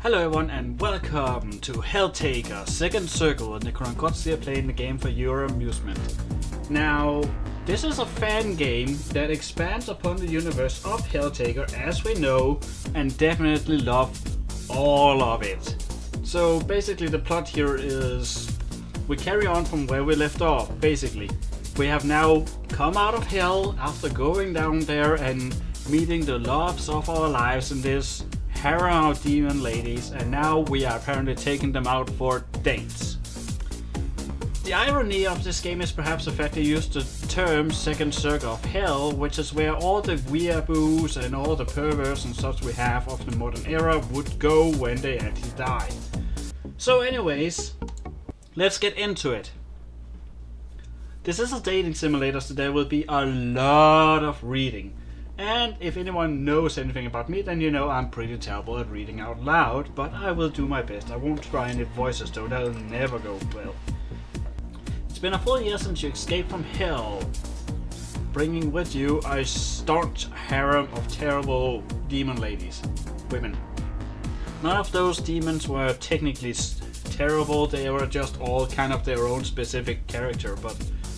Hello everyone and welcome to Helltaker, Second Circle, and Necro and Cortex here playing the game for your amusement. Now, this is a fan game that expands upon the universe of Helltaker as we know and definitely love all of it. So basically the plot here is we carry on from where we left off, basically. We have now come out of hell after going down there and meeting the loves of our lives in this harem of demon ladies, and now we are apparently taking them out for dates. The irony of this game is perhaps the fact they use the term Second Circle of Hell, which is where all the weeaboos and all the perverts and such we have of the modern era would go when they actually die. So anyways, let's get into it. This is a dating simulator, so there will be a lot of reading. And if anyone knows anything about me, then you know I'm pretty terrible at reading out loud, but I will do my best. I won't try any voices though, that'll never go well. It's been a full year since you escaped from hell, bringing with you a staunch harem of terrible demon ladies, women. None of those demons were technically terrible, they were just all kind of their own specific character, but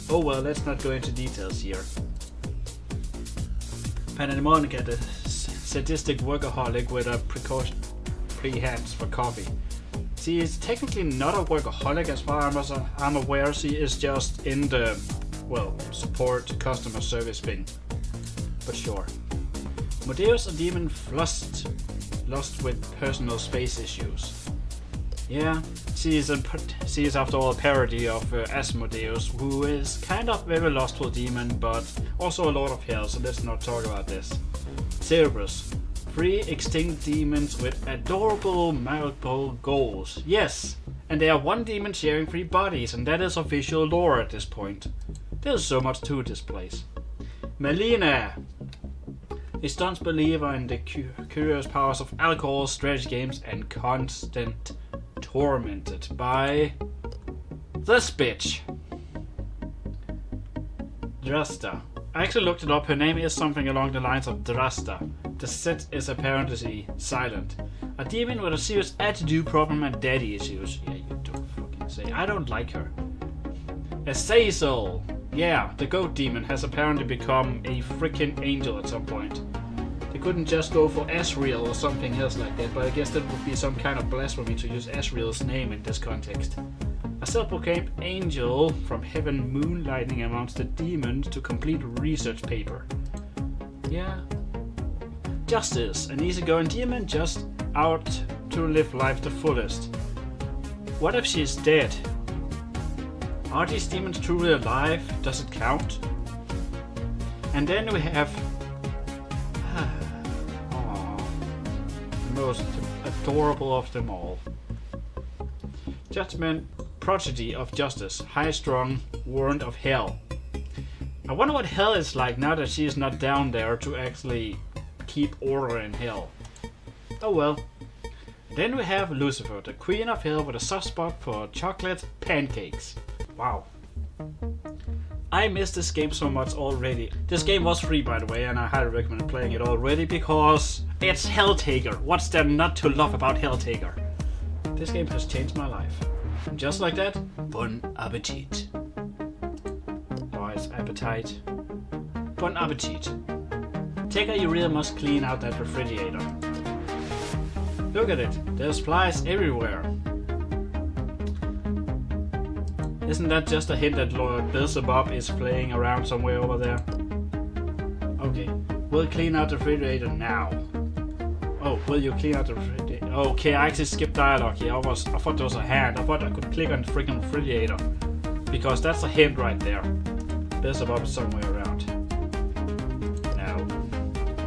oh well, let's not go into details here. Pandemonic, the sadistic workaholic with a free hands for coffee. She is technically not a workaholic as far as I'm aware, she is just in the, well, support customer service bin. But sure. Modeus, a demon lost with personal space issues. Yeah, she is after all a parody of Asmodeus, who is kind of very lustful demon, but also a lord of hell, so let's not talk about this. Cerberus, 3 extinct demons with adorable marital goals. Yes, and they are one demon sharing 3 bodies, and that is official lore at this point. There's so much to this place. Melina, a staunch believer in the curious powers of alcohol, strategy games, and constant tormented by this bitch. Drasta. I actually looked it up. Her name is something along the lines of Drasta. The set is apparently silent. A demon with a serious attitude problem and daddy issues. Yeah, you don't fucking say. I don't like her. Azazel. Yeah, the goat demon has apparently become a freaking angel at some point. They couldn't just go for Asriel or something else like that, but I guess that would be some kind of blasphemy to use Asriel's name in this context. A self-proclaimed angel from heaven moonlighting amongst the demons to complete a research paper. Yeah. Justice, an easygoing demon just out to live life the fullest. What if she's dead? Are these demons truly alive? Does it count? And then we have most adorable of them all. Judgment, prodigy of justice, high-strung, warrant of hell. I wonder what hell is like now that she is not down there to actually keep order in hell. Oh well. Then we have Lucifer, the queen of hell with a soft spot for chocolate pancakes. Wow. I miss this game so much already. This game was free, by the way, and I highly recommend playing it already because it's Helltaker. What's there not to love about Helltaker? This game has changed my life. And just like that, bon appetit. Oh, it's appetite. Bon appetit. Taker, you really must clean out that refrigerator. Look at it. There's flies everywhere. Isn't that just a hint that Lord Beelzebub is playing around somewhere over there? Okay, we'll clean out the refrigerator now. Oh, will you clean out the refrigerator? Okay, I actually skipped dialogue here. I thought there was a hand. I thought I could click on the freaking refrigerator. Because that's a hint right there. Beelzebub is somewhere around. Now,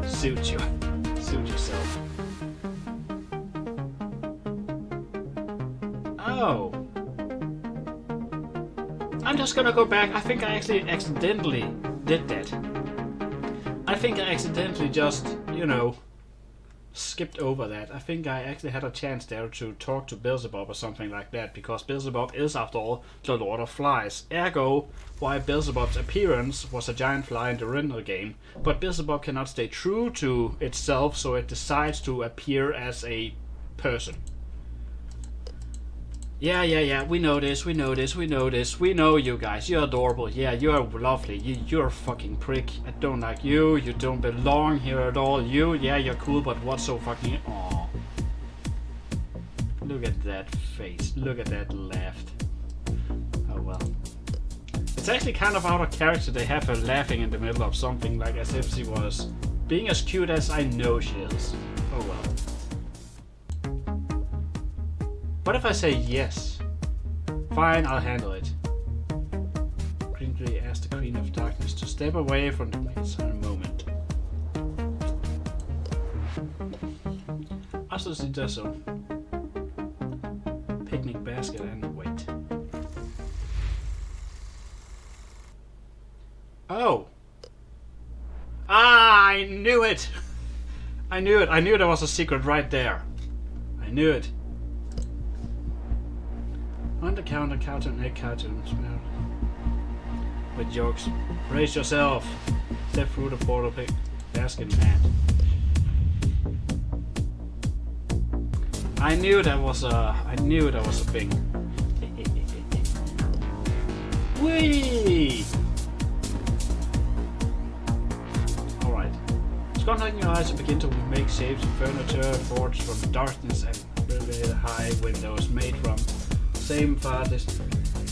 suit yourself. Oh. I'm just gonna go back. I think I actually accidentally did that. I think I accidentally just, skipped over that. I think I actually had a chance there to talk to Beelzebub or something like that, because Beelzebub is, after all, the Lord of Flies. Ergo, why Beelzebub's appearance was a giant fly in the original game, but Beelzebub cannot stay true to itself, so it decides to appear as a person. Yeah, we know this, we know you guys, you're adorable, yeah, you're lovely, you're a fucking prick, I don't like you don't belong here at all, you're cool, but what's so fucking, aww. Look at that face, look at that laugh. Oh well. It's actually kind of out of character they have her laughing in the middle of something, like as if she was being as cute as I know she is. Oh well. What if I say yes? Fine, I'll handle it. Grimly asked the Queen of Darkness to step away from the maze for a moment. After she does so, picnic basket and wait. Oh! Ah, I knew it! I knew there was a secret right there. I knew it. On the counter, cartoon, egg cartoon, smell. With jokes. Brace yourself. Step through the portal, pick basket in hand. I knew that was a thing. Whee! Alright. Scontaking your eyes and begin to make shapes of furniture forged from darkness and really high windows made from same farthest.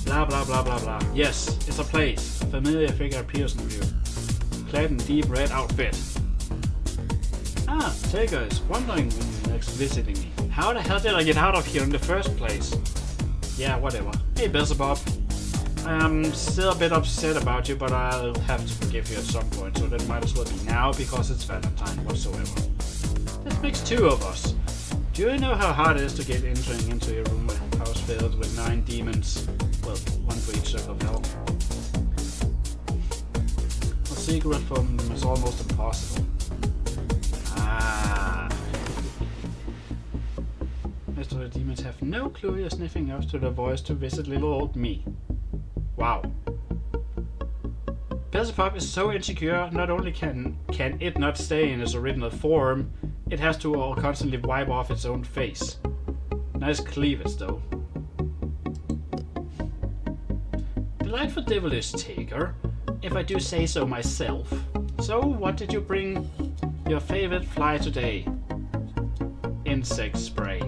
Blah blah blah blah blah. Yes, it's a place. A familiar figure appears in view. Clad in deep red outfit. Ah, Taker is wondering when you're next visiting me. How the hell did I get out of here in the first place? Yeah, whatever. Hey Beelzebub. I'm still a bit upset about you, but I'll have to forgive you at some point, so that might as well be now because it's Valentine whatsoever. That makes two of us. Do you know how hard it is to get entering into your room with a house filled with 9 demons? Well, one for each circle of hell. A secret from them is almost impossible. Ah. Most of the demons have no clue you're sniffing up to their voice to visit little old me. Wow. Beelzebub is so insecure, not only can it not stay in its original form, it has to constantly wipe off its own face. Nice cleavage though. Delightful devilish Taker, if I do say so myself. So what did you bring your favorite fly today? Insect spray.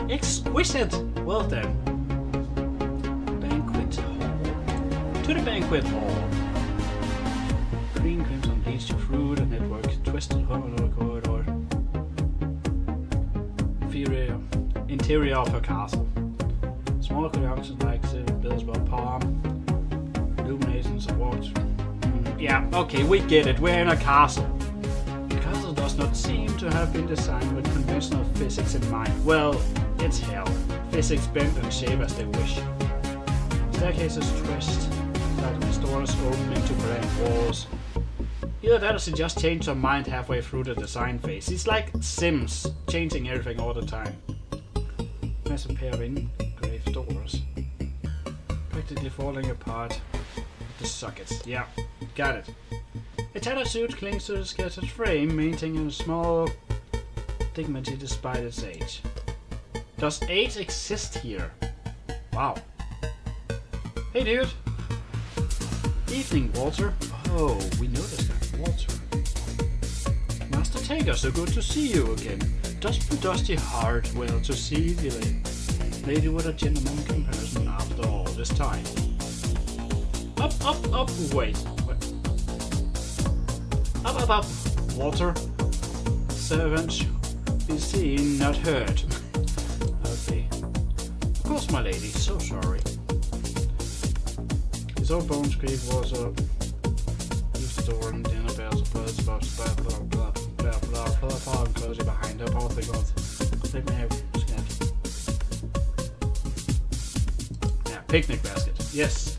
Exquisite! Well then. Banquet hall. To the banquet hall. Green crimson leads to through the network, twisted corridor. Interior of her castle. Small conjunctions like Beelzebub palm, illuminations of walks. Yeah, okay, we get it. We're in a castle. The castle does not seem to have been designed with conventional physics in mind. Well, it's hell. Physics bend and shape as they wish. Staircases twist, like doors open into blank walls. Either that or she just changed her mind halfway through the design phase. It's like Sims, changing everything all the time. Massive pair of engraved doors. Practically falling apart with the sockets. Yeah, got it. A tattered suit clings to the skeleton frame, maintaining a small dignity despite its age. Does age exist here? Wow. Hey dude! Evening, Walter. Oh, we know this guy, Walter. Master Taker, so good to see you again. Dusty heart, well to see the lady with a gentleman comparison after all this time. Up, wait. Up, Walter. Servants be seen, not heard. Okay. Of course, my lady, so sorry. His old bones creep was a door and dinner bells of birds about and closing behind her. Poor thing was they may have scared. Yeah, picnic basket. Yes.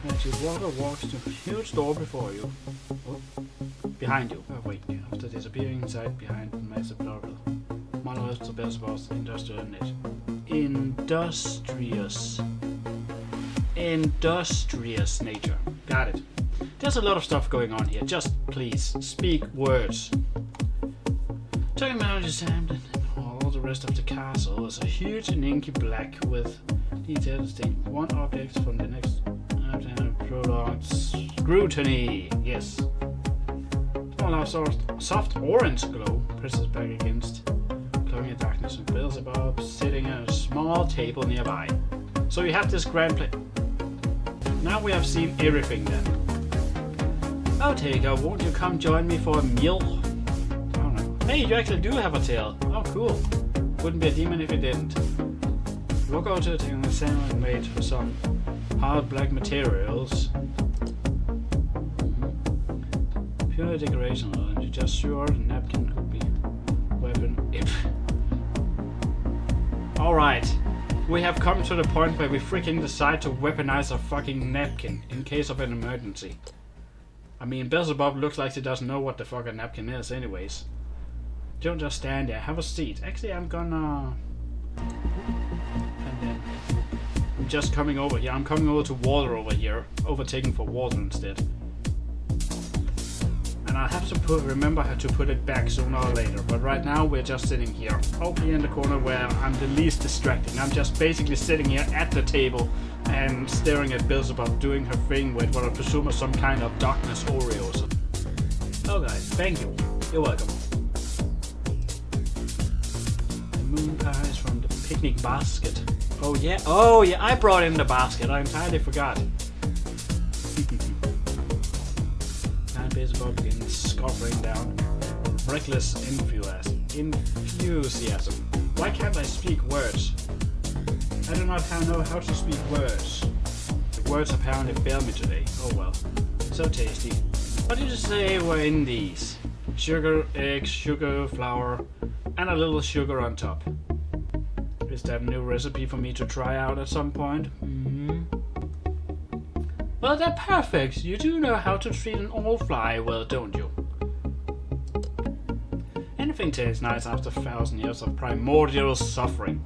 And your walker walks to a huge door before you. Oh, behind you. Oh wait, after disappearing inside behind the massive plural. Monoliths of Beelzebub's industrial net. Industrious nature. Got it. There's a lot of stuff going on here. Just please speak words. Talking about your time, all the rest of the castle is a huge and inky black with details distinct. One object from the next prolonged scrutiny. Yes. Small soft orange glow presses back against glowing darkness and Beelzebub sitting at a small table nearby. So you have this grand play. Now we have seen everything then. Helltaker, won't you come join me for a meal? Oh no. Hey, you actually do have a tail. Oh cool. Wouldn't be a demon if you didn't. We'll go to the sandwich made for some hard black materials. Pure decoration, and you just sure the napkin could be weapon if. Alright. We have come to the point where we freaking decide to weaponize a fucking napkin in case of an emergency. I mean, Beelzebub looks like he doesn't know what the fuck a napkin is anyways. Don't just stand there, have a seat. Actually, I'm gonna... And then... I'm just coming over here. I'm coming over to water over here. Overtaking for water instead. And I'll have to remember how to put it back sooner or later. But right now, we're just sitting here. Over here in the corner where I'm the least distracting. I'm just basically sitting here at the table and staring at Beelzebub doing her thing with what I presume is some kind of darkness Oreos. Oh guys, thank you. You're welcome. The moon pies from the picnic basket. Oh yeah, I brought in the basket. I entirely forgot. And Beelzebub begins scoffing down. Reckless enthusiasm. Why can't I speak words? I do not know how to speak words. The words apparently fail me today. Oh well. So tasty. What did you say were in these? Sugar, eggs, sugar, flour, and a little sugar on top. Is that a new recipe for me to try out at some point? Well, they're perfect. You do know how to treat an old fly well, don't you? Anything tastes nice after 1,000 years of primordial suffering.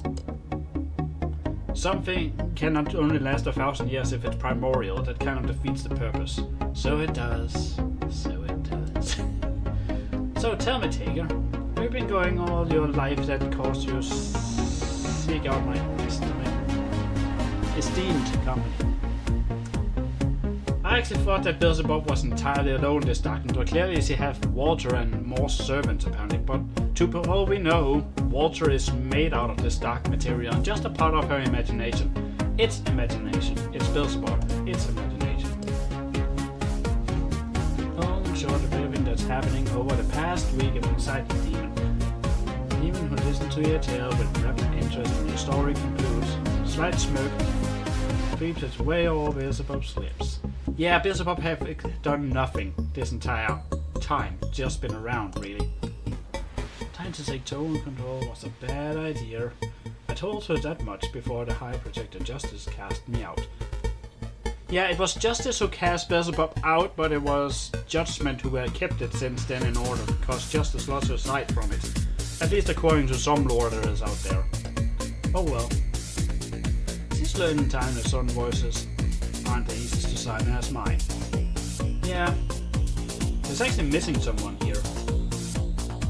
Something cannot only last 1,000 years if it's primordial. That kind of defeats the purpose. So it does. So it does. So tell me, Taker, have you been going all your life that caused you seek out my esteemed company? I actually thought that Beelzebub was entirely alone this darkness, but clearly she has Walter and more servants apparently. But to all we know, Walter is made out of this dark material and just a part of her imagination. It's imagination. It's Beelzebub. It's imagination. Oh, I'm sure the living that's happening over the past week is inside the demon. The demon who listened to your tale with rapid interest in your story concludes. Slight smirk creeps its way over Beelzebub's lips. Yeah, Beelzebub have done nothing this entire time. Just been around, really. Time to take total control was a bad idea. I told her that much before the High Protector Justice cast me out. Yeah, it was Justice who cast Beelzebub out, but it was Judgment who had kept it since then in order, because Justice lost her sight from it. At least according to some lore there is out there. Oh well. She's learning time that some voices aren't as easy to decipher as mine. Yeah, there's actually missing someone here.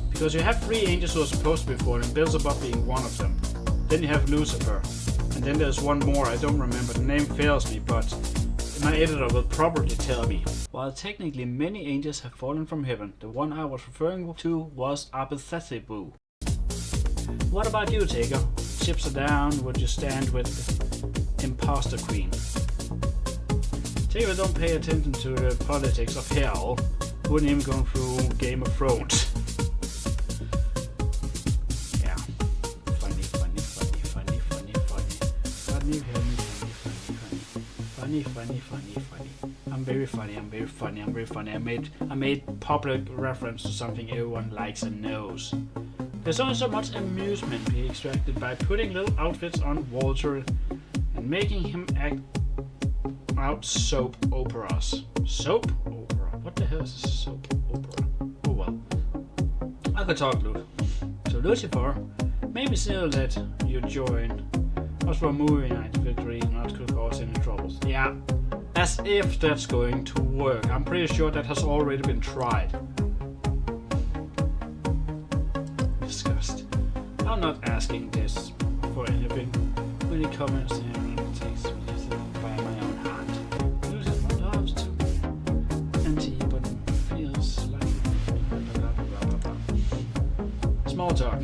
Because you have 3 angels who are supposed to be fallen, Beelzebub being one of them. Then you have Lucifer. And then there's one more, I don't remember, the name fails me, but my editor will probably tell me. While technically many angels have fallen from heaven, the one I was referring to was Abithethebu. What about you, Taker? Chips are down, would you stand with Imposter Queen? Taker don't pay attention to the politics of hell. Wouldn't even go through Game of Thrones. Yeah. Funny. I'm very funny. I made public reference to something everyone likes and knows. There's only so much amusement to be extracted by putting little outfits on Walter and making him act out soap operas. Soap opera? What the hell is a soap opera? Oh well. I could talk, Luke. So Lucifer, maybe still that you join us for a movie night victory, not to cause any troubles. Yeah, as if that's going to work. I'm pretty sure that has already been tried. I'm not asking this for anything. When it comes and it takes by my own hand. Lucifer loves to empty but feels like small talk.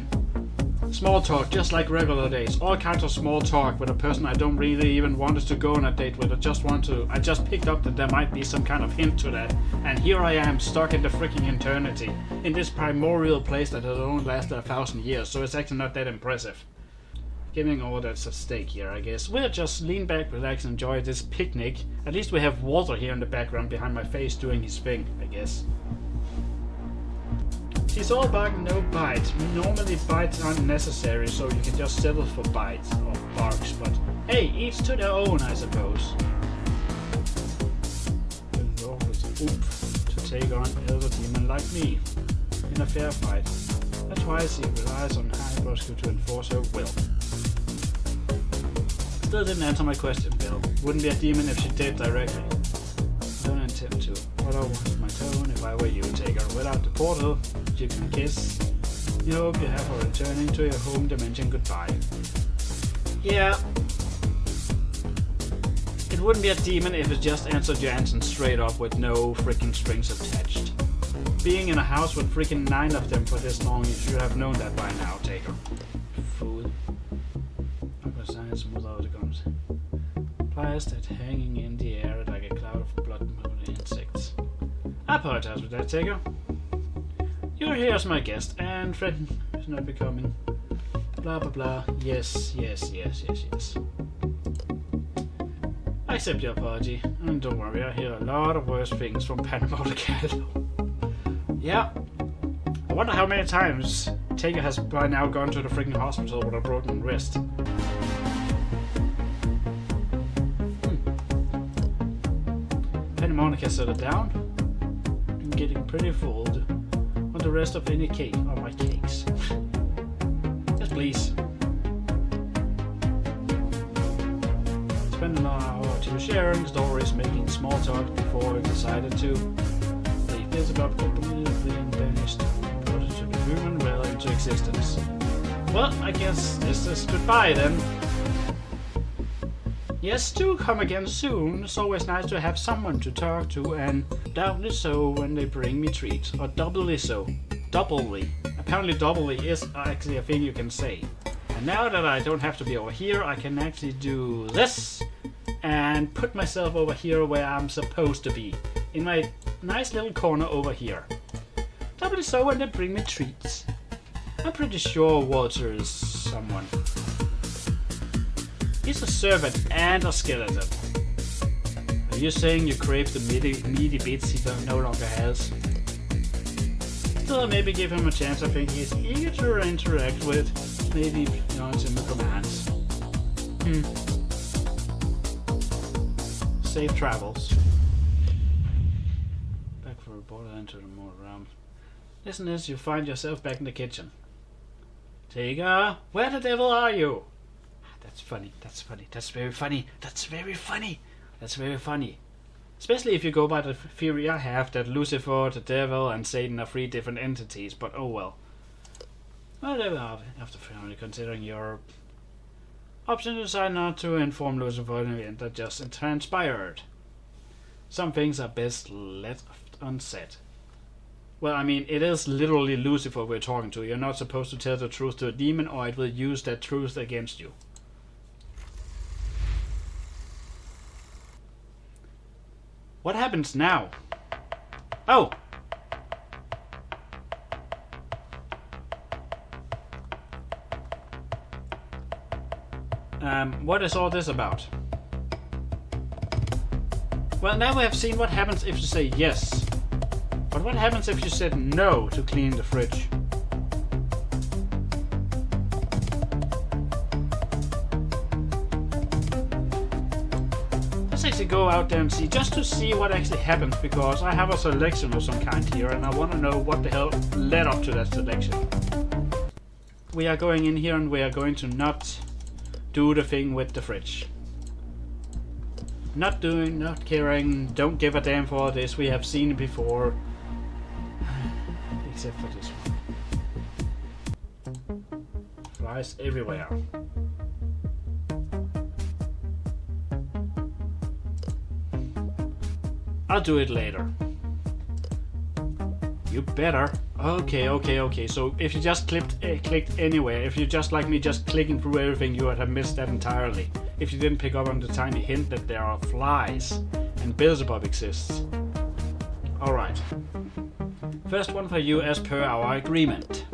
Small talk, just like regular dates. All kinds of small talk with a person I don't really even wanted to go on a date with. I just picked up that there might be some kind of hint to that. And here I am, stuck in the freaking eternity. In this primordial place that has only lasted 1,000 years, so it's actually not that impressive. Giving all that's at stake here, I guess. We'll just lean back, relax, and enjoy this picnic. At least we have Walter here in the background behind my face doing his thing, I guess. He's all bark, no bite. Normally bites aren't necessary, so you can just settle for bites or barks, but hey, each to their own, I suppose. Oomph to take on elder demon like me in a fair fight. That's why she relies on high rescue to enforce her will. Still didn't answer my question, Bill. Wouldn't be a demon if she did directly. Don't intend to. What I want my tone if I were you, Taker. Without the portal, you can kiss. You hope you have her returning to your home dimension goodbye. Yeah. It wouldn't be a demon if it just answered your answer straight up with no freaking strings attached. Being in a house with freaking 9 of them for this long, you should have known that by now, Taker. Fool. Science smooth out the gums. Pliers that hanging in the air like a cloud of blood-molded insects. I apologize for that, Taker. You're here as my guest, and friend is not becoming. Blah blah blah. Yes. I accept your apology, and don't worry, I hear a lot of worse things from Panama to Canada. Yeah. I wonder how many times Taker has by now gone to the freaking hospital with a broken wrist. Penny Monica settled down. I'm getting pretty full on the rest of any cake or my cakes. Yes, please. Spend an hour or two sharing stories, making small talk before we decided to leave this about completely vanished, put it to the human well into existence. Well, I guess this is goodbye then. Yes, do come again soon. It's always nice to have someone to talk to, and doubly so when they bring me treats. Or doubly so. Doubly. Apparently doubly is actually a thing you can say. And now that I don't have to be over here, I can actually do this and put myself over here where I'm supposed to be. In my nice little corner over here. Doubly so when they bring me treats. I'm pretty sure Walter is someone. He's a servant and a skeleton. Are you saying you crave the meaty bits he no longer has? Still, maybe give him a chance. I think he's eager to interact with. Maybe beyond him commands. Safe travels. Back for a border into the more realm. Listen as you find yourself back in the kitchen. Taker, where the devil are you? That's funny, that's funny, that's very funny, that's very funny, that's very funny. Especially if you go by the theory I have that Lucifer, the devil, and Satan are 3 different entities, but oh well. Well, there we are, after finally considering your option, decide not to inform Lucifer of an event that just transpired. Some things are best left unsaid. Well, I mean, it is literally Lucifer we're talking to. You're not supposed to tell the truth to a demon, or it will use that truth against you. What happens now? Oh! What is all this about? Well, now we have seen what happens if you say yes. But what happens if you said no to clean the fridge? Let's actually go out there and see, just to see what actually happens, because I have a selection of some kind here and I want to know what the hell led up to that selection. We are going in here and we are going to not do the thing with the fridge. Not doing, not caring, don't give a damn for this, we have seen it before. Except for this one. Flies everywhere. I'll do it later. You better. Okay. So if you just clicked anywhere, if you just like me just clicking through everything, you would have missed that entirely. If you didn't pick up on the tiny hint that there are flies and Beelzebub exists. Alright. First one for you as per our agreement.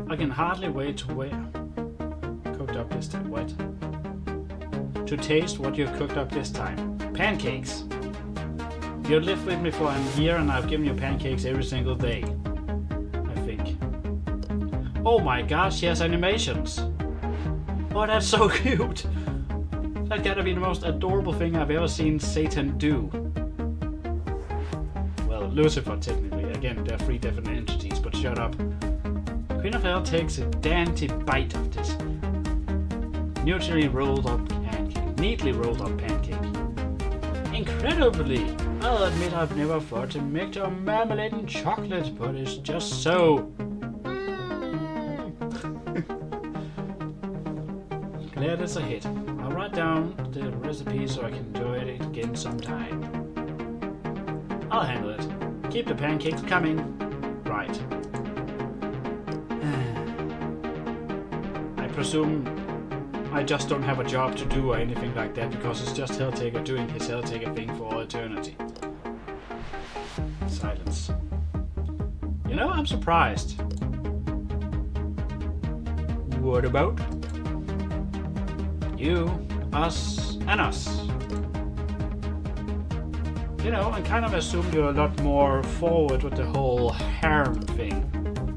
I can hardly wait to cooked up this time. What? To taste what you've cooked up this time. Pancakes. You've lived with me for a year and I've given you pancakes every single day. I think. Oh my gosh, she has animations. Oh, that's so cute. That gotta be the most adorable thing I've ever seen Satan do. Well, Lucifer technically. Again, they're three different entities, but shut up. Queen of Hell takes a dainty bite of this neatly rolled up pancake. Incredibly! I'll admit I've never thought to make a marmalade and chocolate, but it's just so... Glad it's a hit. I'll write down the recipe so I can enjoy it again sometime. I'll handle it. Keep the pancakes coming. Right. I presume I just don't have a job to do or anything like that because it's just Helltaker doing his Helltaker thing for all eternity. Silence. You know, I'm surprised. What about you, us, and us? You know, I kind of assumed you're a lot more forward with the whole harem thing.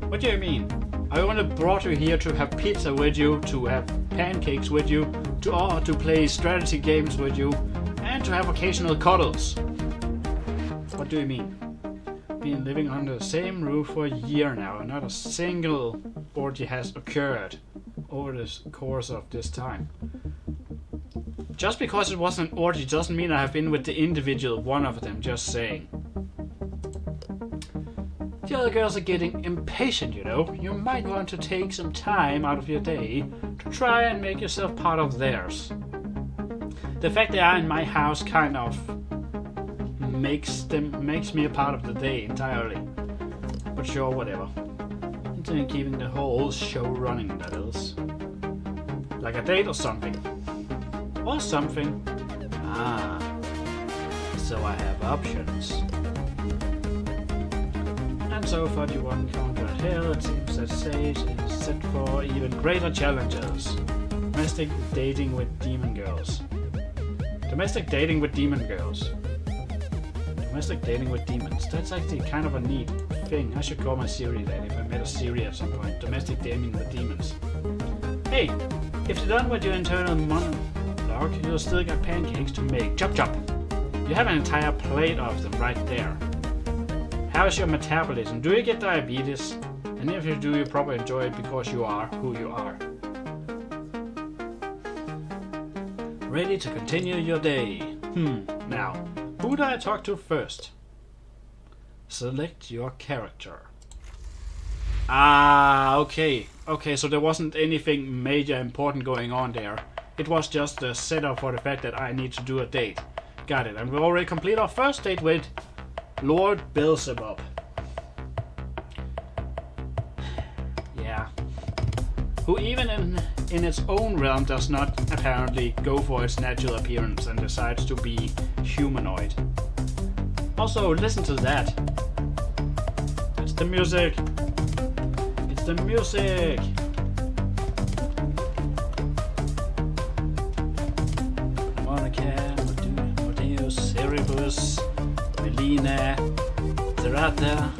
What do you mean? I only brought you here to have pizza with you, to have pancakes with you, to play strategy games with you, and to have occasional cuddles. What do you mean? Been living under the same roof for a year now, and not a single orgy has occurred over the course of this time. Just because it wasn't an orgy doesn't mean I have been with the individual one of them, just saying. The other girls are getting impatient, you know. You might want to take some time out of your day to try and make yourself part of theirs. The fact they are in my house kind of makes me a part of the day entirely. But sure, whatever. Into keeping the whole show running, that is. Like a date or something. Or something. Ah. So I have options. And so far you won't conquer hell, it seems that Sage is set for even greater challenges. Domestic dating with demon girls. Domestic dating with demon girls. Domestic dating with demons. That's actually kind of a neat thing. I should call my Siri that if I met a Siri at some point. Domestic dating with demons. Hey, if you're done with your internal monologue, you'll still got pancakes to make. Chop chop! You have an entire plate of them right there. How is your metabolism? Do you get diabetes? And if you do, you probably enjoy it because you are who you are. Ready to continue your day. Now, who do I talk to first? Select your character. Ah, okay. Okay, so there wasn't anything major important going on there. It was just a setup for the fact that I need to do a date. Got it. And we already complete our first date with Lord Beelzebub. Yeah. Who even in its own realm does not apparently go for its natural appearance and decides to be humanoid. Also, listen to that. It's the music. It's the music. Monica, Modus, Cerebus, Melina, Zerata.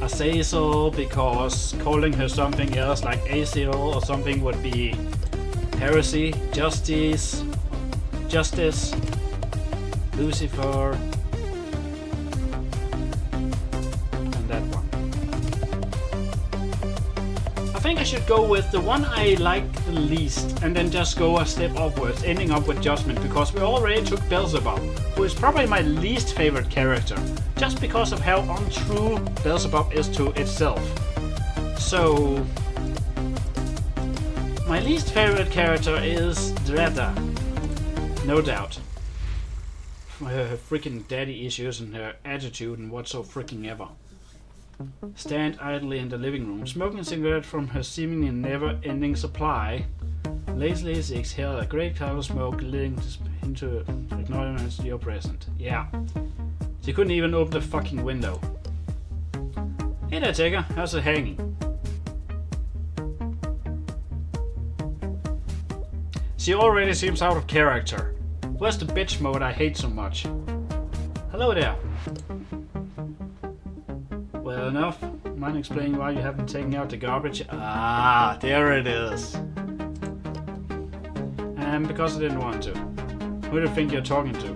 I say so because calling her something else like Aziel or something would be heresy, justice, Lucifer, and that one. I think I should go with the one I like the least and then just go a step upwards, ending up with Judgment, because we already took Beelzebub, who is probably my least favorite character, just because of how untrue Beelzebub is to itself. So, My least favorite character is Dreta. No doubt. Her freaking daddy issues and her attitude and what so freaking ever. Stand idly in the living room, smoking a cigarette from her seemingly never-ending supply. Lazily exhale a great cloud of smoke, leading into acknowledgement you're present. Yeah. She couldn't even open the fucking window. Hey there, Tigger. How's it hanging? She already seems out of character. Where's the bitch mode I hate so much? Hello there. Well enough. Mind explaining why you haven't taken out the garbage? Ah, there it is. And because I didn't want to. Who do you think you're talking to?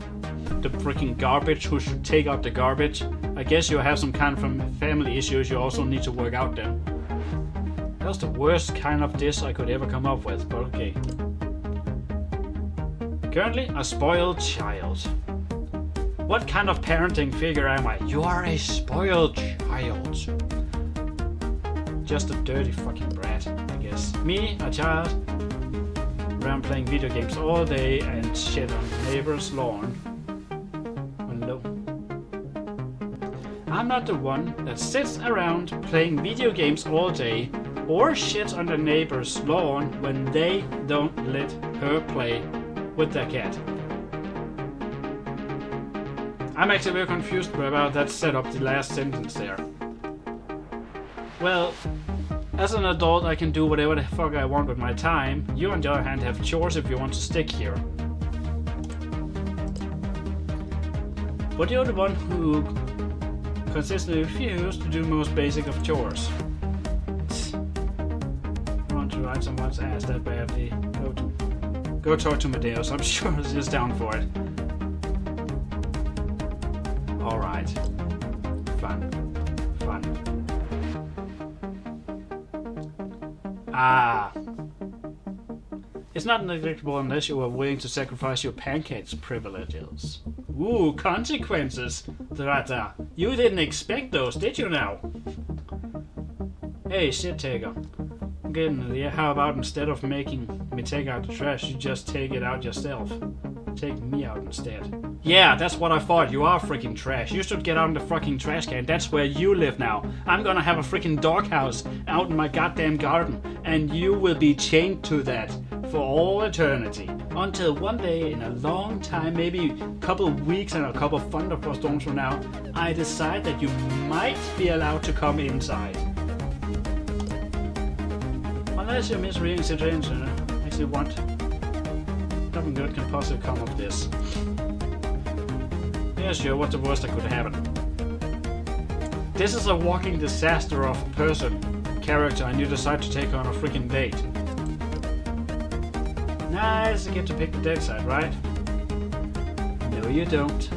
The freaking garbage who should take out the garbage? I guess you have some kind of family issues you also need to work out then. That was the worst kind of diss I could ever come up with, but okay. Currently a spoiled child. What kind of parenting figure am I? You are a spoiled child. Just a dirty fucking brat, I guess. Me, a child, around playing video games all day and shit on the neighbor's lawn. Hello. I'm not the one that sits around playing video games all day or shits on the neighbor's lawn when they don't let her play with their cat. I'm actually very confused about that setup, the last sentence there. Well, as an adult I can do whatever the fuck I want with my time. You on the other hand have chores if you want to stick here. But you're the one who consistently refuses to do the most basic of chores. I want to ride someone's ass that badly. Go talk to Medeus, I'm sure he's down for it. Alright. Fun. Ah. It's not neglectable unless you are willing to sacrifice your pancakes privileges. Ooh, consequences, Drata. You didn't expect those, did you now? Hey, shit taker. I'm getting an idea. How about instead of making me take out the trash, you just take it out yourself? Take me out instead. Yeah, that's what I thought. You are freaking trash. You should get out in the fucking trash can. That's where you live now. I'm gonna have a freaking doghouse out in my goddamn garden, and you will be chained to that for all eternity. Until one day in a long time, maybe a couple of weeks and a couple of thunderstorms from now, I decide that you might be allowed to come inside. Unless you're misreading situation, actually want. Nothing good can possibly come of this. Yeah, sure, what's the worst that could happen? This is a walking disaster of a person, character, and you decide to take on a freaking date. Nice, you get to pick the dead side, right? No, you don't.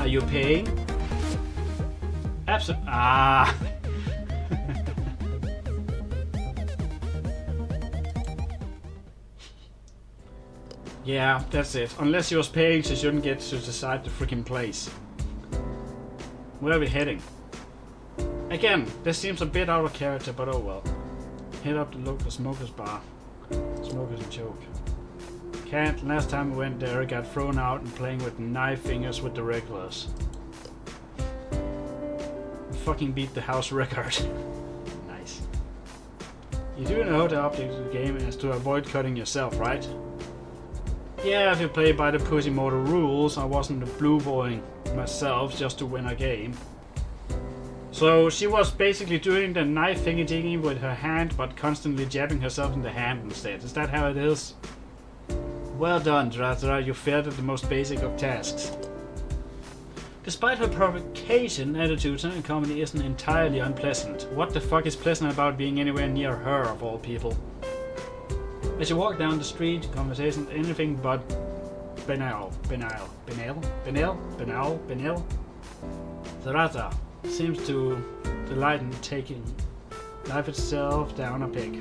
Are you paying? Absolutely. Ah! Yeah, that's it. Unless she was paying, she shouldn't get to decide the freaking place. Where are we heading? Again, this seems a bit out of character, but oh well. Hit up the local smokers bar. Smokers and choke. Can't. Last time we went there, I got thrown out and playing with knife fingers with the regulars. Fucking beat the house record. Nice. You do know the object of the game is to avoid cutting yourself, right? Yeah, if you play by the pussy motor rules, I wasn't blue balling myself just to win a game. So she was basically doing the knife thingy with her hand, but constantly jabbing herself in the hand instead. Is that how it is? Well done, Dratra. You failed at the most basic of tasks. Despite her provocation, attitude and comedy isn't entirely unpleasant. What the fuck is pleasant about being anywhere near her, of all people? As you walk down the street, conversation anything but banal. Drata seems to delight in taking life itself down a peg.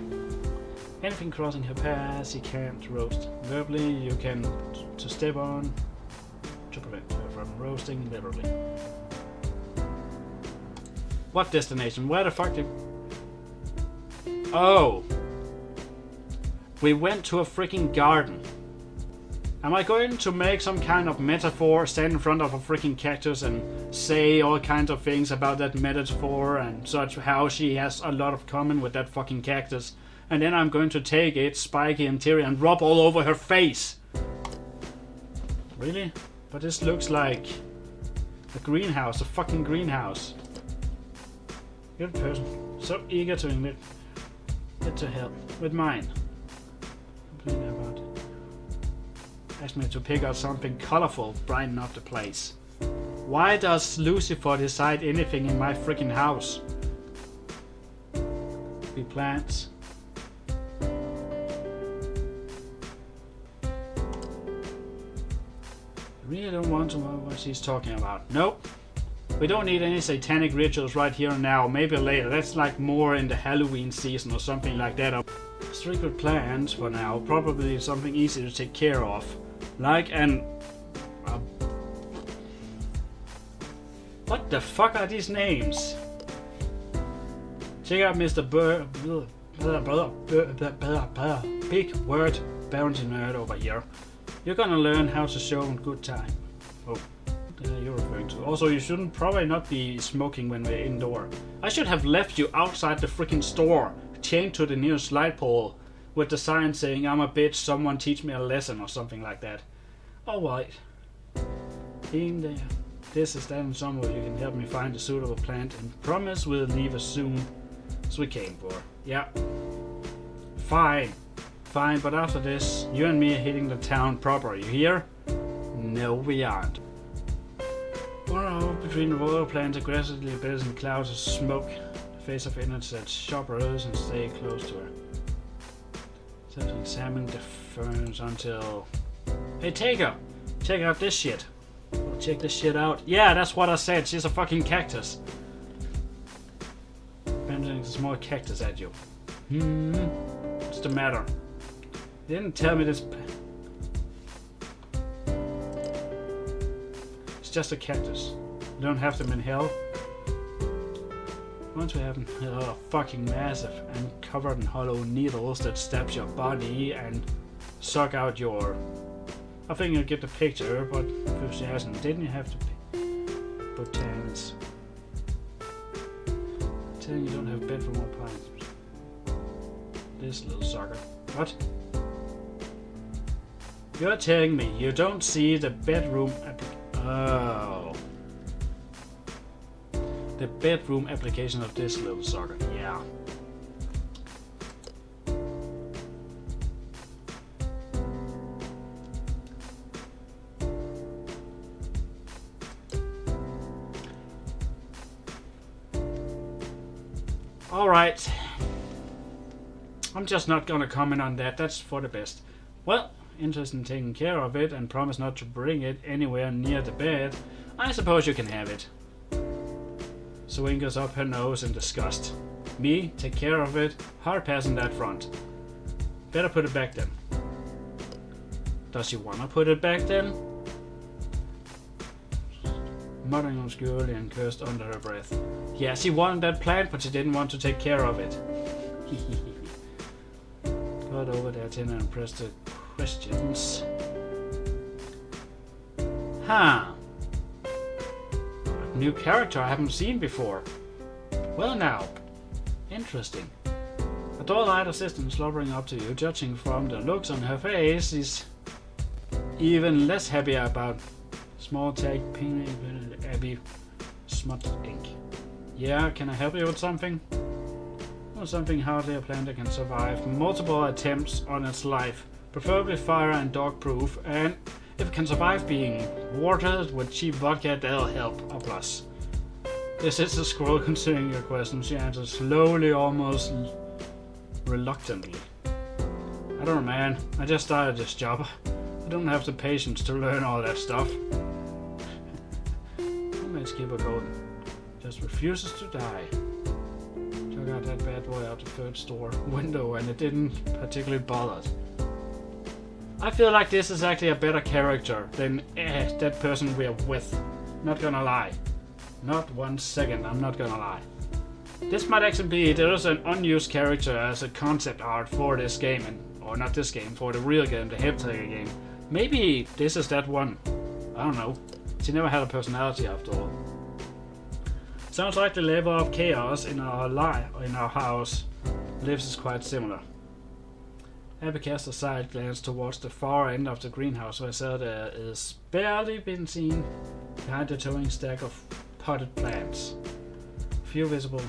Anything crossing her path, she can't roast. Verbally, you can to step on to prevent her from roasting literally. What destination? Where the fuck did... Oh! We went to a freaking garden. Am I going to make some kind of metaphor, stand in front of a freaking cactus and say all kinds of things about that metaphor and such, how she has a lot of common with that fucking cactus, and then I'm going to take its spiky interior and rub all over her face? Really? But this looks like a greenhouse, a fucking greenhouse. Good person. So eager to admit it to help with mine. Complaining about it. Asked me to pick out something colorful, brighten up the place. Why does Lucifer decide anything in my freaking house? We plants. I really don't want to know what she's talking about. Nope. We don't need any satanic rituals right here and now. Maybe later. That's like more in the Halloween season or something like that. Strict with plans for now. Probably something easy to take care of. Like an... what the fuck are these names? Check out Mr. Big word bounty nerd over here. You're gonna learn how to show a good time. Oh, what are you referring to? Also, you shouldn't probably not be smoking when we're indoor. I should have left you outside the freaking store, chained to the nearest light pole, with the sign saying, "I'm a bitch, someone teach me a lesson," or something like that. Alright. In there. This is that and somewhere you can help me find a suitable plant and promise we'll leave as soon as we came for. Yeah. Fine. Fine, but after this, you and me are hitting the town proper, you hear? No, we aren't. We're out between the royal plants aggressively building clouds of smoke. The face of innocent shoppers and stay close to her. So to examine the ferns until... Hey, Taker! Check out this shit. Well, check this shit out. Yeah, that's what I said. She's a fucking cactus. Bending a small cactus at you. What's the matter? You didn't tell me this. It's just a cactus. You don't have them in hell. Once we have them, fucking massive and covered in hollow needles that stabs your body and suck out your... I think you get the picture, but if she hasn't, didn't you have to put tans? Telling you don't have bedroom or pipes. This little sucker. What? You're telling me you don't see the bedroom oh. The bedroom application of this little sucker. Yeah. Alright. I'm just not gonna comment on that. That's for the best. Well, interested in taking care of it and promise not to bring it anywhere near the bed, I suppose you can have it. Swingers up her nose in disgust. Me, take care of it, hard pass on that front. Better put it back then. Does she wanna put it back then? Muttering obscurely and cursed under her breath. Yeah, she wanted that plant, but she didn't want to take care of it. Got over there, Tina, and pressed the questions. Huh. A new character I haven't seen before. Well now. Interesting. A doll-eyed assistant slobbering up to you, judging from the looks on her face, is even less happy about small tag pink Abby smut ink. Yeah, can I help you with something? Or something hardly a plant that can survive multiple attempts on its life, preferably fire and dog proof, and if it can survive being watered with cheap vodka, that'll help a plus. This is a scroll considering your question. She answers slowly, almost reluctantly. I don't know, man. I just started this job. I don't have the patience to learn all that stuff. Let's keep her going. Just refuses to die. Took out that bad boy out the third store window and it didn't particularly bother. I feel like this is actually a better character than that person we're with. Not gonna lie. Not 1 second, I'm not gonna lie. This might actually be, there is an unused character as a concept art for this game, and or not this game, for the real game, the Helltaker game. Maybe this is that one. I don't know. She never had a personality after all. Sounds like the level of chaos in our house lives is quite similar. Abby cast a side glance towards the far end of the greenhouse where Zelda is barely been seen behind the towering stack of potted plants. Few visible.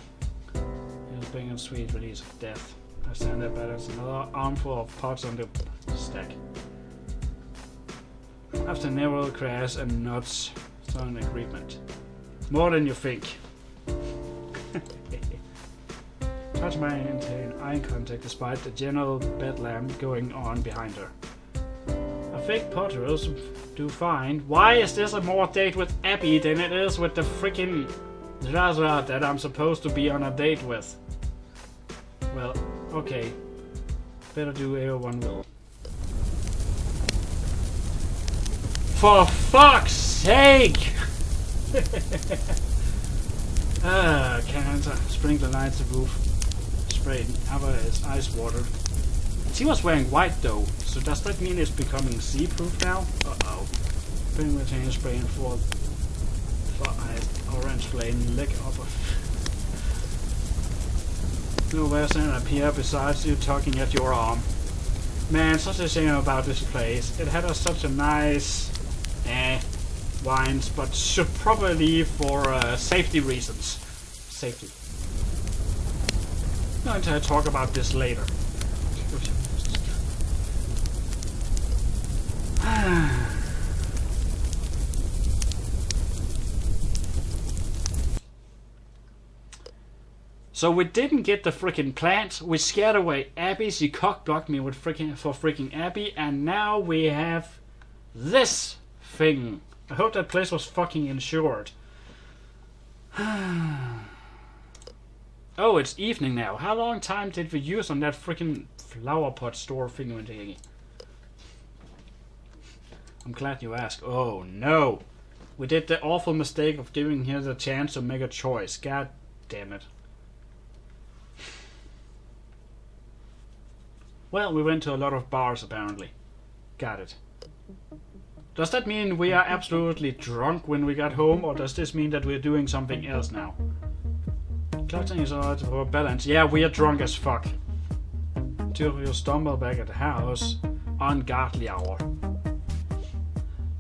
It'll bring a sweet release of death. I stand there balance another armful of pots on the stack. After Necro crash and nuts, so an agreement. More than you think. Touch my maintain eye contact despite the general bedlam going on behind her. I think Potter's do fine. Why is this a more date with Abby than it is with the freaking Zaza that I'm supposed to be on a date with? Well, okay. Better do everyone will. For fuck's sake! Can't sprinkle lights the roof. Sprayed over is ice water. She was wearing white though, so does that mean it's becoming sea-proof now? Uh-oh. Bring retain spraying for ice orange flame lick up. Nowhere's an appear besides you tugging at your arm. Man, such a shame about this place. It had such a nice wines, but should probably leave for safety reasons. Safety. I'm going to talk about this later. So we didn't get the freaking plant. We scared away Abby. She cock-blocked me with freaking Abby, and now we have this thing. I hope that place was fucking insured. Oh, it's evening now. How long time did we use on that freaking flower pot store thing? I'm glad you asked. Oh no. We did the awful mistake of giving her the chance to make a choice. God damn it. Well, we went to a lot of bars apparently. Got it. Does that mean we are absolutely drunk when we got home, or does this mean that we're doing something else now? Clutching is alright for balance. Yeah, we are drunk as fuck. Two of you stumble back at the house. Ungodly hour.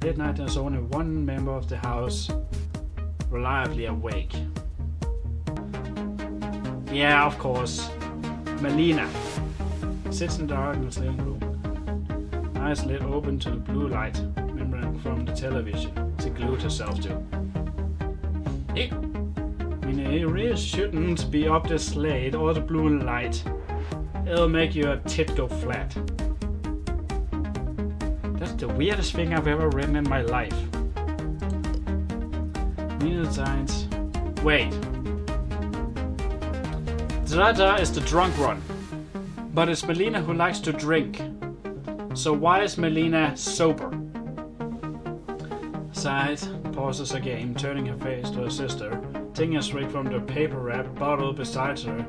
Late night, there's only one member of the house reliably awake. Yeah, of course. Melina sits in the darkness living room. Eyes lit open to the blue light membrane from the television. She glued herself to. I mean, you really shouldn't be up this late or the blue light. It'll make your tit go flat. That's the weirdest thing I've ever written in my life. Valentines. Wait. Zrada is the drunk one. But it's Melina who likes to drink. So why is Melina sober? Sighs, pauses again, turning her face to her sister, taking a swig from the paper-wrapped bottle beside her.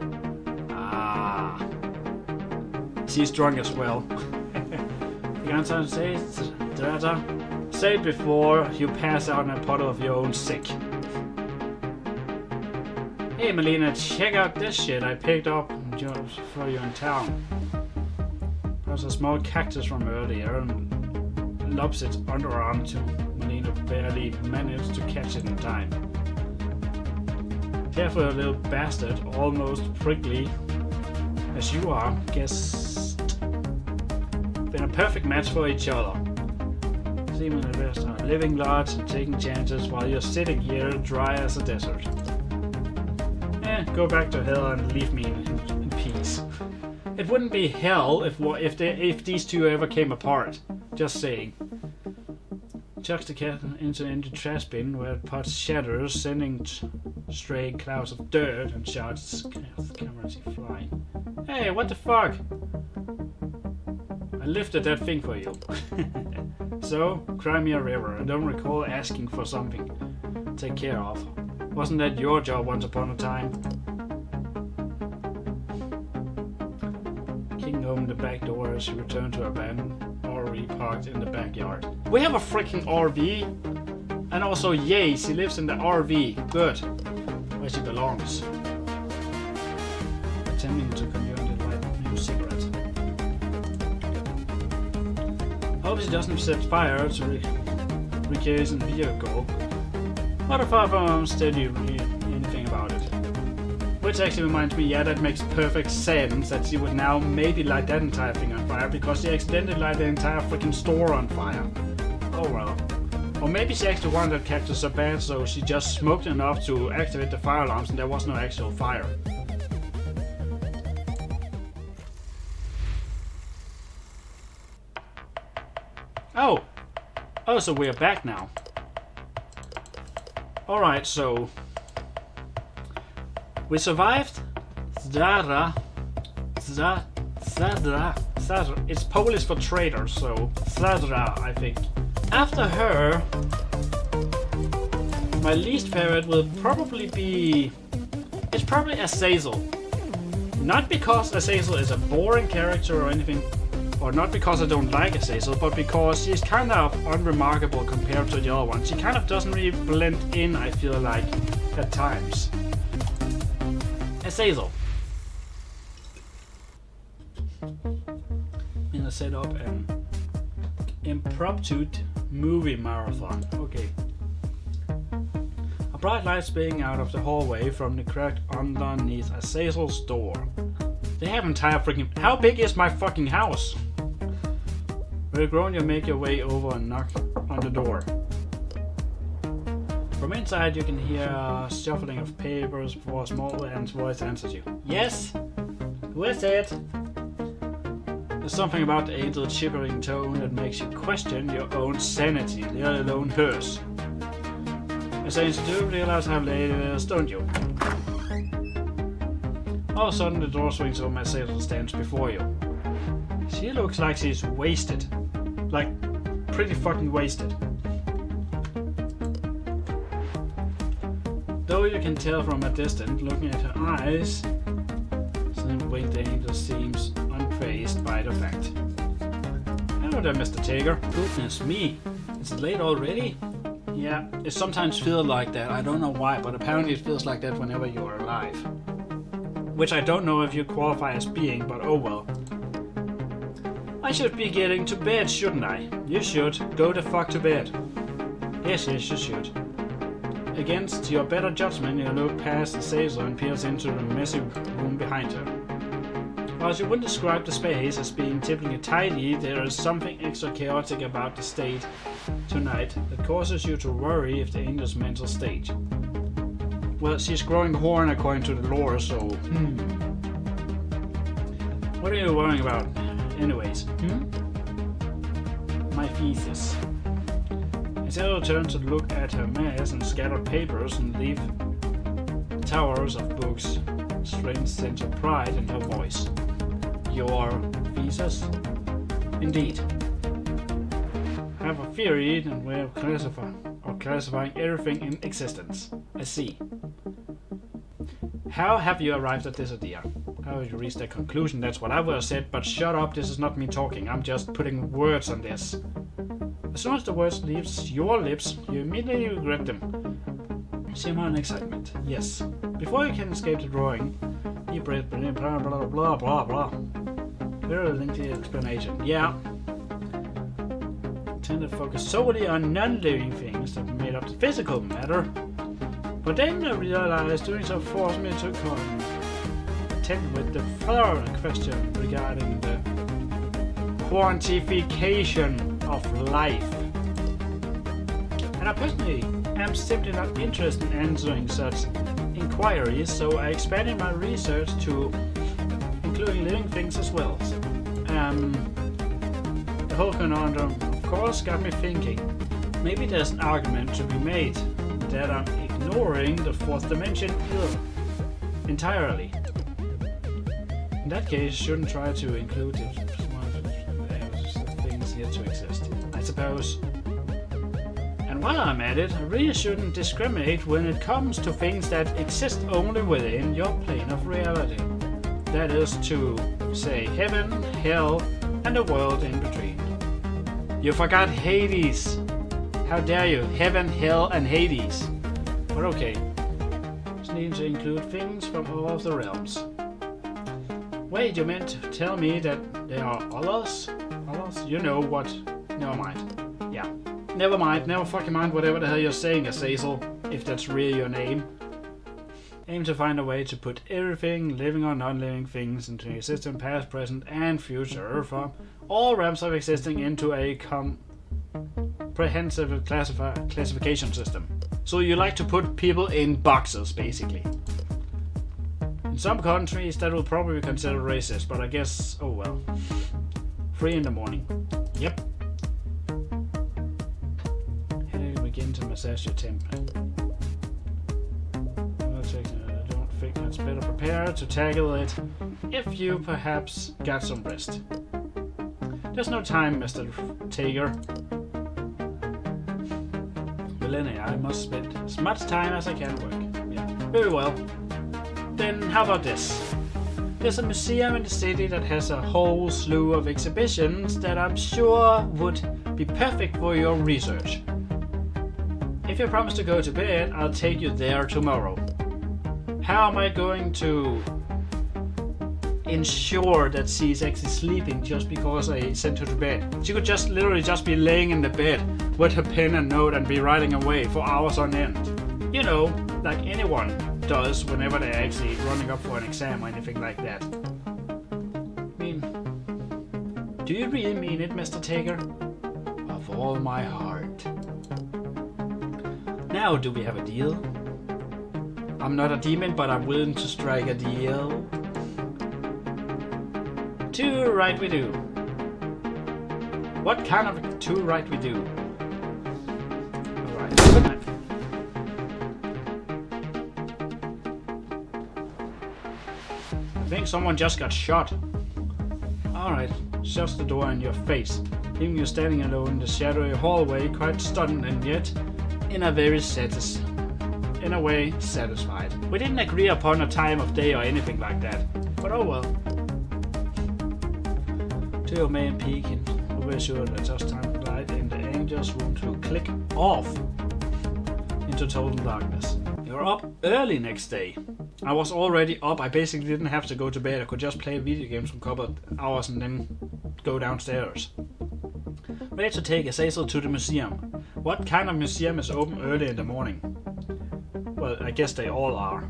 Ah. She's drunk as well. You can't say it, Zrada. Say it before you pass out in a bottle of your own sick. Hey Melina, check out this shit I picked up for you in town. There's a small cactus from earlier and lobs its underarm to Melina, barely managed to catch it in time. Careful, little bastard, almost prickly as you are, guess been a perfect match for each other. Seeming the rest are living large and taking chances while you're sitting here dry as a desert. Go back to hell and leave me in peace. It wouldn't be hell if these two ever came apart. Just saying. Chucks the cat into the trash bin where it pots shatters, sending stray clouds of dirt and shouts, "Cameras flying. Hey, what the fuck? I lifted that thing for you." So, cry me a river. I don't recall asking for something. Take care of. Wasn't that your job once upon a time? King open the back door as she returned to her van RV parked in the backyard. We have a freaking RV! And also, yay, she lives in the RV. Good. Where she belongs. Attempting to consume the light new cigarette. Hope she doesn't set fire to recreation vehicle. What if I instead you read anything about it? Which actually reminds me, yeah, that makes perfect sense that she would now maybe light that entire thing on fire because she accidentally light the entire freaking store on fire. Oh well. Or maybe she actually wanted that cactus so bad so she just smoked enough to activate the fire alarms and there was no actual fire. Oh! Oh, so we're back now. Alright, so... we survived. Zdara. It's Polish for traitor, so Zdara, I think. After her, my least favorite will probably be... it's probably Azazel. Not because Azazel is a boring character or anything, or not because I don't like Azazel, but because she's kind of unremarkable compared to the other ones. She kind of doesn't really blend in, I feel like, at times. Azazel. I'm gonna set up an impromptu movie marathon. Okay. A bright light spilling out of the hallway from the crack underneath Azazel's door. They have entire freaking... how big is my fucking house? With a groan, you make your way over and knock on the door. From inside, you can hear a shuffling of papers before a small man's voice answers you. Yes? Who is it? There's something about the angel's shivering tone that makes you question your own sanity, let alone hers. As angels do realize how late it is, don't you? All of a sudden, the door swings open as Azazel stands before you. She looks like she's wasted. Like, pretty fucking wasted. Though you can tell from a distance, looking at her eyes, the winged angel seems unfazed by the fact. Hello there, Mr. Taker. Goodness me, is it late already? Yeah, it sometimes feels like that. I don't know why, but apparently it feels like that whenever you're alive. Which I don't know if you qualify as being, but oh well. I should be getting to bed, shouldn't I? You should. Go the fuck to bed. Yes, you should. Against your better judgment, you look past Azazel and peers into the messy room behind her. While you wouldn't describe the space as being typically tidy, there is something extra chaotic about the state tonight that causes you to worry if the angel's mental state. Well, she's growing horn according to the lore, so... What are you worrying about? Anyways, My thesis. Azazel turns to look at her mess and scattered papers and leave towers of books. Strange sense of pride in her voice. Your thesis? Indeed. I have a theory and way of classifying everything in existence. I see. How have you arrived at this idea? How have you reached that conclusion? That's what I would have said, but shut up, this is not me talking. I'm just putting words on this. As soon as the words leaves your lips, you immediately regret them. Shimmer and excitement. Yes. Before you can escape the drawing, you breathe blah blah blah blah blah blah. Very lengthy explanation. Yeah. Tend to focus solely on non-living things that made up the physical matter. But then I realized doing so forced me to contend with the third question regarding the quantification of life. And I personally am simply not interested in answering such inquiries, so I expanded my research to including living things as well. The whole conundrum, of course, got me thinking. Maybe there's an argument to be made that I'm ignoring the fourth dimension entirely. In that case, shouldn't try to include the things here to exist, I suppose. And while I'm at it, I really shouldn't discriminate when it comes to things that exist only within your plane of reality. that is to say heaven, hell, and the world in between. You forgot Hades. How dare you? Heaven, hell, and Hades. But okay. This needs to include things from all of the realms. Wait, you meant to tell me that there are others? Others? You know what? Never mind. Yeah. Never mind. Never fucking mind whatever the hell you're saying, Azazel. If that's really your name. Aim to find a way to put everything, living or non-living things, into existence, past, present, and future, from all realms of existing into a comprehensive classification system. So you like to put people in boxes, basically. In some countries, that will probably be considered racist, but I guess, oh well. 3 in the morning. Yep. Here we begin to massage your temple. I don't think that's better prepared to tackle it if you perhaps got some rest. There's no time, Mr. Taker. Millennia, I must spend as much time as I can work. Yeah, very well. Then how about this? There's a museum in the city that has a whole slew of exhibitions that I'm sure would be perfect for your research. If you promise to go to bed, I'll take you there tomorrow. How am I going to ensure that she's actually sleeping just because I sent her to bed? She could just literally just be laying in the bed with her pen and note and be writing away for hours on end. You know, like anyone does whenever they're actually running up for an exam or anything like that. I mean, do you really mean it, Mr. Taker? Of all my heart. Now, do we have a deal? I'm not a demon, but I'm willing to strike a deal. Too right we do. What kind of too right we do? Alright, good night. I think someone just got shot. Alright, shuts the door in your face, leaving you standing alone in the shadowy hallway, quite stunned and yet, in a way, satisfied. We didn't agree upon a time of day or anything like that, but oh well. To your main peeking, we're sure that just time to light in the angel's room to click off into total darkness. You're up early next day. I was already up. I basically didn't have to go to bed. I could just play video games for a couple of hours and then go downstairs. Ready to take Azazel to the museum. What kind of museum is open early in the morning? Well, I guess they all are.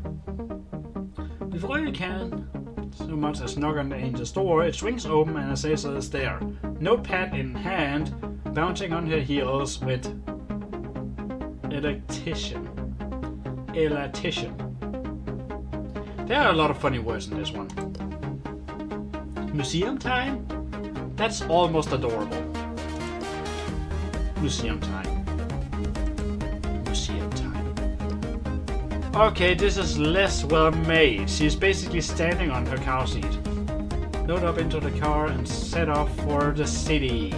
Before you can so much as knock on the angel's door, it swings open and Azazel is there. Notepad in hand, bouncing on her heels with electrician. There are a lot of funny words in this one. Museum time? That's almost adorable. Museum time. Museum time. Okay, this is less well made. She's basically standing on her car seat. Load up into the car and set off for the city.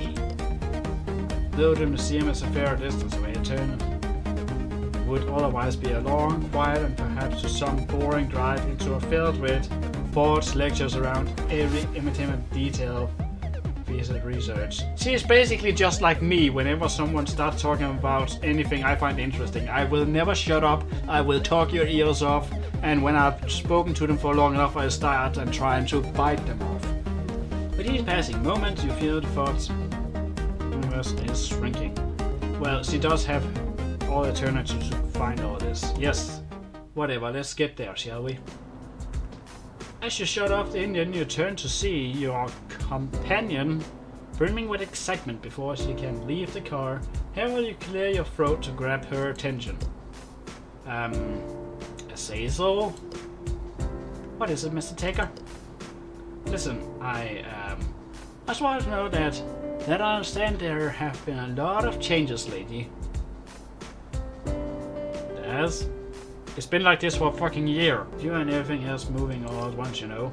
Though the museum is a fair distance away, it would otherwise be a long, quiet, and perhaps to some boring drive into a field with forged lectures around every intimate detail piece of research. She is basically just like me. Whenever someone starts talking about anything I find interesting, I will never shut up. I will talk your ears off, and when I've spoken to them for long enough, I start and trying to bite them off. With each passing moment, you feel the thoughts universe is shrinking. Well, she does have all eternity to find all this. Yes, whatever, let's get there, shall we? As you shut off the engine, you turn to see your companion brimming with excitement before she can leave the car. How will you clear your throat to grab her attention? Azazel? What is it, Mr. Taker? Listen, I just want to know that I understand there have been a lot of changes lately. As it's been like this for a fucking year. You and everything else moving all at once, you know.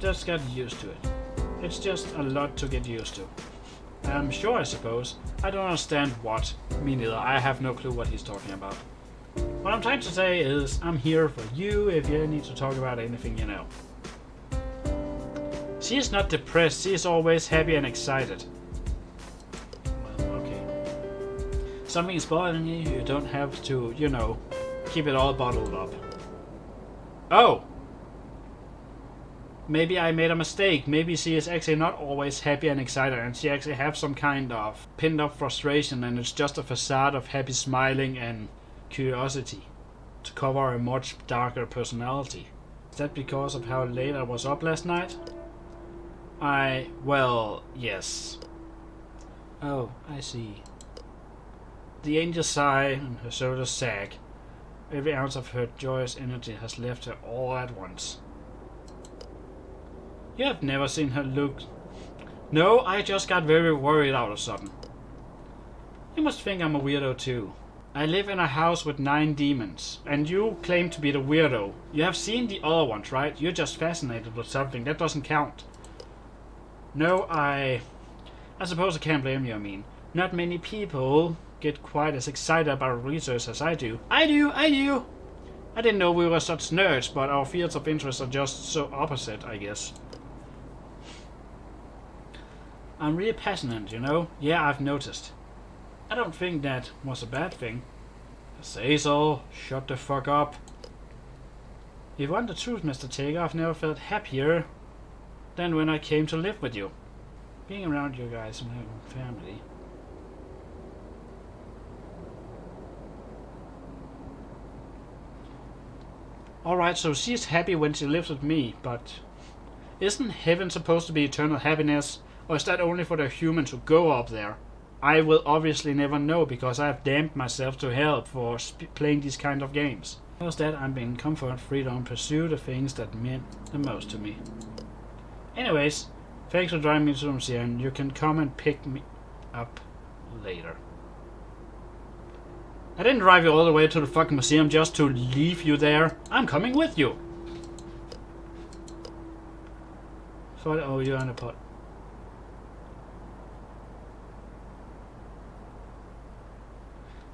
Just get used to it. It's just a lot to get used to. I'm sure, I suppose. I don't understand what. Me neither. I have no clue what he's talking about. What I'm trying to say is, I'm here for you if you need to talk about anything you know. She is not depressed, she is always happy and excited. Well, okay. Something is bothering you, you don't have to, you know, keep it all bottled up. Oh! Maybe I made a mistake. Maybe she is actually not always happy and excited and she actually has some kind of pinned up frustration and it's just a facade of happy smiling and curiosity to cover a much darker personality. Is that because of how late I was up last night? Well, yes. Oh, I see. The angel sigh and her shoulders sag. Every ounce of her joyous energy has left her all at once. You have never seen her look. No, I just got very worried all of a sudden. You must think I'm a weirdo too. I live in a house with 9 demons, and you claim to be the weirdo. You have seen the other ones, right? You're just fascinated with something. That doesn't count. No, I suppose I can't blame you, I mean. Not many people get quite as excited about research as I do. I do! I didn't know we were such nerds, but our fields of interest are just so opposite, I guess. I'm really passionate, you know? Yeah, I've noticed. I don't think that was a bad thing. Say so. Shut the fuck up. If you want the truth, Mr. Taker, I've never felt happier than when I came to live with you. Being around you guys and having family. Alright, so she's happy when she lives with me, but isn't heaven supposed to be eternal happiness? Or is that only for the humans who go up there? I will obviously never know because I have damned myself to hell for playing these kind of games. Instead, I'm being comfort, freedom, pursue the things that mean the most to me. Anyways, thanks for driving me to the museum. You can come and pick me up later. I didn't drive you all the way to the fucking museum just to leave you there. I'm coming with you. Oh, you're on a pot.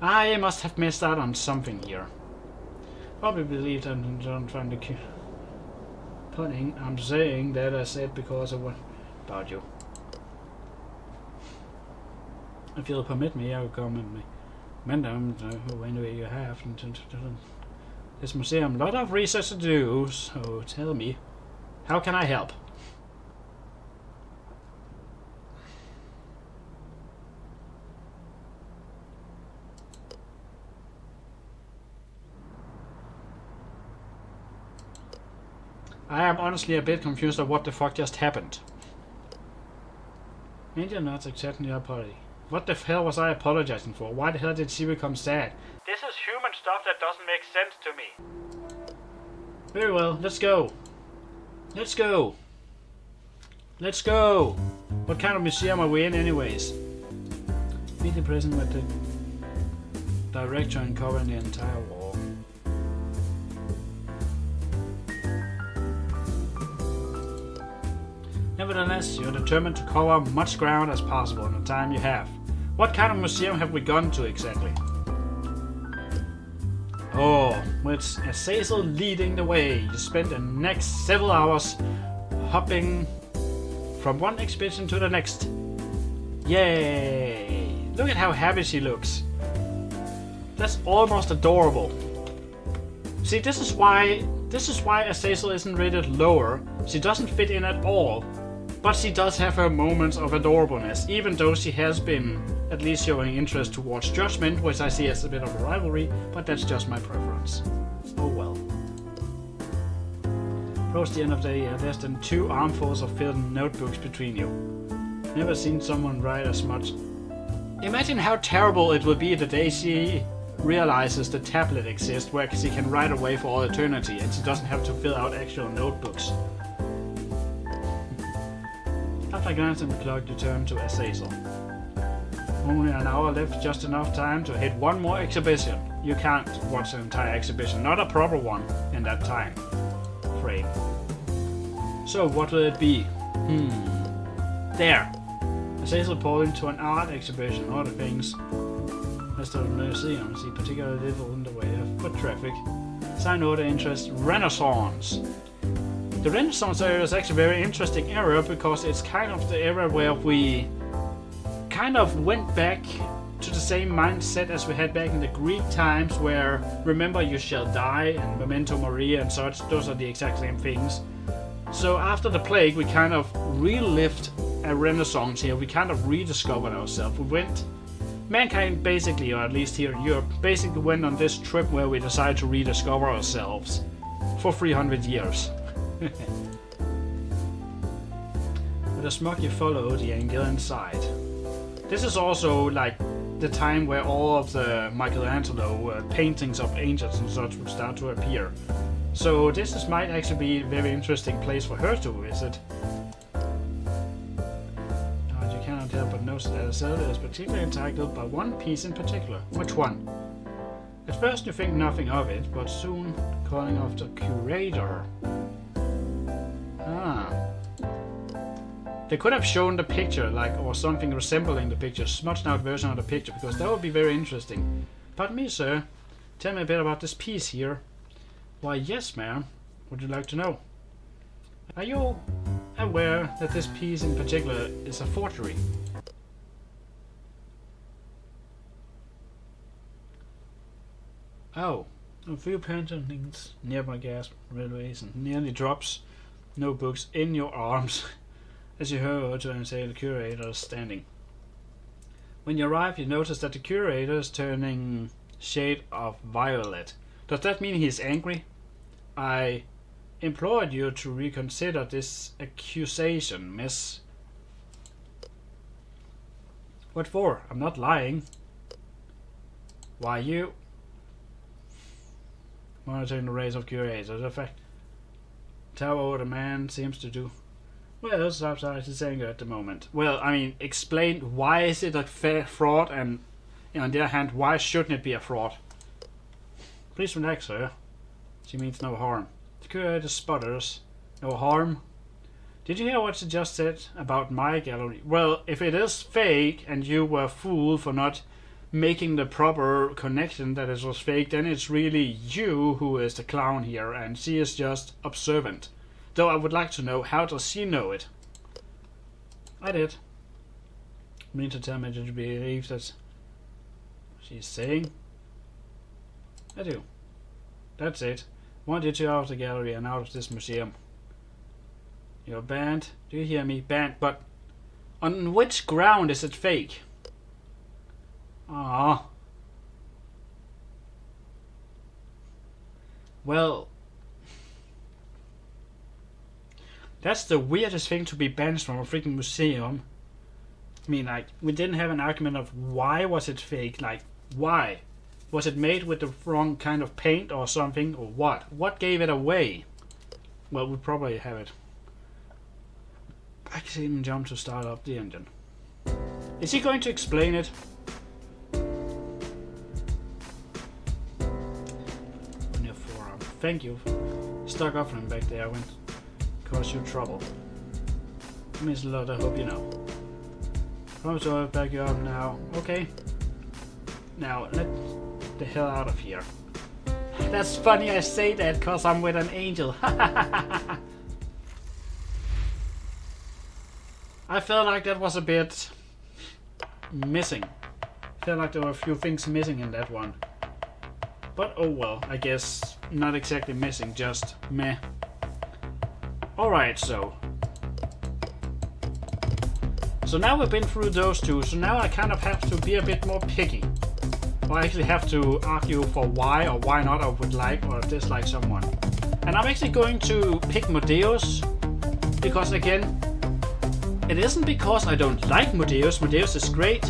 I must have missed out on something here. Probably believed I'm trying to keep putting. I'm saying that I said because of what about you. If you'll permit me, I will come and anyway you have this museum. A lot of research to do, so tell me, how can I help? I am honestly a bit confused of what the fuck just happened. Angel nods accepting the apology. What the hell was I apologizing for? Why the hell did she become sad? This is human stuff that doesn't make sense to me. Very well, let's go. Let's go. Let's go. What kind of museum are we in anyways? Meet the present with the director and covering the entire wall. Nevertheless, you're determined to cover much ground as possible in the time you have. What kind of museum have we gone to exactly? Oh, with Azazel leading the way, you spend the next several hours hopping from one exhibition to the next. Yay! Look at how happy she looks. That's almost adorable. See, this is why Azazel isn't rated lower. She doesn't fit in at all. But she does have her moments of adorableness, even though she has been at least showing interest towards Judgment, which I see as a bit of a rivalry, but that's just my preference. Oh well. Approach the end of the day, you have less than 2 armfuls of filled notebooks between you. Never seen someone write as much. Imagine how terrible it will be the day she realizes the tablet exists where she can write away for all eternity and she doesn't have to fill out actual notebooks. After glancing at the clock, you turn to Azazel. Only an hour left, just enough time to hit one more exhibition. You can't watch the entire exhibition, not a proper one, in that time frame. So what will it be? There! Azazel pointing to an art exhibition, other things. Rest of the museum, see particularly little in the way of foot traffic. Sign order interest, Renaissance. The Renaissance era is actually a very interesting era because it's kind of the era where we kind of went back to the same mindset as we had back in the Greek times, where remember you shall die and memento mori and such, those are the exact same things. So after the plague we kind of relived a renaissance here, we kind of rediscovered ourselves. Mankind basically, or at least here in Europe, basically went on this trip where we decided to rediscover ourselves for 300 years. With a smug you follow the angel inside. This is also like the time where all of the Michelangelo paintings of angels and such would start to appear. So this might actually be a very interesting place for her to visit. You cannot help but notice that Zelda is particularly entitled by one piece in particular. Which one? At first you think nothing of it, but soon calling off the curator. They could have shown the picture, or something resembling the picture, smudged out version of the picture, because that would be very interesting. Pardon me, sir. Tell me a bit about this piece here. Why, yes, ma'am. Would you like to know? Are you aware that this piece in particular is a forgery? Oh, a few paintings nearby gas railways and nearly drops notebooks in your arms. As you heard her say, the curator is standing. When you arrive, you notice that the curator is turning shade of violet. Does that mean he's angry? I implored you to reconsider this accusation, miss. What for? I'm not lying. Why, you monitoring the race of curators. The fact how the man seems to do. Well, subsides his anger at the moment. Well, I mean, explain why is it a fraud, and on the other hand, why shouldn't it be a fraud? Please relax, sir. She means no harm. The curator sputters. No harm? Did you hear what she just said about my gallery? Well, if it is fake and you were a fool for not making the proper connection that it was fake, then it's really you who is the clown here, and she is just observant. Though I would like to know, how does she know it? I did. You mean to tell me that you believe that she's saying? I do. That's it. Want you two out of the gallery and out of this museum. You're banned. Do you hear me? Banned. But on which ground is it fake? Ah. Well, that's the weirdest thing, to be banished from a freaking museum. I mean, like, we didn't have an argument of why was it fake. Like, why? Was it made with the wrong kind of paint or something, or what? What gave it away? Well, we probably have it. I can even jump to start up the engine. Is he going to explain it? On your forearm. Thank you. Stuck up from back there. I went. Cause you trouble. Miss Lord, I hope you know. Promise I'll back you up now. Okay. Now, let the hell out of here. That's funny I say that cause I'm with an angel. I felt like that was a bit missing. I felt like there were a few things missing in that one. But oh well, I guess not exactly missing, just meh. Alright, so now we've been through those two, so now I kind of have to be a bit more picky. Or I actually have to argue for why or why not I would like or dislike someone. And I'm actually going to pick Modeus, because again, it isn't because I don't like Modeus. Modeus is great,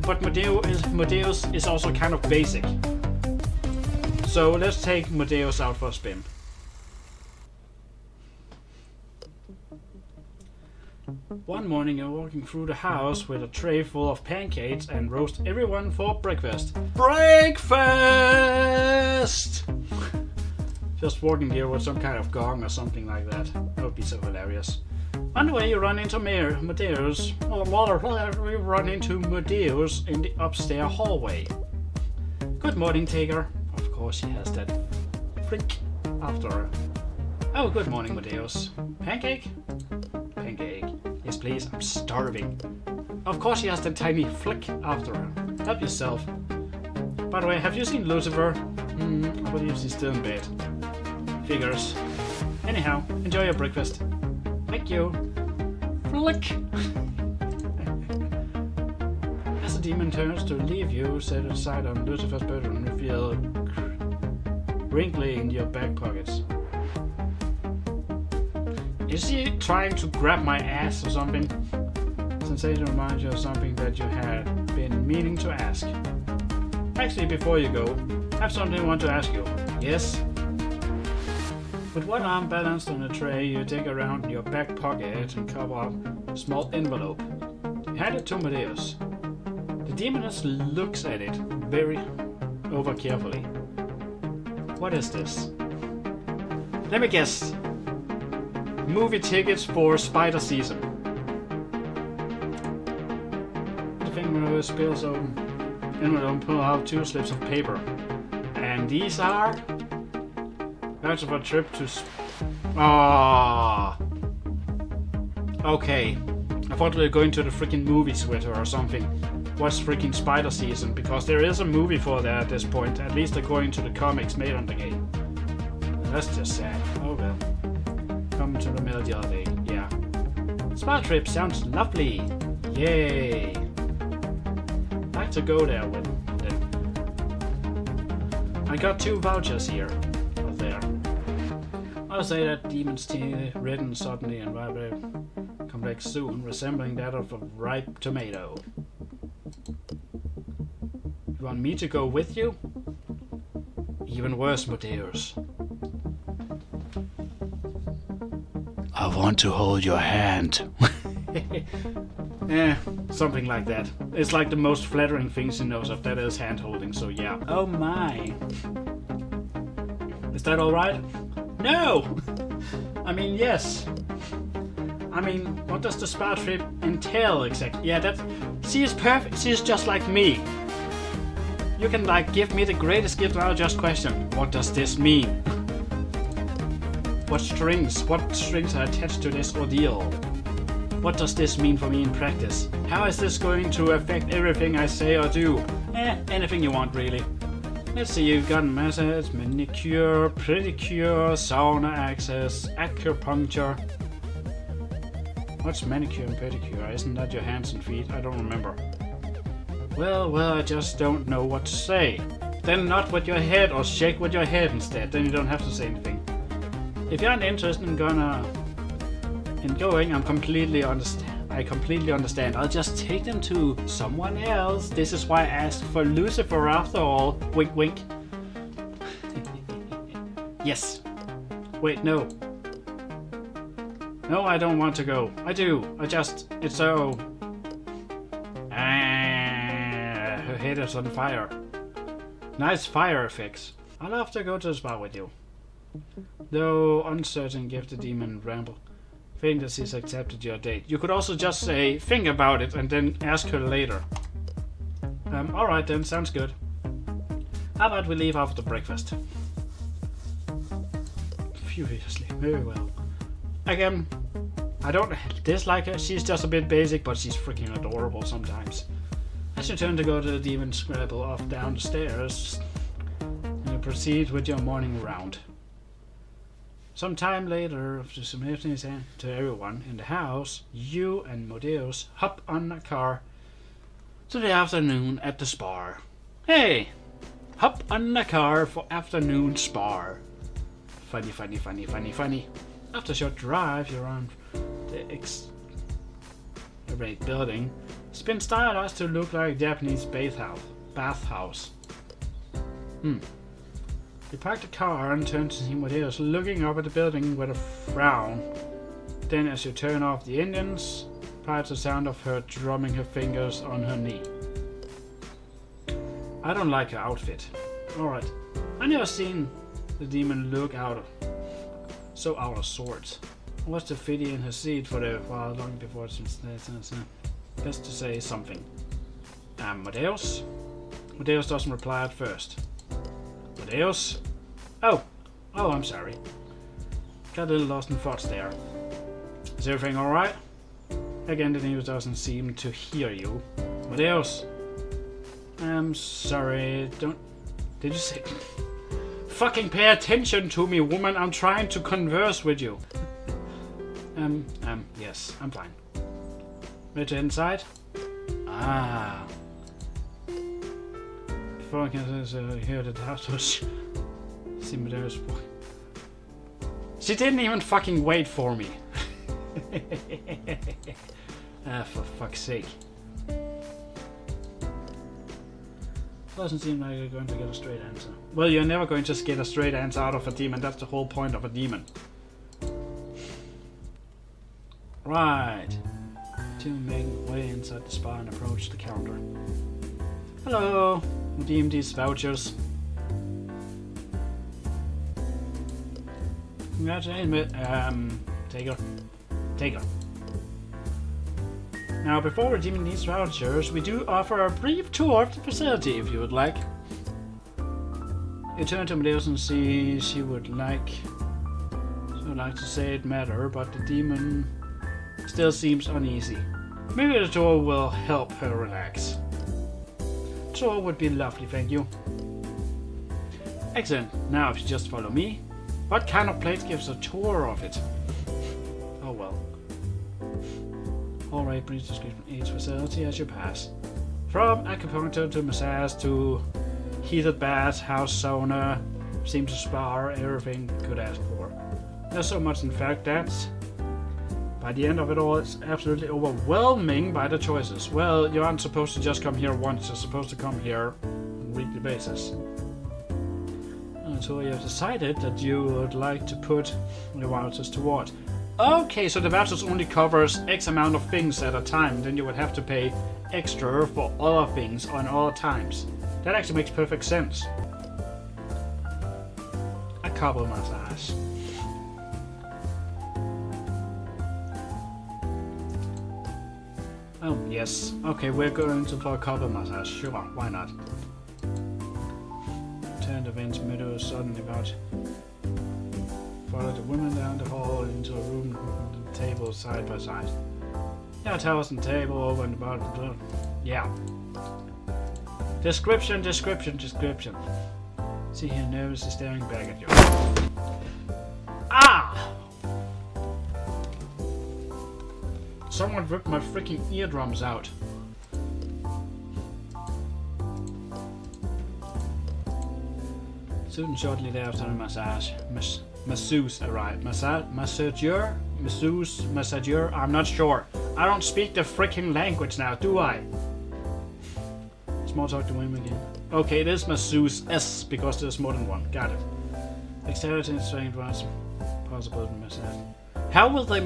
but Modeus is also kind of basic. So let's take Modeus out for a spin. One morning you're walking through the house with a tray full of pancakes and roast everyone for breakfast. Breakfast! Just walking here with some kind of gong or something like that. That would be so hilarious. On the way you run into Modeus. You run into Modeus in the upstairs hallway. Good morning, Taker. Of course she has that freak after her. Oh, good morning, Madeus. Pancake? Pancake. Yes, please, I'm starving. Of course she has the tiny flick after her. Help yourself. By the way, have you seen Lucifer? I believe she's still in bed. Figures. Anyhow, enjoy your breakfast. Thank you. Flick! As the demon turns to leave you, set aside on Lucifer's bedroom, you feel wrinkly in your back pockets. Is she trying to grab my ass or something? Sensation reminds you of something that you had been meaning to ask. Actually, before you go, I have something I want to ask you. Yes? With one arm balanced on a tray, you dig around in your back pocket and cover up a small envelope. You hand it to Madeus. The demoness looks at it very over carefully. What is this? Let me guess. Movie tickets for Spider season. The finger spills open. Envelope, pull out 2 slips of paper. And these are voucher for a trip to okay. I thought we were going to the freaking movies with her or something. What's freaking Spider season? Because there is a movie for that at this point, at least according to the comics made on the game. That's just sad. Oh well. Come to the middle the other day. Yeah. Spider trip sounds lovely. Yay. I'd like to go there with them. I got 2 vouchers here. Or there. I'll say that demon's teeth redden suddenly and vibrate. Come back soon, resembling that of a ripe tomato. You want me to go with you? Even worse, Madeus. I want to hold your hand. Something like that. It's like the most flattering thing she knows of, that is hand holding, so yeah. Oh my. Is that alright? No! I mean, yes. I mean, what does the spa trip entail exactly? Yeah, she is perfect. She is just like me. You can like give me the greatest gift and I'll just question, what does this mean? What strings are attached to this ordeal? What does this mean for me in practice? How is this going to affect everything I say or do? Anything you want really. Let's see, you've got massage, manicure, pedicure, sauna access, acupuncture. What's manicure and pedicure? Isn't that your hands and feet? I don't remember. Well, I just don't know what to say. Then nod with your head or shake with your head instead, then you don't have to say anything. If you're not interested in going, I completely understand. I'll just take them to someone else. This is why I asked for Lucifer after all. Wink, wink. Yes. Wait, no. No, I don't want to go. I do. It's so... her head is on fire. Nice fire effects. I'll have to go to the spa with you. Though uncertain, give the demon ramble. Think that she's accepted your date. You could also just say, think about it, and then ask her later. Alright then, sounds good. How about we leave after breakfast? Furiously, very well. Again, I don't dislike her, she's just a bit basic, but she's freaking adorable sometimes. As you turn to go to the demon, scrabble off down the stairs, and you proceed with your morning round. Some time later, after submitting to everyone in the house, you and Madeus hop on a car to the afternoon at the spa. Hey! Hop on a car for afternoon spa. Funny. After a short drive, you're on the great building. It's been stylized to look like a Japanese bathhouse. You park the car and turn to see Madeus looking up at the building with a frown. Then as you turn off the engines, perhaps the sound of her drumming her fingers on her knee. I don't like her outfit. Alright. I never seen the demon look so out of sorts. I watched the fiddy in her seat for a while long before it's best to say something. Madeus? Madeus doesn't reply at first. Madeus? Oh, I'm sorry. Got a little lost in thoughts there. Is everything alright? Again, the news doesn't seem to hear you. What else? I'm sorry, don't... Did you say... Fucking pay attention to me, woman. I'm trying to converse with you. Yes, I'm fine. Ready to head inside? Ah. Before I can hear the house. See me there's... She didn't even fucking wait for me. For fuck's sake. Doesn't seem like you're going to get a straight answer. Well, you're never going to get a straight answer out of a demon. That's the whole point of a demon. Right. To make way inside the spa and approach the counter. Hello. Redeem these vouchers. Congratulations, Taker. Now, before redeeming these vouchers, we do offer a brief tour of the facility if you would like. You turn to Amadeus and see she would like to say it matter, but the demon still seems uneasy. Maybe the tour will help her relax. Tour would be lovely, thank you. Excellent. Now, if you just follow me. What kind of place gives a tour of it? Oh well. Alright, brief description of each facility as you pass. From acupuncture to massage to heated bath, house sauna, steam to spa, everything you could ask for. There's so much in fact that by the end of it all it's absolutely overwhelming by the choices. Well, you aren't supposed to just come here once, you're supposed to come here on a weekly basis. So you have decided that you would like to put the vouchers toward. Okay, so the vouchers only covers X amount of things at a time, then you would have to pay extra for other things on all times. That actually makes perfect sense. A couple massage. Oh, yes. Okay, we're going to for a couple massage. Sure, why not? Turn the vents middle suddenly about. Follow the women down the hall into a room with the tables side by side. Yeah, towels and table over and about. Yeah. Description. See here, nervously staring back at you. Ah! Someone ripped my freaking eardrums out. Soon, shortly thereafter, a masseuse arrived. Massageur? I'm not sure. I don't speak the freaking language now, do I? Small talk to him again. Okay, it is masseuse S because there's more than one. Got it. Dexterity and strength was possible to massage. How will they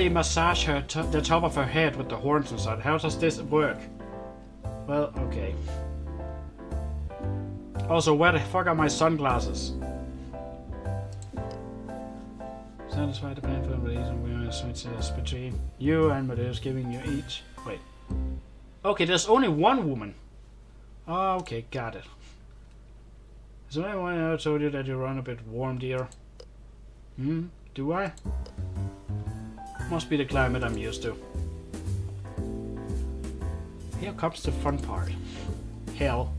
massage her the top of her head with the horns inside? How does this work? Well, okay. Also, where the fuck are my sunglasses? Satisfy the painful release and we're gonna switch this between you and Amadeus, giving you each. Wait. Okay, there's only one woman. Oh, okay, got it. Has anyone ever told you that you run a bit warm, dear? Do I? Must be the climate I'm used to. Here comes the fun part. Hell.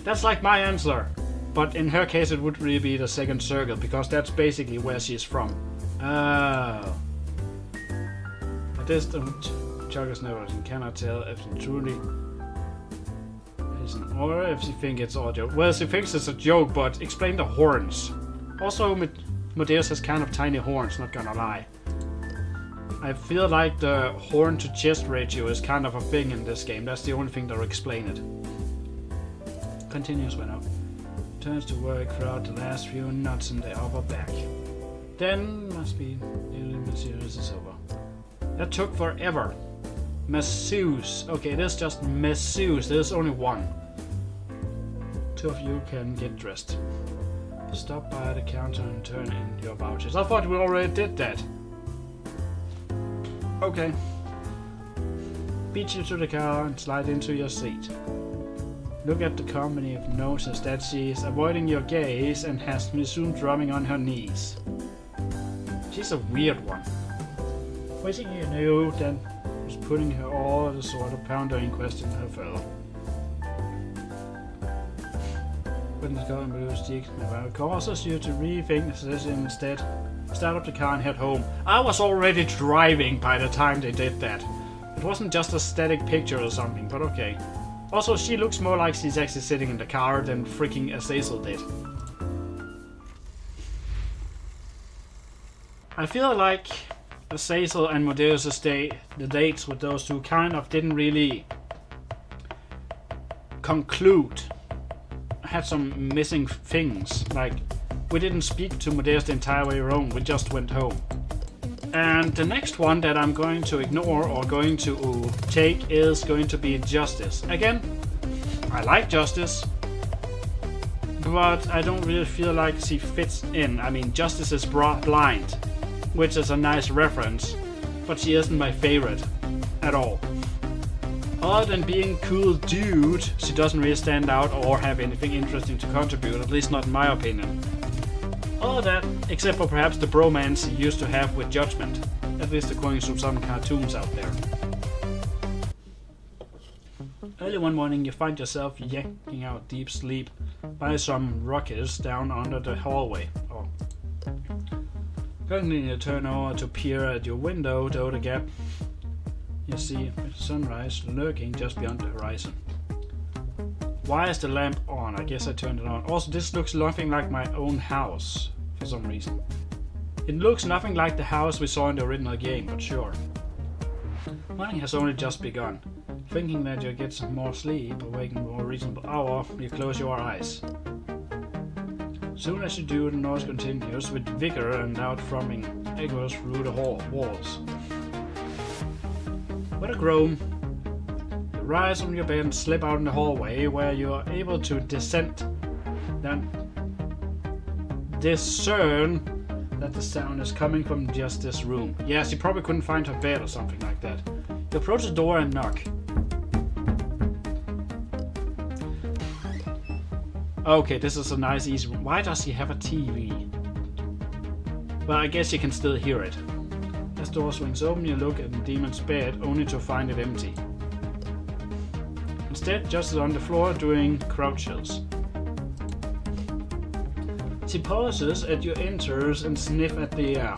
That's like my answer. But in her case it would really be the second circle, because that's basically where she's from. Oh. But this Chugger's nervous and cannot tell if it truly isn't, or if she thinks it's all a joke. Well, she thinks it's a joke, but explain the horns. Also, Amadeus has kind of tiny horns, not gonna lie. I feel like the horn to chest ratio is kind of a thing in this game. That's the only thing that'll explain it. Continues went up. Turns to work throughout the last few nuts in the upper back. Then must be nearly masseuse is over. That took forever. Masseuse. Okay, it is just masseuse. There's only one. Two of you can get dressed. Stop by the counter and turn in your vouchers. I thought we already did that. Okay. Beat you to the car and slide into your seat. Look at the company of notice that she is avoiding your gaze and has resumed drumming on her knees. She's a weird one. Wishing you knew that was putting her all the sort of pondering question her further. When the car moves, it causes you to rethink the decision instead. Start up the car and head home. I was already driving by the time they did that. It wasn't just a static picture or something, but okay. Also, she looks more like she's actually sitting in the car than freaking Azazel did. I feel like Azazel and Modeu's the dates with those two kind of didn't really conclude. Had some missing things, like we didn't speak to Modeu's the entire way around, we just went home. And the next one that I'm going to ignore or going to take is going to be Justice. Again, I like Justice, but I don't really feel like she fits in. I mean, Justice is blind, which is a nice reference, but she isn't my favorite at all. Other than being cool dude, she doesn't really stand out or have anything interesting to contribute, at least not in my opinion. All that, except for perhaps the bromance he used to have with Judgment, at least according to some cartoons out there. Early one morning you find yourself yanking out deep sleep by some rockets down under the hallway. Suddenly you turn over to peer at your window through the gap. You see the sunrise lurking just beyond the horizon. Why is the lamp on? I guess I turned it on. Also, this looks nothing like my own house, for some reason. It looks nothing like the house we saw in the original game, but sure. Morning has only just begun. Thinking that you'll get some more sleep, awake in a more reasonable hour, you close your eyes. Soon as you do, the noise continues with vigor and loud thrumming echoes through the walls. With a groan, you rise from your bed and slip out in the hallway, where you are able to then discern that the sound is coming from just this room. Yes, you probably couldn't find her bed or something like that. You approach the door and knock. Okay, this is a nice easy one. Why does he have a TV? Well, I guess you can still hear it. As the door swings open, you look at the demon's bed, only to find it empty. Instead, Justice is on the floor doing crouches. She pauses at your enters and sniff at the air.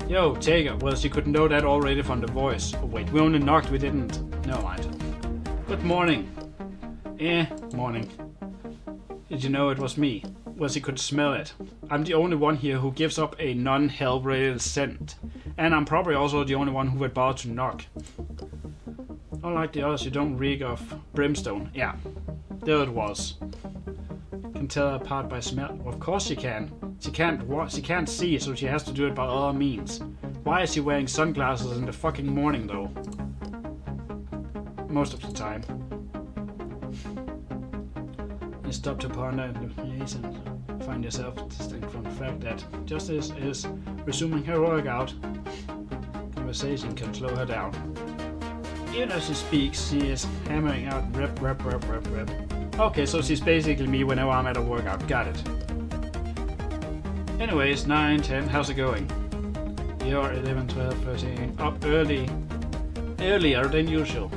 Yo, Taker. Well, she could know that already from the voice. Oh wait, we only knocked, we didn't. No mind. Good morning. Morning. Did you know it was me? Well, she could smell it. I'm the only one here who gives up a non-hell-related scent. And I'm probably also the only one who would bother to knock. Unlike the others, you don't reek of brimstone. Yeah, there it was. Can tell her apart by smell. Well, of course she can. She can't see, so she has to do it by other means. Why is she wearing sunglasses in the fucking morning, though? Most of the time. You stop to ponder and find yourself distinct from the fact that Justice is resuming her workout. Conversation can slow her down. Even as she speaks, she is hammering out rep. Okay, so she's basically me whenever I'm at a workout. Got it. Anyways, 9, 10, how's it going? You're 11, 12, 13, up early. Earlier than usual.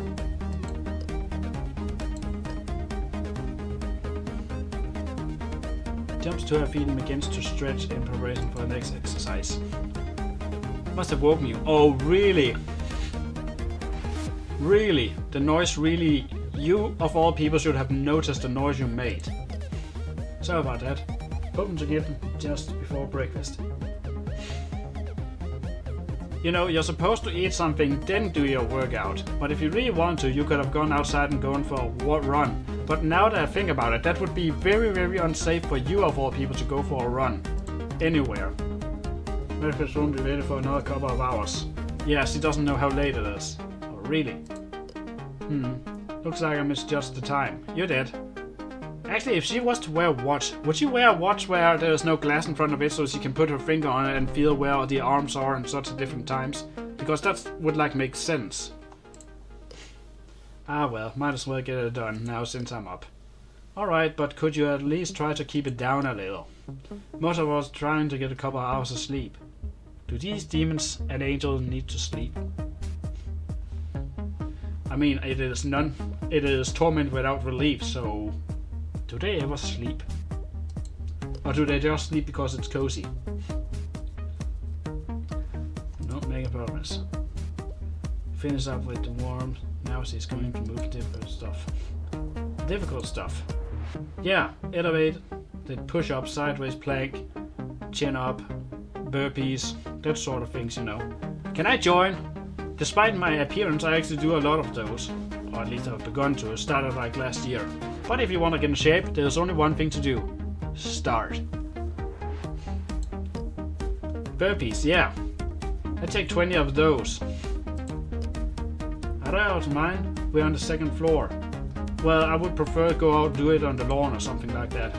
Jumps to her feet and begins to stretch in preparation for the next exercise. Must have woken you. Oh, really? Really? The noise really... You, of all people, should have noticed the noise you made. Sorry about that. Hoping to get just before breakfast. You know, you're supposed to eat something, then do your workout. But if you really want to, you could have gone outside and gone for a run. But now that I think about it, that would be very, very unsafe for you, of all people, to go for a run. Anywhere. Breakfast won't be ready for another couple of hours. Yeah, she doesn't know how late it is. Oh, really? Looks like I misjudged the time. You did. Actually, if she was to wear a watch, would she wear a watch where there's no glass in front of it so she can put her finger on it and feel where the arms are in such different times? Because that would like make sense. Ah well, might as well get it done now since I'm up. Alright, but could you at least try to keep it down a little? Most of us trying to get a couple of hours of sleep. Do these demons and angels need to sleep? I mean, it is torment without relief, so do they ever sleep? Or do they just sleep because it's cozy? Not making progress. Finish up with the warm. Now she's going to move difficult stuff. Difficult stuff. Yeah, elevate, then push up, sideways plank, chin up, burpees, that sort of things, you know. Can I join? Despite my appearance, I actually do a lot of those. Or at least I've begun to. It started like last year. But if you want to get in shape, there's only one thing to do. Start. Burpees, yeah. I take 20 of those. I don't mind. We're on the second floor. Well, I would prefer to go out and do it on the lawn or something like that.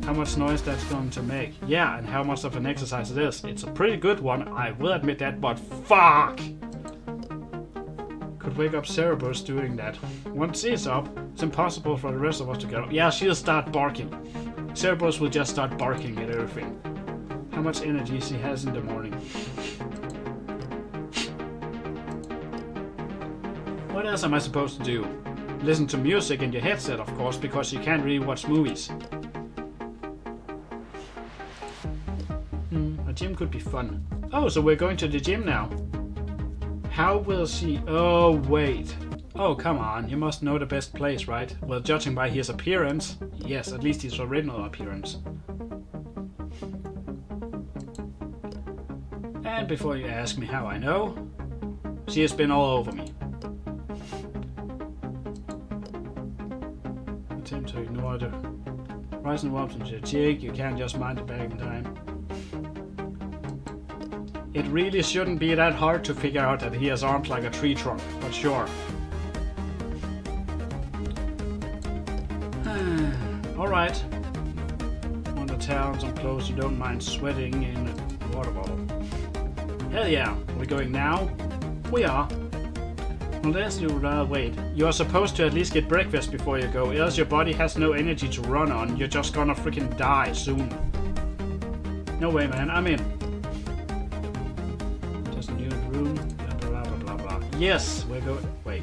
How much noise that's going to make. Yeah, and how much of an exercise it is. It's a pretty good one, I will admit that, but fuck! Could wake up Cerebros doing that. Once she's up, it's impossible for the rest of us to get up. Yeah, she'll start barking. Cerebros will just start barking at everything. How much energy she has in the morning. What else am I supposed to do? Listen to music in your headset, of course, because you can't really watch movies. A gym could be fun. Oh, so we're going to the gym now. How will she... Oh, wait. Oh, come on. You must know the best place, right? Well, judging by his appearance... Yes, at least his original appearance. And before you ask me how I know... She has been all over me. Attempt to ignore the rising warmth into your cheek. You can't just mind it back in time. It really shouldn't be that hard to figure out that he has arms like a tree trunk, but sure. Alright. Want to tell on some clothes you don't mind sweating in a water bottle. Hell yeah. Are we going now? We are. Unless you would rather wait. You are supposed to at least get breakfast before you go, else your body has no energy to run on. You're just gonna freaking die soon. No way, man. I'm in. Just a new room. Blah, blah, blah, blah. Yes, we're going... Wait.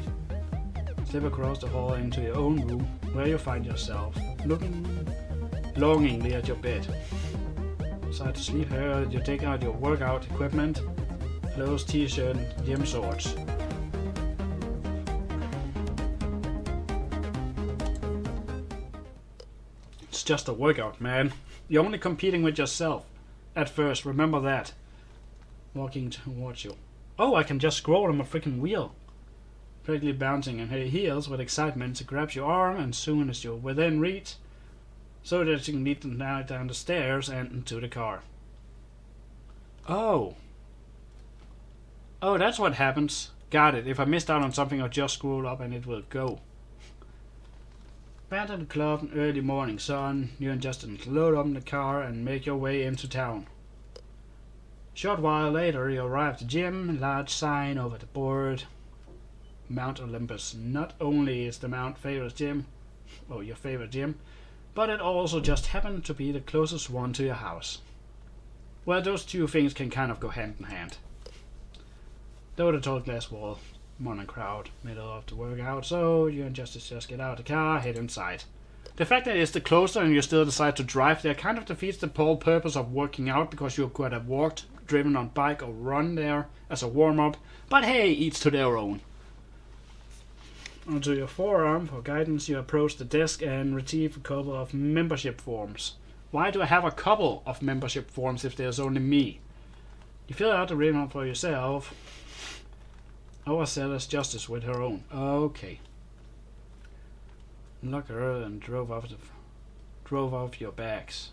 Step across the hall into your own room, where you find yourself, looking longingly at your bed. Decide to sleep here. You take out your workout equipment, clothes, t-shirt, and gym shorts. It's just a workout, man. You're only competing with yourself. At first, remember that. Walking towards you. Oh, I can just scroll on a freaking wheel. Practically bouncing in her heels with excitement, she grabs your arm, and soon as you're within reach, so that you can lead them down the stairs and into the car. Oh. Oh, that's what happens. Got it. If I missed out on something, I'll just scroll up and it will go. Back at the club in early morning sun, you and Justin load up in the car and make your way into town. Short while later, you arrive at the gym, large sign over the board. Mount Olympus. Not only is the Mount your favorite gym, but it also just happened to be the closest one to your house. Well, those two things can kind of go hand in hand. Though the tall glass wall, morning crowd, middle of the workout, so you and Justice just get out of the car, head inside. The fact that it's the closer and you still decide to drive there kind of defeats the whole purpose of working out, because you could have walked, driven on bike, or run there as a warm-up, but hey, each to their own. Onto your forearm for guidance, you approach the desk and retrieve a couple of membership forms. Why do I have a couple of membership forms if there's only me? You fill out the written for yourself. Overzealous Justice with her own. Okay. Lock her and drove off your bags.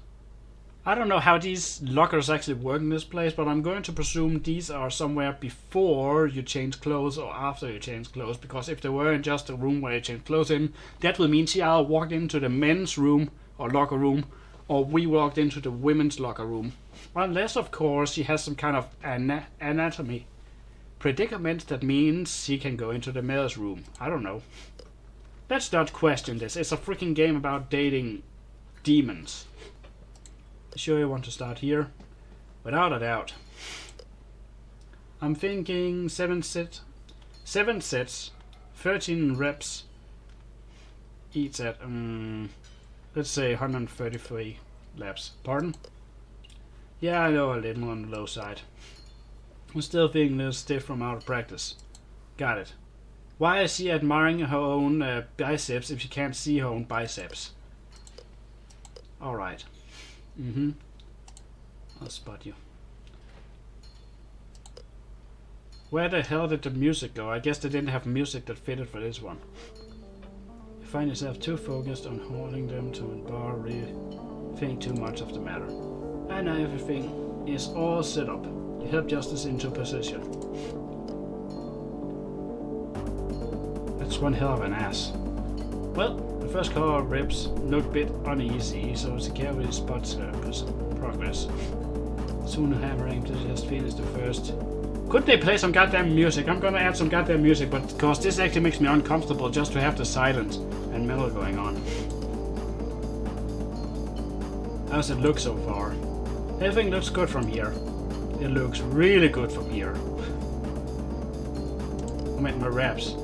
I don't know how these lockers actually work in this place, but I'm going to presume these are somewhere before you change clothes or after you change clothes, because if they were in just a room where you change clothes in, that would mean she either walked into the men's room or locker room, or we walked into the women's locker room. Unless, of course, she has some kind of anatomy predicament that means he can go into the mayor's room. I don't know. Let's not question this. It's a freaking game about dating demons. Sure you want to start here? Without a doubt. I'm thinking 7 sets, 13 reps, each at, let's say 133 laps. Pardon? Yeah, I know, a little on the low side. I'm still feeling a little stiff from out of practice. Got it. Why is she admiring her own biceps if she can't see her own biceps? Alright. I'll spot you. Where the hell did the music go? I guess they didn't have music that fitted for this one. You find yourself too focused on holding them to a bar, really think too much of the matter. And now everything is all set up. You help Justice into position. That's one hell of an ass. Well, the first couple of reps looked a bit uneasy, so it's carefully spots progress. Soon the hammering to just finish the first. Could they play some goddamn music? I'm gonna add some goddamn music, but of course this actually makes me uncomfortable just to have the silence and metal going on. How's it look so far? Everything looks good from here. It looks really good from here. I'm at my reps.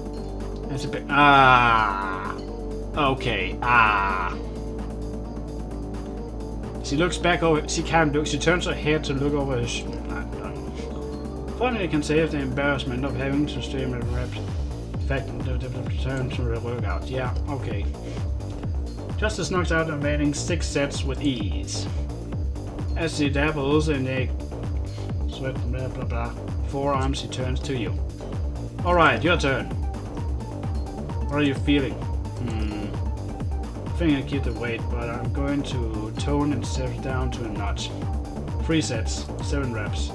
That's a bit. Okay. She looks back over. She can't look. She turns her head to look over his. Finally, you can save the embarrassment of having to stream at reps. In fact, the return to the workout. Yeah. Okay. Justice knocks out the remaining 6 sets with ease. As she dabbles in a sweat, blah blah blah, forearms, she turns to you. Alright, your turn. What are you feeling? I think I keep the weight, but I'm going to tone and set it down to a notch. 3 sets, 7 reps.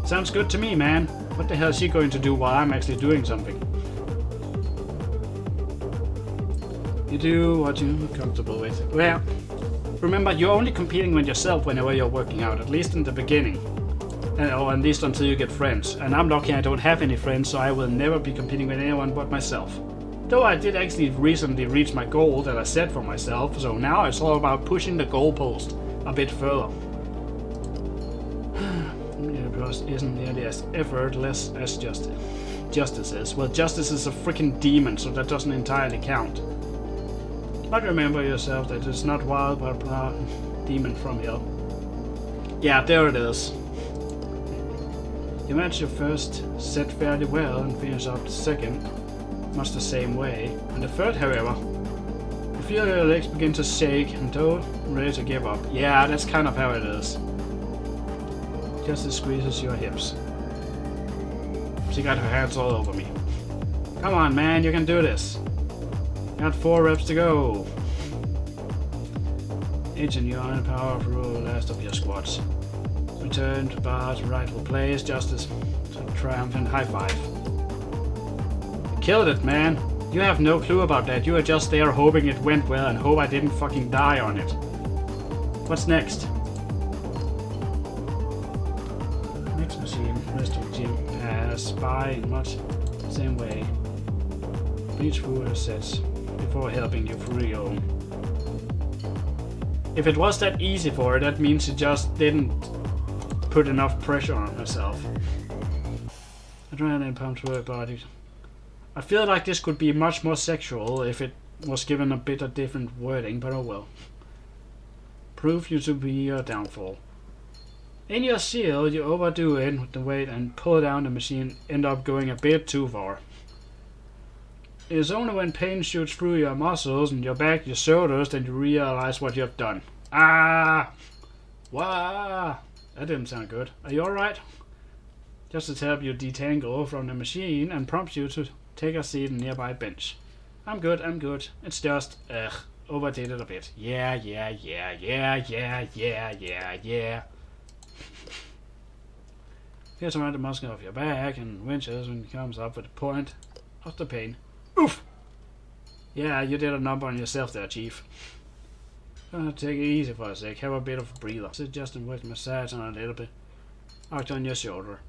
Sounds good to me, man. What the hell is she going to do while I'm actually doing something? You do what you're comfortable with. Well, remember, you're only competing with yourself whenever you're working out, at least in the beginning. Or at least until you get friends. And I'm lucky I don't have any friends, so I will never be competing with anyone but myself. Though I did actually recently reach my goal that I set for myself, so now it's all about pushing the goalpost a bit further. It isn't nearly as effortless as Justice is. Well, Justice is a freaking demon, so that doesn't entirely count. But remember yourself that it's not wild, but demon from hell. Yeah, there it is. You managed your first set fairly well and finish up the second much the same way. And the third, however, you feel your legs begin to shake and ready to give up. Yeah, that's kind of how it is. Justice squeezes your hips. She got her hands all over me. Come on, man, you can do this. Got 4 reps to go. Each in your own powerful last of your squats. Return to bar's rightful place, Justice. A triumphant high five. You killed it, man. You have no clue about that. You were just there hoping it went well and hope I didn't fucking die on it. What's next? Next machine, rest of the gym pass by in much the same way. Reach through the sets before helping you through your own. If it was that easy for her, that means she just didn't put enough pressure on herself. Adrenaline pumped through her body. I feel like this could be much more sexual if it was given a bit of different wording, but oh well. Prove you to be your downfall. In your zeal, you overdo it with the weight and pull down the machine, end up going a bit too far. It is only when pain shoots through your muscles and your back, your shoulders, that you realize what you have done. Ah! Wah! That didn't sound good. Are you alright? Just to help you detangle from the machine and prompts you to take a seat on a nearby bench. I'm good. It's just, overdid it a bit. Yeah. Feels around the muscle of your back and winches when it comes up with the point of the pain. Oof! Yeah, you did a number on yourself there, Chief. Take it easy for a sec. Have a bit of a breather. Sit just and wet massage on a little bit. Out on your shoulder.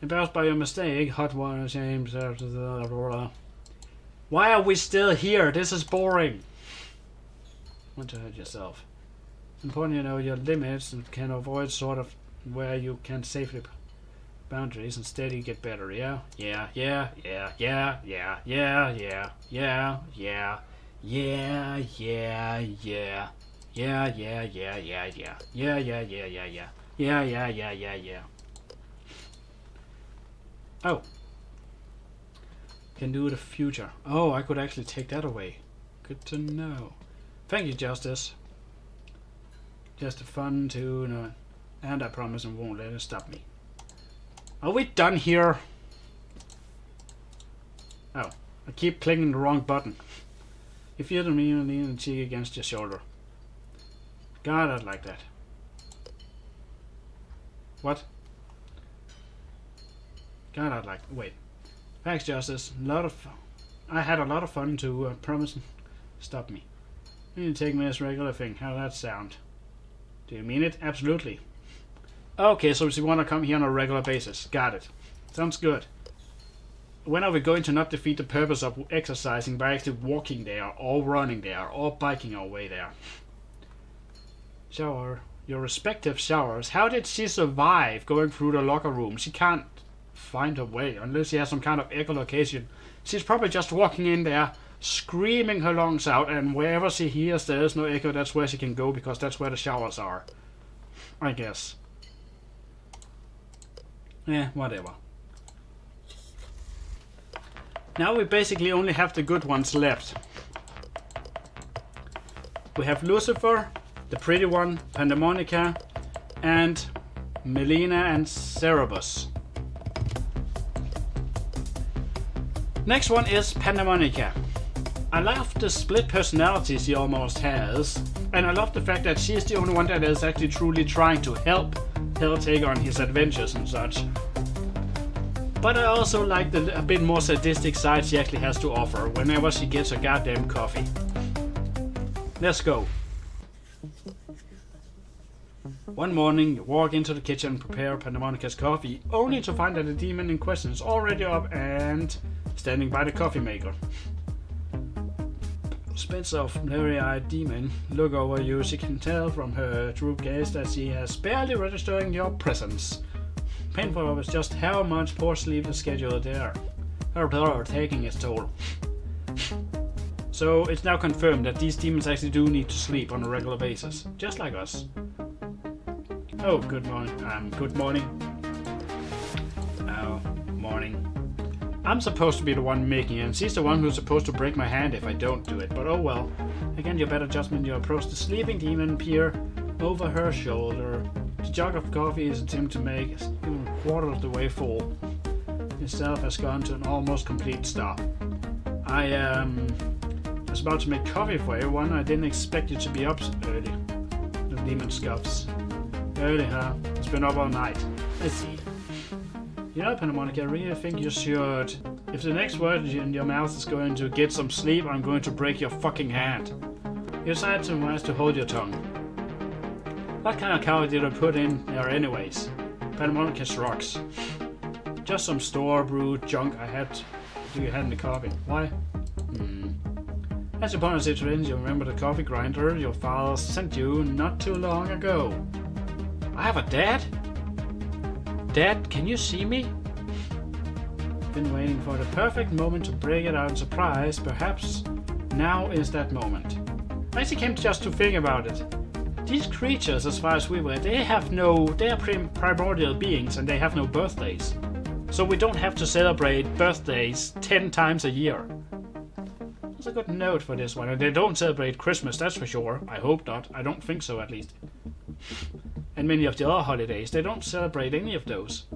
Embarrassed by your mistake, hot water, shame, why are we still here? This is boring. Want to hurt yourself. It's important you know your limits and can avoid sort of where you can safely boundaries. Instead you get better, yeah? Yeah. Oh. Can do the future. Oh, I could actually take that away. Good to know. Thank you, Justice. Just fun to know. And I promise I won't let it stop me. Are we done here? Oh, I keep clicking the wrong button. You feel the me and lean the cheek against your shoulder. God, I'd like that. What? God, I'd like. Wait. Thanks, Justice. I had a lot of fun to promise. Stop me. You take me as a regular thing. How'd that sound? Do you mean it? Absolutely. Okay, so you want to come here on a regular basis. Got it. Sounds good. When are we going to not defeat the purpose of exercising by actually walking there, or running there, or biking our way there? Shower. Your respective showers. How did she survive going through the locker room? She can't find her way unless she has some kind of echolocation. She's probably just walking in there, screaming her lungs out, and wherever she hears there is no echo, that's where she can go, because that's where the showers are. I guess. Yeah, whatever. Now we basically only have the good ones left. We have Lucifer, the pretty one, Pandemonica, and Melina and Cerebus. Next one is Pandemonica. I love the split personality she almost has, and I love the fact that she's the only one that is actually truly trying to help Helltaker on his adventures and such. But I also like the a bit more sadistic side she actually has to offer whenever she gets her goddamn coffee. Let's go. One morning, you walk into the kitchen and prepare Pandemonica's coffee, only to find that the demon in question is already up and standing by the coffee maker. Spits of blurry-eyed demon look over you. She can tell from her droop gaze that she has barely registering your presence. Painful is just how much poor sleep is scheduled there. Her blood taking its toll. So it's now confirmed that these demons actually do need to sleep on a regular basis, just like us. Oh, good morning. Good morning. Oh, morning. I'm supposed to be the one making it, and she's the one who's supposed to break my hand if I don't do it, but oh well. Again, your better judgment, you approach the sleeping demon, peer over her shoulder. The jug of coffee is attempted to make is even a quarter of the way full. Itself has gone to an almost complete stop. I was about to make coffee for everyone. I didn't expect you to be up early. The demon scoffs. Early, huh? It's been up all night. I see. You know, Pandemonica, I really think you should. If the next word in your mouth is going to get some sleep, I'm going to break your fucking hand. You decided to hold your tongue. What kind of cow did I put in there anyways? Pandemonica shrugs. Just some store-brewed junk I had in the coffee. Why? As upon a situation, you remember the coffee grinder your father sent you not too long ago. I have a dad? Dad, can you see me? Been waiting for the perfect moment to break it out in surprise. Perhaps now is that moment. I actually came just to think about it. These creatures, as far as we were, they are primordial beings and they have no birthdays. So we don't have to celebrate birthdays 10 times a year. That's a good note for this one. And they don't celebrate Christmas, that's for sure. I hope not. I don't think so, at least. And many of the other holidays, they don't celebrate any of those.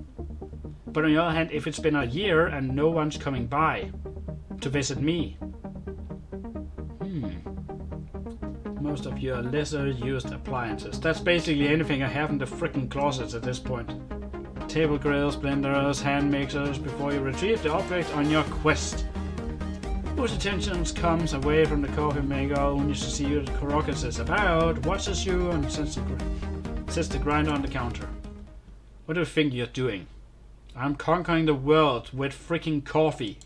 But on the other hand, if it's been a year and no one's coming by to visit me, most of your lesser used appliances. That's basically anything I have in the frickin' closets at this point. Table grills, blenders, hand mixers, before you retrieve the object on your quest. Whose attention comes away from the coffee maker when you see what Cortex is about, watches you and sets the grinder on the counter. What do you think you're doing? I'm conquering the world with freaking coffee.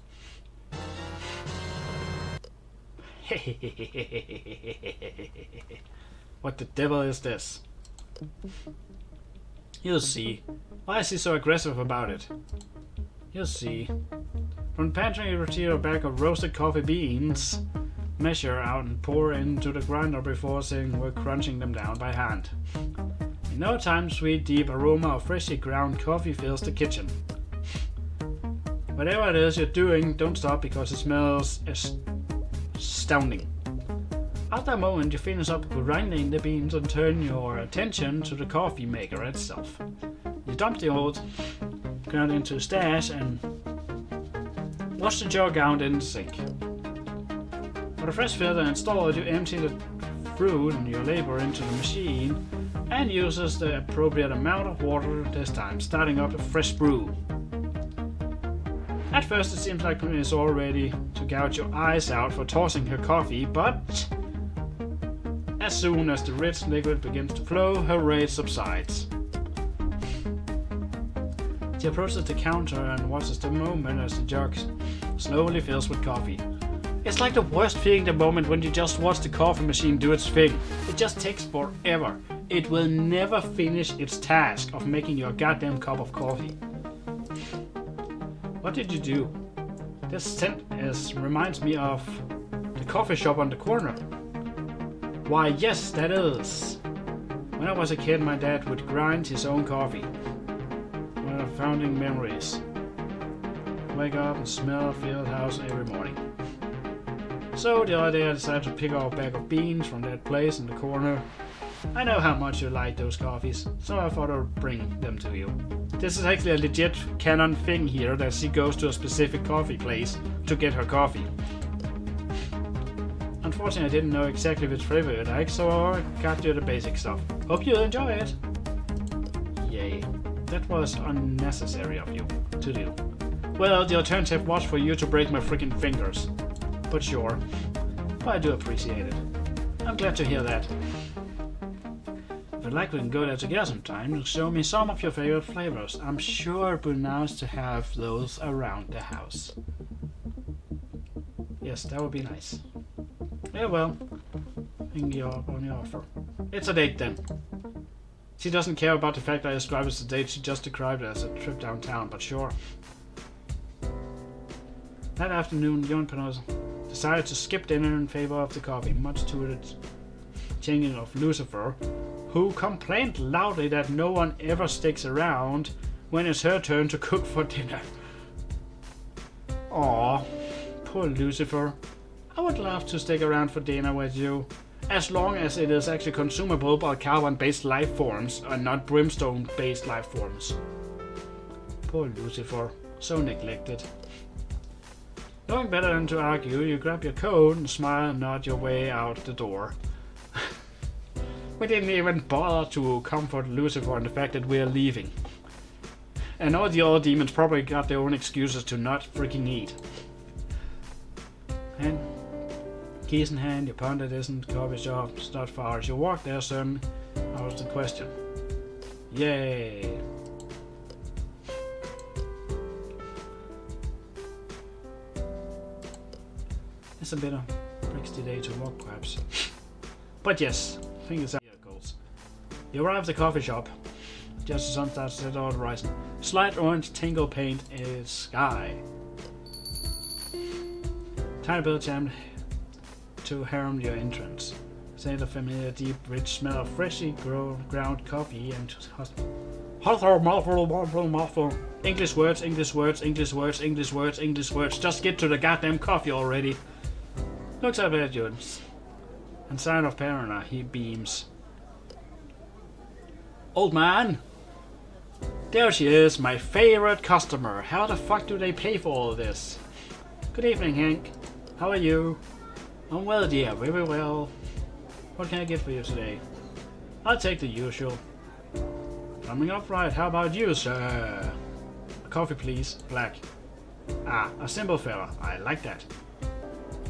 What the devil is this? You'll see. Why is he so aggressive about it? You'll see. From the pantry, you retrieve a bag of roasted coffee beans, measure out and pour into the grinder before saying we're crunching them down by hand. In no time, sweet, deep aroma of freshly ground coffee fills the kitchen. Whatever it is you're doing, don't stop because it smells astounding. After a moment, you finish up grinding the beans and turn your attention to the coffee maker itself. You dump the old ground into a stash and wash the jug out in the sink. For the fresh filter installed, you empty the fruit and your labor into the machine and uses the appropriate amount of water this time, starting up a fresh brew. At first it seems like it's all ready to gouge your eyes out for tossing her coffee, but as soon as the rich liquid begins to flow, her rage subsides. She approaches the counter and watches the moment as the jug slowly fills with coffee. It's like the worst feeling the moment when you just watch the coffee machine do its thing. It just takes forever. It will never finish its task of making your goddamn cup of coffee. What did you do? This scent reminds me of the coffee shop on the corner. Why, yes, that is. When I was a kid, my dad would grind his own coffee. One of the founding memories. Wake up and smell a field house every morning. So the other day I decided to pick up a bag of beans from that place in the corner. I know how much you like those coffees, so I thought I'd bring them to you. This is actually a legit canon thing here, that she goes to a specific coffee place to get her coffee. Unfortunately, I didn't know exactly which flavor you like, so I got you the basic stuff. Hope you enjoy it! Yay. That was unnecessary of you to do. Well, the alternative was for you to break my freaking fingers. But sure. But I do appreciate it. I'm glad to hear that. If you'd like, we can go there together sometime and show me some of your favorite flavors. I'm sure it would be nice to have those around the house. Yes, that would be nice. Yeah, well, on your offer. It's a date then. She doesn't care about the fact I described it as a date, she just described it as a trip downtown, but sure. That afternoon, Jon decided to skip dinner in favor of the coffee, much to the chagrin of Lucifer, who complained loudly that no one ever sticks around when it's her turn to cook for dinner. Aw, poor Lucifer. I would love to stick around for dinner with you, as long as it is actually consumable by carbon-based life forms and not brimstone-based life forms. Poor Lucifer, so neglected. Knowing better than to argue, you grab your coat and smile and nod your way out the door. We didn't even bother to comfort Lucifer on the fact that we're leaving. And all the other demons probably got their own excuses to not freaking eat. And keys in hand, you ponder this and coffee shop, it's not far. As you walk there, son, that was the question. Yay! It's a bit of a tricksy day to walk, perhaps. But yes, I think it's vehicles. You arrive at the coffee shop. Just as sun starts to set on the horizon. Slight orange tingle paint is sky. Tiny bell chimed to herald your entrance. Say the familiar, deep, rich smell of freshly ground coffee and English words, English words, English words, English words, English words. Just get to the goddamn coffee already. Looks up at you, and sign of paranoia, he beams. Old man! There she is, my favorite customer. How the fuck do they pay for all this? Good evening, Hank. How are you? I'm well, dear, very well. What can I get for you today? I'll take the usual. Coming up right, how about you, sir? A coffee, please. Black. Ah, a simple fella. I like that.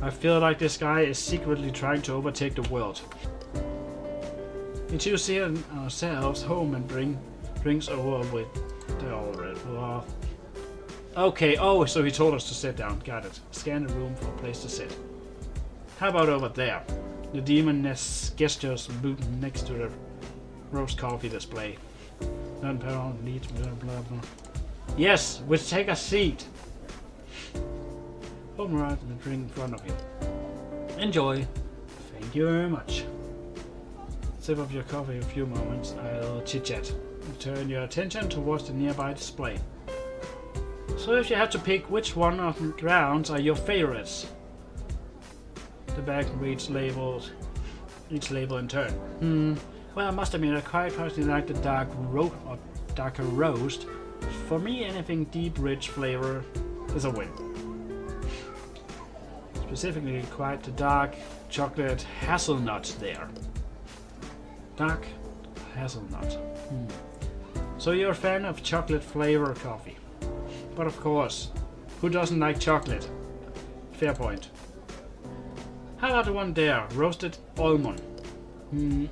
I feel like this guy is secretly trying to overtake the world. We two see ourselves home and bring drinks over with the already. Okay, oh, so he told us to sit down. Got it. Scan the room for a place to sit. How about over there? The demon gestures next to the roast coffee display. Leads, blah, blah, blah. Yes, we'll take a seat. Open right and the drink in front of you. Enjoy. Thank you very much. Sip up your coffee a few moments. I'll chit-chat. Turn your attention towards the nearby display. So if you had to pick which one of the rounds are your favorites, the back reads labels, each label in turn. Well, I must admit I quite personally like the darker roast. For me, anything deep, rich flavor is a win. Specifically, quite the dark chocolate hazelnut there. Dark hazelnut. So you're a fan of chocolate flavor coffee. But of course, who doesn't like chocolate? Fair point. How about the one there, roasted almond?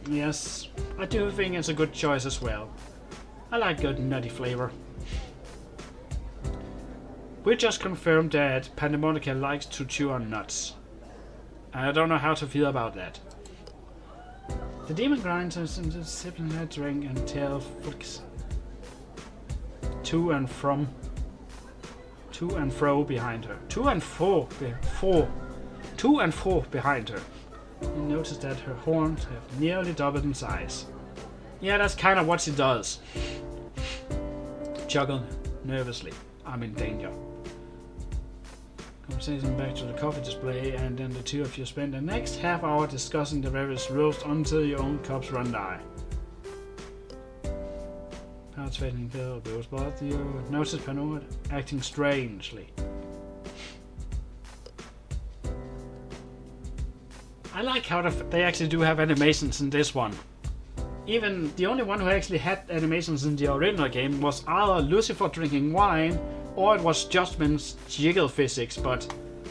Yes, I do think it's a good choice as well. I like good nutty flavor. We just confirmed that Pandemonica likes to chew on nuts. I don't know how to feel about that. The demon grinds into sipping her drink and tail flicks to and fro behind her. To and fro behind her. You notice that her horns have nearly doubled in size. Yeah, that's kind of what she does. Chuckle nervously. I'm in danger. Conversation back to the coffee display, and then the two of you spend the next half hour discussing the various roasts until your own cups run dry. Heart's fading pill, bills bother you. Notice Panord acting strangely. I like how they actually do have animations in this one. Even the only one who actually had animations in the original game was either Lucifer drinking wine or it was Judgment's jiggle physics, but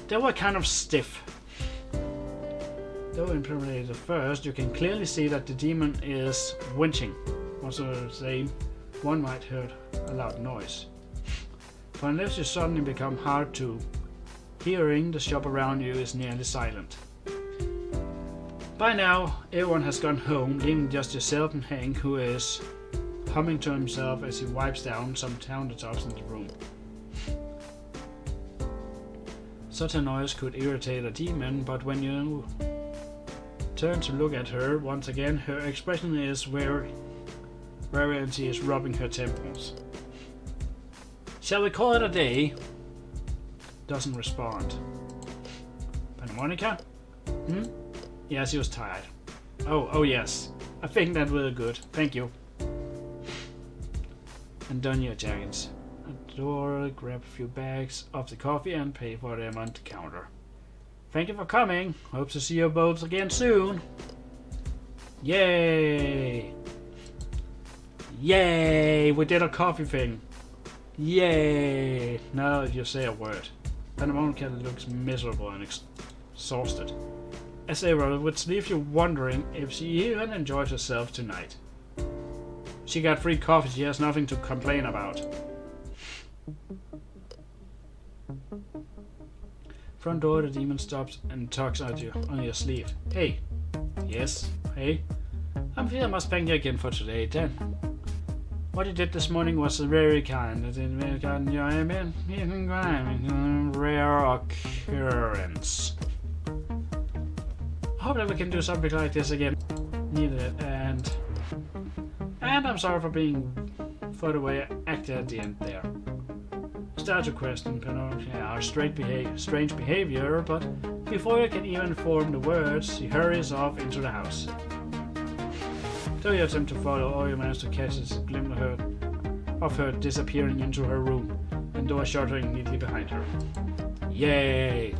they were kind of stiff. Though implemented at first, you can clearly see that the demon is winching. Also the same, one might hear a loud noise. But unless you suddenly become hard to hearing, the shop around you is nearly silent. By now, everyone has gone home, leaving just yourself and Hank, who is humming to himself as he wipes down some countertops in the room. Such a noise could irritate a demon, but when you turn to look at her once again, her expression is weary and she is rubbing her temples. Shall we call it a day? Doesn't respond. Pandemonica? Yeah, she was tired. Oh yes. I think that will be good. Thank you. And done your jackets. Door, grab a few bags of the coffee and pay for them on the counter. Thank you for coming. Hope to see you both again soon. Yay! Yay! We did a coffee thing. Yay! Now that you say a word. Pandemonica looks miserable and exhausted. As ever, which leaves you wondering if she even enjoyed herself tonight. She got free coffee, she has nothing to complain about. Front door, the demon stops and tugs at you on your sleeve. Hey. Yes. Hey. I'm feeling I must thank you again for today, then. What you did this morning was very kind. It didn't make an enjoyment. Even rare occurrence. I hope that we can do something like this again. Needed it, and I'm sorry for being further away acted at the end there. Start to question our strange behavior, but before you can even form the words, he hurries off into the house. Though you attempt to follow, all you manage to catch is a glimpse of her disappearing into her room, and door shuttering neatly behind her. Yay!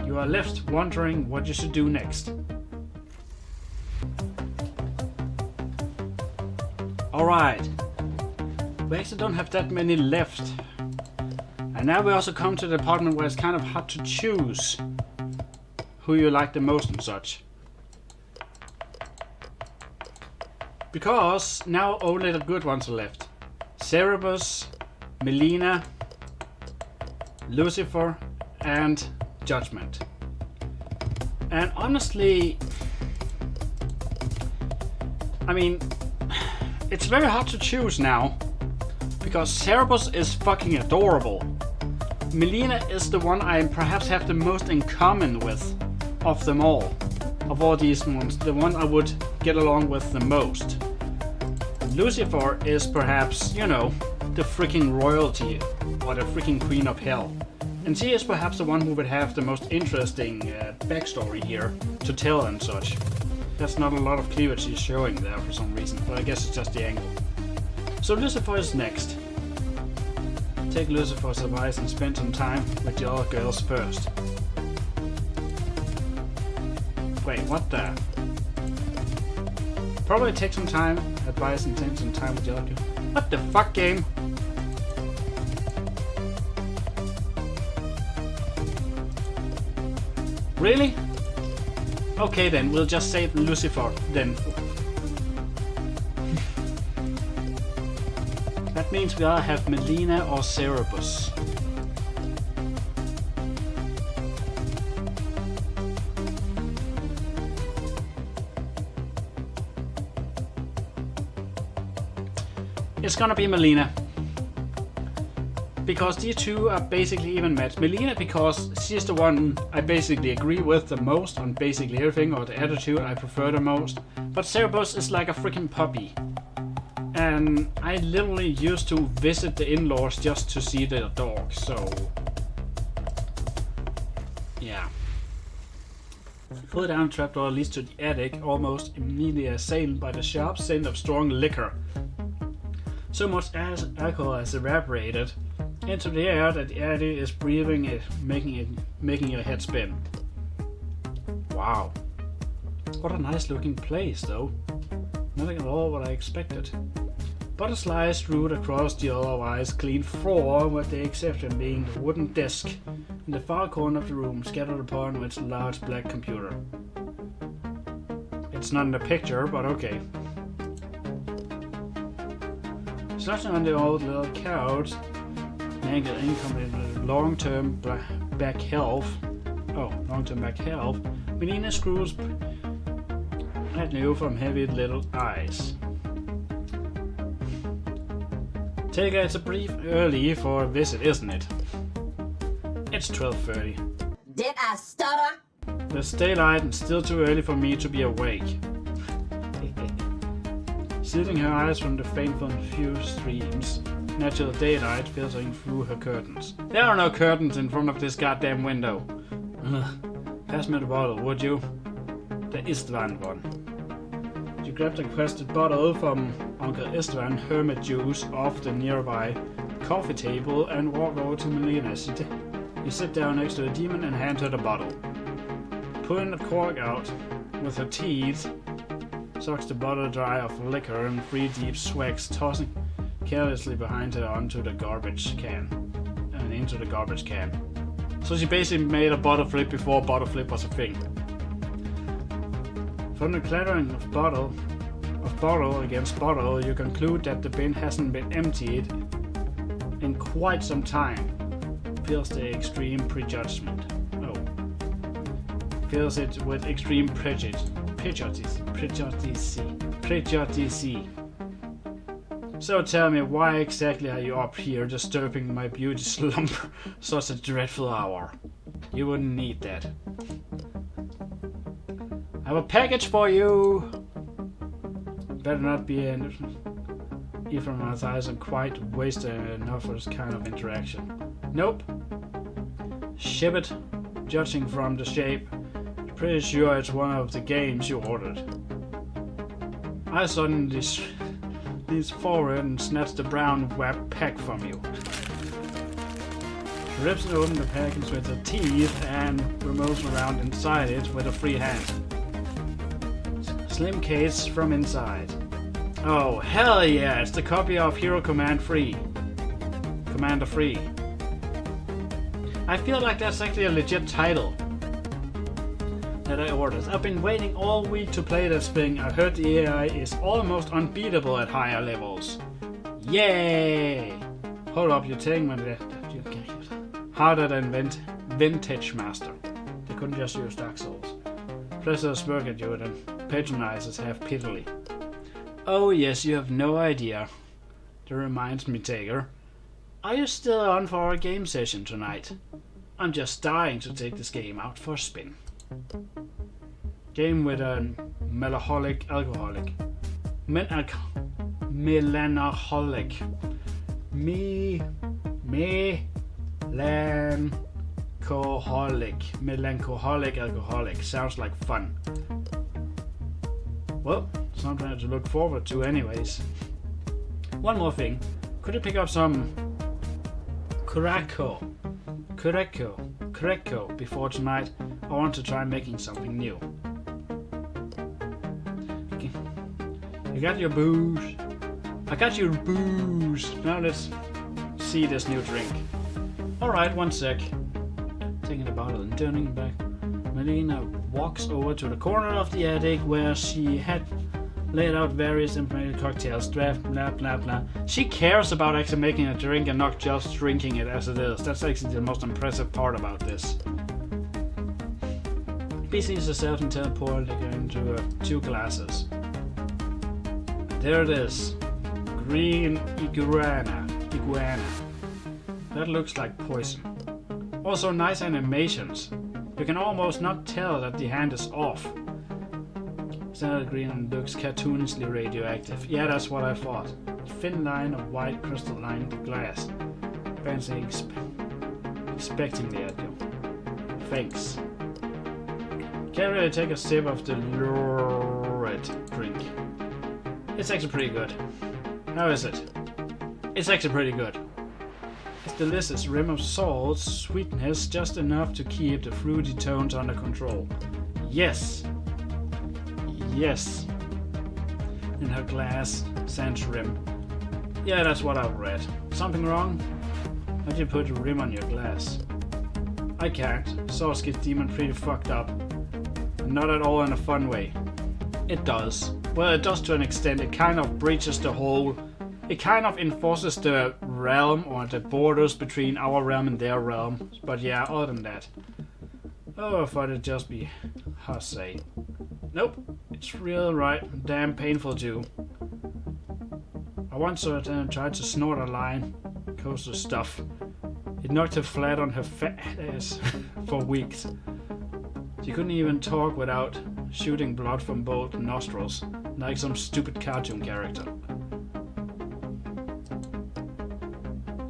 You are left wondering what you should do next. Alright. We actually don't have that many left. And now we also come to the department where it's kind of hard to choose who you like the most and such. Because now only the good ones are left. Cerebus, Melina, Lucifer, and Judgment. And honestly, I mean, it's very hard to choose now, because Cerberus is fucking adorable. Melina is the one I perhaps have the most in common with of them all. Of all these ones, the one I would get along with the most. Lucifer is perhaps, you know, the freaking royalty, or the freaking queen of hell. And she is perhaps the one who would have the most interesting backstory here to tell and such. There's not a lot of cleavage she's showing there for some reason, but I guess it's just the angle. So Lucifer is next. Take Lucifer's advice and spend some time with the other girls first. Wait, what the? Probably take some time, advice, and spend some time with the other girls. What the fuck, game? Really? Okay then, we'll just save Lucifer then. That means we gotta have Melina or Cerberus. It's gonna be Melina. Because these two are basically even matched. Melina because she's the one I basically agree with the most on basically everything, or the attitude I prefer the most. But Cerberus is like a freaking puppy. And I literally used to visit the in-laws just to see their dog, so... yeah. Pull down trapdoor leads to the attic, almost immediately assailed by the sharp scent of strong liquor. So much as alcohol has evaporated into the air that the attic is breathing it, making your head spin. Wow. What a nice looking place though. Nothing at all what I expected. But a slice route across the otherwise clean floor, with the exception being the wooden desk in the far corner of the room, scattered upon its large black computer. It's not in the picture, but okay. Slouching on the old little couch, naked income long-term back health. Oh, long-term back health. Melina screws at you from heavy little eyes. Taker, it's a brief early for a visit, isn't it? It's 12:30. Did I stutter? There's daylight and still too early for me to be awake. Shielding her eyes from the faint confused streams, natural daylight filtering through her curtains. There are no curtains in front of this goddamn window. Ugh. Pass me the bottle, would you? The Istvan one. You grab the requested bottle from Uncle Istvan Hermit Juice off the nearby coffee table and walk over to Melina. You sit down next to the demon and hand her the bottle. Pulling the cork out with her teeth, sucks the bottle dry of liquor and 3 deep swags, tossing carelessly behind her onto the garbage can. And into the garbage can. So she basically made a bottle flip before bottle flip was a thing. From the clattering of bottle against bottle, you conclude that the bin hasn't been emptied in quite some time. Feels the extreme prejudgment. Oh. Feels it with extreme prejudice. So tell me, why exactly are you up here disturbing my beauty slumber such a dreadful hour? You wouldn't need that. I have a package for you! Better not be in Ephraim's eyes and quite wasted enough for this kind of interaction. Nope. Ship it. Judging from the shape, pretty sure it's one of the games you ordered. I suddenly leans forward and snatched the brown web pack from you. She rips it open the package with her teeth and removes around inside it with a free hand. Slim case from inside. Oh, hell yeah, it's the copy of Hero Commander 3. I feel like that's actually a legit title that I ordered. I've been waiting all week to play this thing. I heard the AI is almost unbeatable at higher levels. Yay! Hold up, you're taking my... Harder than Vintage Master. They couldn't just use Dark Souls. Pleasures smirk at you and patronizes half pitifully. Oh yes, you have no idea. That reminds me, Taker. Are you still on for a game session tonight? I'm just dying to take this game out for a spin. Game with a melancholic alcoholic. Melancholic. Melancholic alcoholic. Sounds like fun. Well, something to look forward to anyways. One more thing. Could you pick up some Cortex before tonight? I want to try making something new. Okay. You got your booze. I got your booze. Now let's see this new drink. Alright, one sec. Taking the bottle and turning back. Melina walks over to the corner of the attic where she had laid out various implemented cocktails, draft, blah blah blah. She cares about actually making a drink and not just drinking it as it is. That's actually the most impressive part about this. Busies herself and teleported into 2 glasses. There it is. Green iguana. That looks like poison. Also nice animations. You can almost not tell that the hand is off. Standard green and looks cartoonishly radioactive. Yeah, that's what I thought. Thin line of white crystalline glass. Fancy expectingly at you. Thanks. Can't really take a sip of the lurid drink. It's actually pretty good. How is it? It's actually pretty good. It's delicious, rim of salt, sweetness just enough to keep the fruity tones under control. Yes. Yes. In her glass, sans rim. Yeah, that's what I've read. Something wrong? How'd you put a rim on your glass? I can't. Sauce gets demon pretty fucked up. Not at all in a fun way. It does. Well, it does to an extent. It kind of breaches the whole... It kind of enforces the realm or the borders between our realm and their realm. But yeah, other than that. Oh, I thought it'd just be... Hussy. Nope. It's real right. Damn painful too. I once saw it and tried to snort a line. Coaster stuff. It knocked her flat on her fat ass for weeks. She couldn't even talk without shooting blood from both nostrils, like some stupid cartoon character.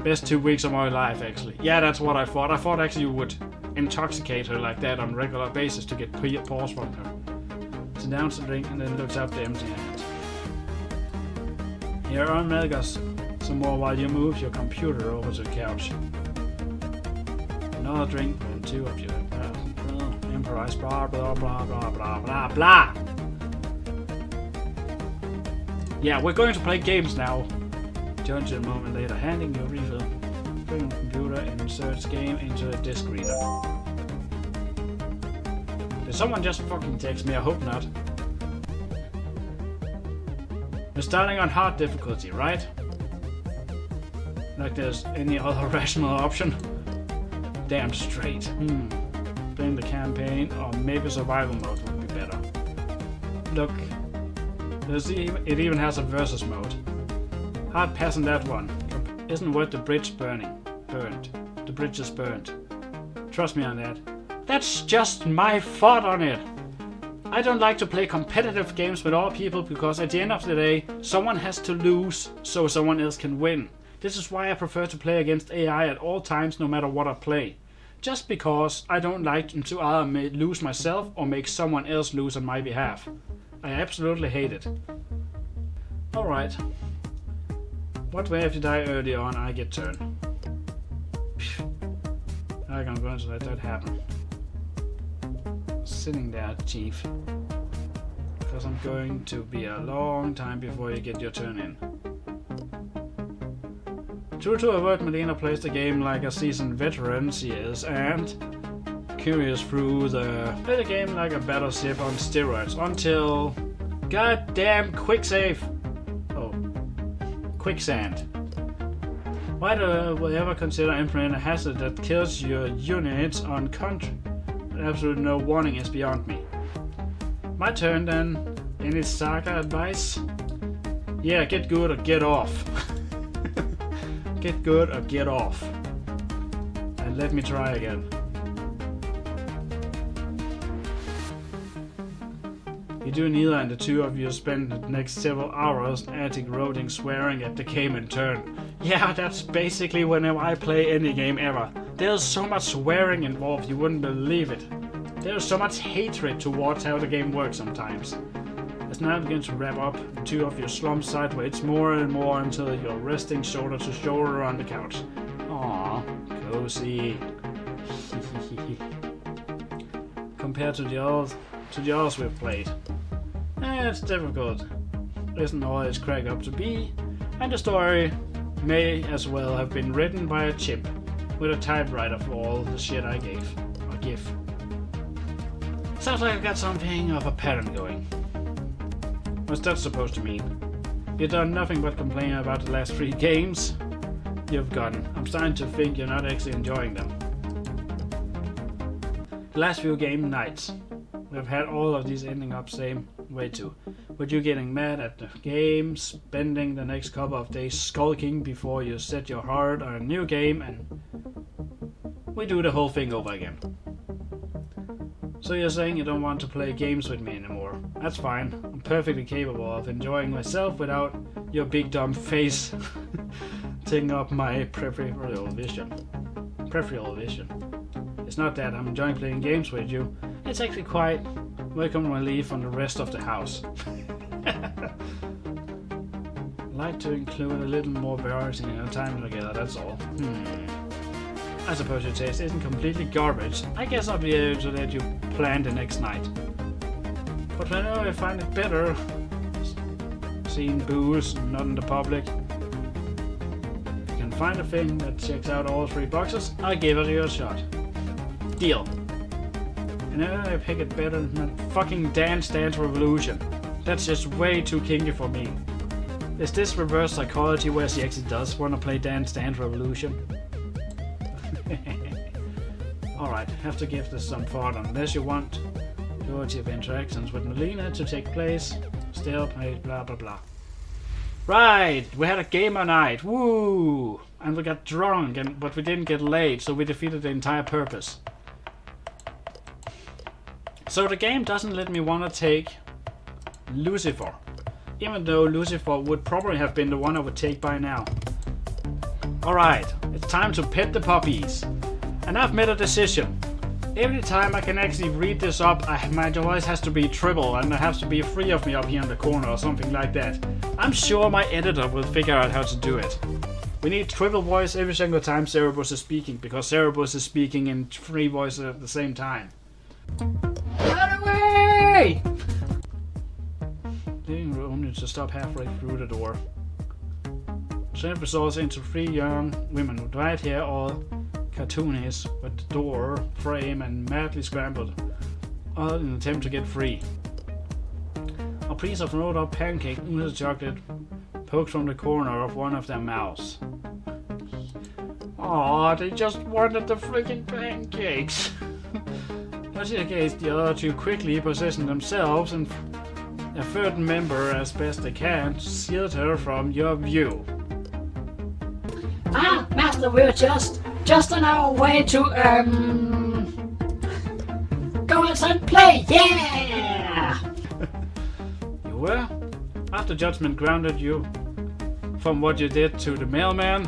Best 2 weeks of my life, actually. Yeah, that's what I thought. I thought actually you would intoxicate her like that on a regular basis to get paws from her. She downs the drink and then looks up the empty hand. Here, unmilk us some more while you move your computer over to the couch. Another drink and 2 of you. Improvise, blah blah blah blah blah blah blah. Yeah, we're going to play games now. Turn to a moment later, handing you a refill. Bring the computer and inserts game into a disk reader. Did someone just fucking text me? I hope not. We're starting on hard difficulty, right? Like there's any other rational option? Damn straight. Playing the campaign or maybe survival mode would be better. Look, it even has a versus mode. Hard passing that one. Isn't worth the bridge burning. The bridge is burnt. Trust me on that. That's just my thought on it. I don't like to play competitive games with all people because at the end of the day, someone has to lose so someone else can win. This is why I prefer to play against AI at all times no matter what I play. Just because I don't like to either lose myself or make someone else lose on my behalf. I absolutely hate it. Alright. What way if you die early on, I get turn. I'm going to let that happen. Sitting there, Chief. Because I'm going to be a long time before you get your turn in. True to her word, Melina plays the game like a seasoned veteran she is, and curious through play the game like a battleship on steroids until goddamn quick save. Oh, quicksand. Why do we ever consider implementing a hazard that kills your units on country? Absolutely no warning is beyond me. My turn then. Any saga advice? Yeah, get good or get off. Get good or get off. And let me try again. You do neither, and the two of you spend the next several hours anti-roading, swearing at the game in turn. Yeah, that's basically whenever I play any game ever. There's so much swearing involved, you wouldn't believe it. There's so much hatred towards how the game works sometimes. As night begins to wrap up, the two of you slump sideways more and more until you're resting shoulder to shoulder on the couch. Aww, cozy. Compared to the others we've played. It's difficult. Isn't always cracked up to be, and the story may as well have been written by a chip with a typewriter for all the shit I give. Sounds like I've got something of a pattern going. What's that supposed to mean? You've done nothing but complain about the last 3 games you've gotten. I'm starting to think you're not actually enjoying them. The last few game nights, we've had all of these ending up same way too. With you getting mad at the game, spending the next couple of days skulking before you set your heart on a new game, and we do the whole thing over again. So you're saying you don't want to play games with me anymore. That's fine. I'm perfectly capable of enjoying myself without your big dumb face taking up my peripheral vision. It's not that I'm enjoying playing games with you. It's actually quite welcome relief from the rest of the house. Like to include a little more variety in our time together, that's all. I suppose your taste isn't completely garbage. I guess I'll be able to let you plan the next night. But whenever I find it better seeing booze, not in the public, if you can find a thing that checks out all 3 boxes, I'll give it a shot. Deal. And then I pick it better than that fucking Dance Dance Revolution. That's just way too kinky for me. Is this reverse psychology where she actually does want to play Dance Dance Revolution? Alright, have to give this some thought unless you want majority of interactions with Melina to take place. Still play blah blah blah. Right, we had a gamer night, woo! And we got drunk, but we didn't get laid, so we defeated the entire purpose. So the game doesn't let me want to take Lucifer, even though Lucifer would probably have been the one I would take by now. Alright, it's time to pet the puppies. And I've made a decision. Every time I can actually read this up, my voice has to be triple and there has to be 3 of me up here in the corner or something like that. I'm sure my editor will figure out how to do it. We need triple voice every single time Cerebus is speaking, because Cerebus is speaking in 3 voices at the same time. Run away! Leaving room needs to stop halfway through the door. Send results into 3 young women with white hair, all cartoonish, with the door frame and madly scrambled, all in an attempt to get free. A piece of rolled up pancake oozes chocolate pokes from the corner of one of their mouths. Aw, they just wanted the freaking pancakes. But in case the other 2 quickly position themselves and a third member as best they can to shield her from your view. Ah, Master, we're just on our way to, go outside and play, yeah! You were? After judgment grounded you from what you did to the mailman?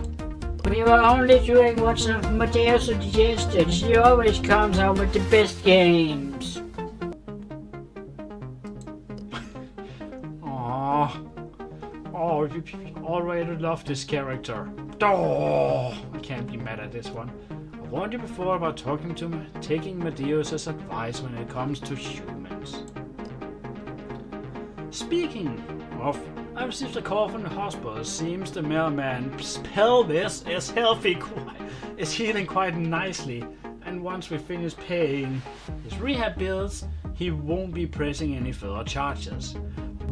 We were only doing what Mateo suggested. She always comes out with the best games. Oh, you already love this character. Oh, I can't be mad at this one. I warned you before about taking Medeus's advice when it comes to humans. Speaking of, I received a call from the hospital. It seems the mailman's pelvis is healing quite nicely, and once we finish paying his rehab bills, he won't be pressing any further charges.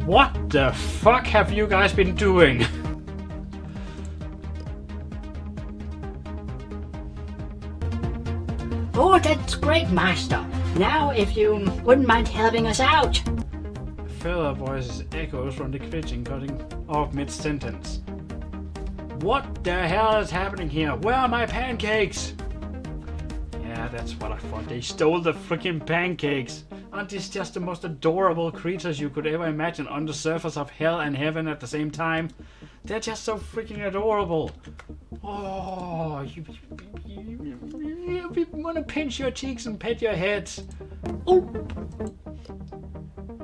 What the fuck have you guys been doing? Oh, that's great, Master. Now, if you wouldn't mind helping us out. Further voices echoes from the kitchen, cutting off mid-sentence. What the hell is happening here? Where are my pancakes? Yeah, that's what I thought. They stole the freaking pancakes. Aren't these just the most adorable creatures you could ever imagine on the surface of hell and heaven at the same time? They're just so freaking adorable. Oh, you want to pinch your cheeks and pet your heads. Oh,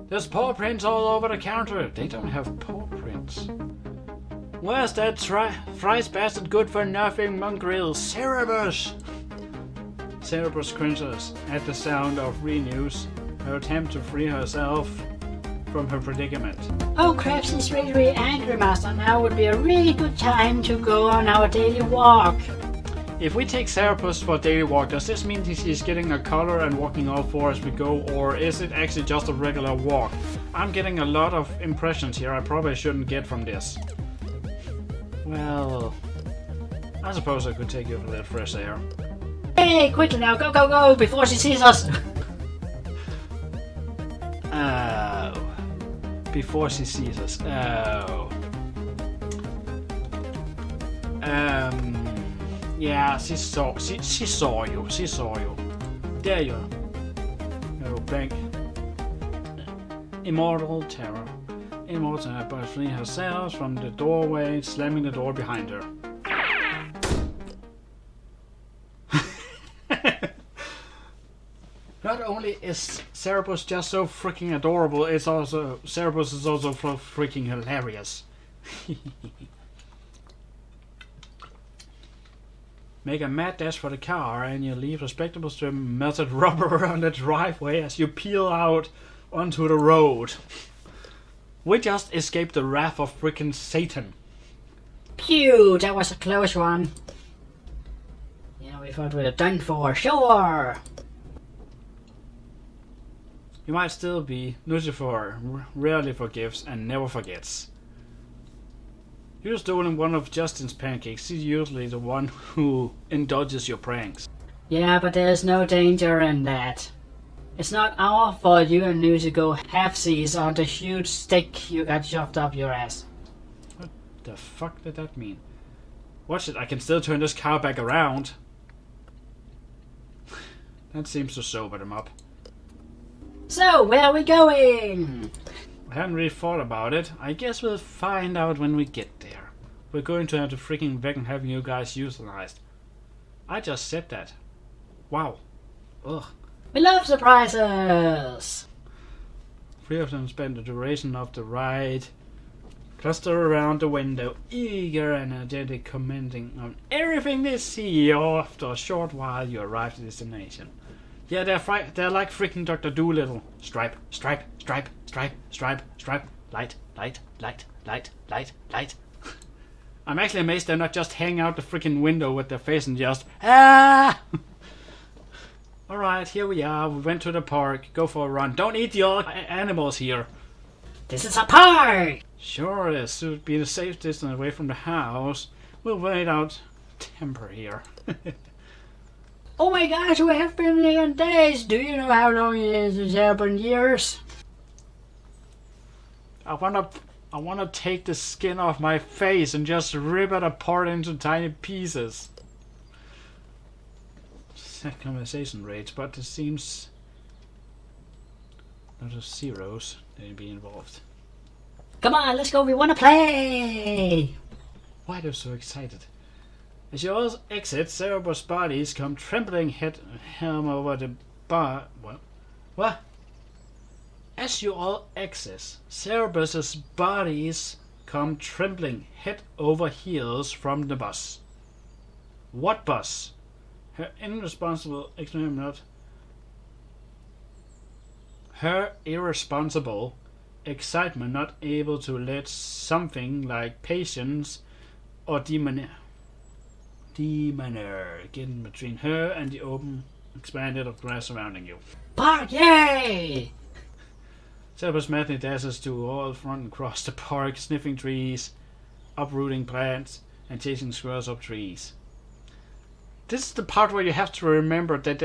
there's paw prints all over the counter. They don't have paw prints. Where's that fries bastard good for nothing mongrel? Cerebus! Cerebus cringes at the sound of renews her attempt to free herself from her predicament. Oh, Krebs is really, really angry, Master. Now would be a really good time to go on our daily walk. If we take Cerebus for a daily walk, does this mean she's getting a collar and walking all four as we go, or is it actually just a regular walk? I'm getting a lot of impressions here I probably shouldn't get from this. Well, I suppose I could take you for that fresh air. Hey, quickly now, go, go, go, before she sees us. Oh. Before she sees us. Oh. Yeah, she saw you. She saw you. There you are. Oh, blank. Immortal terror. Immortal terror, but freeing herself from the doorway, slamming the door behind her. Not only is Cerebus just so freaking adorable, Cerebus is also freaking hilarious. Make a mad dash for the car and you leave respectable strip of melted rubber around the driveway as you peel out onto the road. We just escaped the wrath of freaking Satan. Pew, that was a close one. Yeah, we thought we'd have done for sure. You might still be Lucifer, rarely forgives and never forgets. You've stolen one of Justin's pancakes. He's usually the one who indulges your pranks. Yeah, but there's no danger in that. It's not our fault you and Lucy go half-seas on the huge stick you got shoved up your ass. What the fuck did that mean? Watch it, I can still turn this car back around. That seems to sober them up. So, where are we going? I hadn't really thought about it. I guess we'll find out when we get there. We're going to have to freaking back and having you guys euthanized. I just said that. Wow. Ugh. We love surprises! 3 of them spend the duration of the ride cluster around the window, eager and energetic, commenting on everything they see. After a short while, you arrive at the destination. Yeah, they're like freaking Dr. Doolittle. Stripe, stripe, stripe, stripe, stripe, stripe. Light, light, light, light, light, light. I'm actually amazed they're not just hanging out the freaking window with their face and just ah. Alright, here we are. We went to the park. Go for a run. Don't eat the old animals here. This is a park! Sure it is. To be a safe distance away from the house. We'll wait out temper here. Oh my gosh, we have been here in days. Do you know how long it is? It's happened years. I wanna take the skin off my face and just rip it apart into tiny pieces. Sad conversation rates, but it seems a lot of zeros to be involved. Come on, let's go. We want to play. Why are they so excited? As you all exit, Cerebus' bodies come trembling head over the bar. What? As you all exit, Cerebus' bodies come trembling head over heels from the bus. What bus? Her irresponsible excitement not able to let something like patience or demeanor get in between her and the open expanded of grass surrounding you. Park, yay! Cerebus madly dashes to all front and across the park, sniffing trees, uprooting plants, and chasing squirrels up trees. This is the part where you have to remember that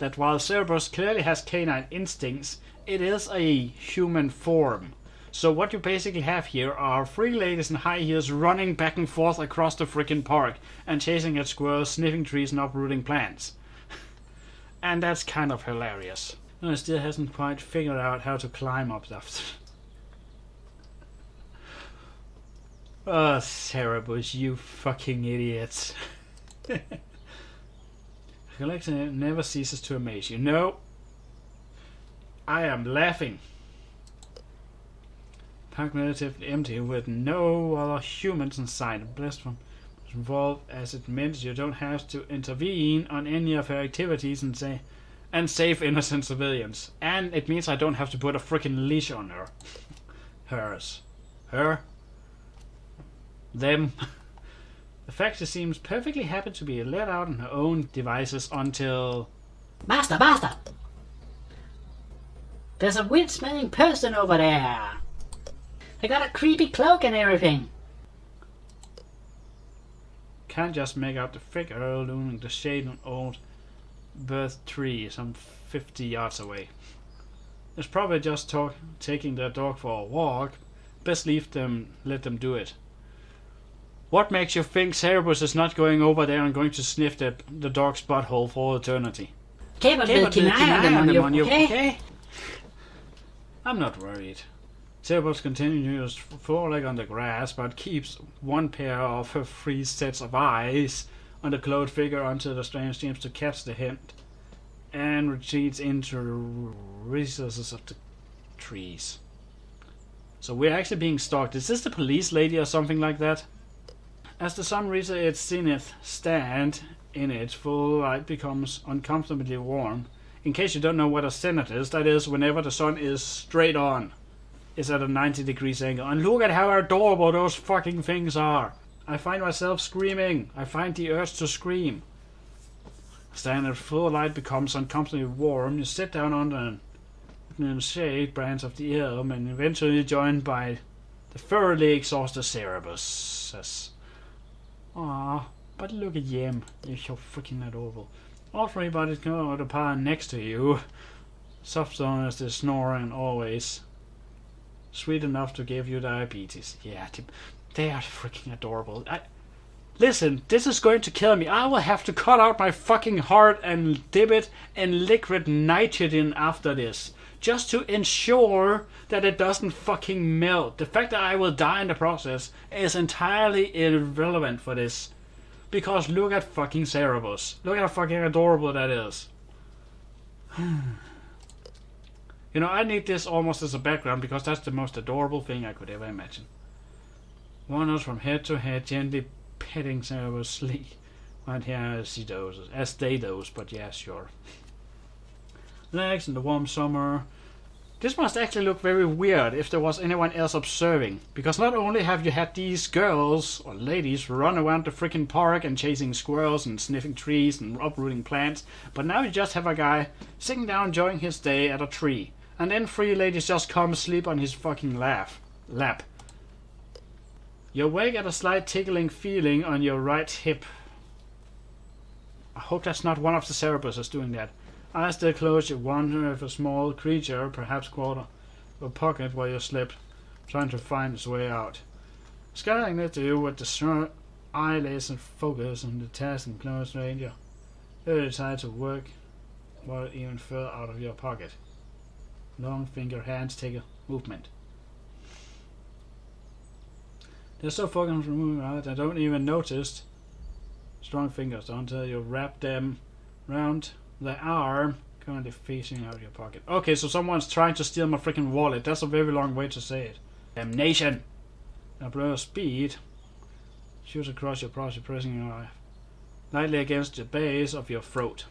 that while Cerberus clearly has canine instincts, it is a human form. So what you basically have here are 3 ladies in high heels running back and forth across the freaking park and chasing at squirrels, sniffing trees and uprooting plants. And that's kind of hilarious. No, it still hasn't quite figured out how to climb up stuff. Oh, Cerberus, you fucking idiots. Collection never ceases to amaze you. No. I am laughing. Park relatively empty with no other humans in sight. Blessed from involved as it means you don't have to intervene on any of her activities and save innocent civilians. And it means I don't have to put a freaking leash on her. Hers. Her. Them. The fact she seems perfectly happy to be let out on her own devices until... Master! There's a weird-smelling person over there. They got a creepy cloak and everything. Can't just make out the figure looming the shade of an old birth tree some 50 yards away. It's probably just taking their dog for a walk. Best let them do it. What makes you think Cerberus is not going over there and going to sniff the dog's butthole for eternity? Okay, but we'll keep an eye on you, okay? I'm not worried. Cerberus continues to frolic on the grass, but keeps one pair of her 3 sets of eyes on the clothed figure until the stranger seems to catch the hint and retreats into the recesses of the trees. So we're actually being stalked. Is this the police lady or something like that? As the sun reaches its zenith, stand in it, full light becomes uncomfortably warm. In case you don't know what a zenith is, that is whenever the sun is straight on. It's at a 90 degrees angle. And look at how adorable those fucking things are. I find myself screaming. I find the urge to scream. Stand at full light becomes uncomfortably warm. You sit down under the shade branch of the elm and eventually joined by the thoroughly exhausted Cerberus. Aw, but look at him. You're so freaking adorable. All 3 bodies go to par next to you. Soft as they're snoring always. Sweet enough to give you diabetes. Yeah, they are freaking adorable. Listen, this is going to kill me. I will have to cut out my fucking heart and dip it in liquid nitrogen after this. Just to ensure that it doesn't fucking melt. The fact that I will die in the process is entirely irrelevant for this. Because look at fucking Cerberus. Look how fucking adorable that is. You know, I need this almost as a background because that's the most adorable thing I could ever imagine. Wanders from head to head, gently petting Cerberus' sleek right here as they doze, but yeah, sure. Legs in the warm summer. This must actually look very weird if there was anyone else observing, because not only have you had these girls or ladies run around the freaking park and chasing squirrels and sniffing trees and uprooting plants, but now you just have a guy sitting down enjoying his day at a tree, and then 3 ladies just come sleep on his fucking lap. You awake at a slight tickling feeling on your right hip. I hope that's not one of the Cerberuses doing that. Eyes still closed, you wonder if a small creature, perhaps quarter of a pocket where you slept, trying to find its way out. Scattering next to you with the sharp eyelids and focus on the task and close ranger. You decide to work while even further out of your pocket. Long finger hands take a movement. They're so focused on moving out, I don't even notice strong fingers until you wrap them round the arm currently facing out of your pocket. Okay, so someone's trying to steal my freaking wallet. That's a very long way to say it. Damnation! A blur of speed shoots across your prostate, pressing your eye lightly against the base of your throat.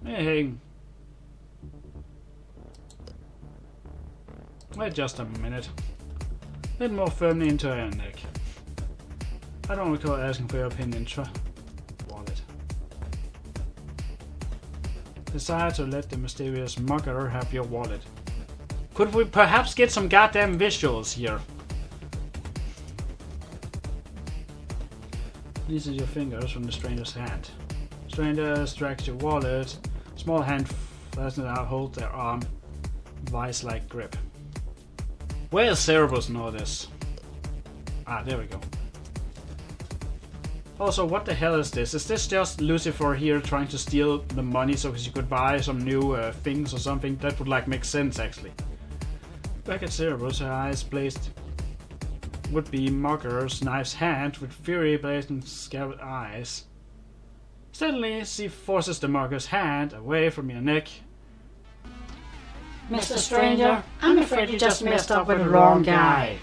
Hey, wait just a minute. A bit more firmly into your neck. I don't recall asking for your opinion. Wallet. Decide to let the mysterious mugger have your wallet. Could we perhaps get some goddamn visuals here? Releases your fingers from the stranger's hand. Stranger extracts your wallet. Small hand flashes out, hold their arm. Vice-like grip. Where is Cerebus in all this? Ah, there we go. Also, what the hell is this? Is this just Lucifer here trying to steal the money so she could buy some new things or something? That would like make sense actually. Back at Cerebus, her eyes blazed would-be Mugger's knife's hand with fury blazing scabbard eyes. Suddenly, she forces the Mugger's hand away from your neck. Mr. Stranger, I'm afraid you just messed up with the wrong guy.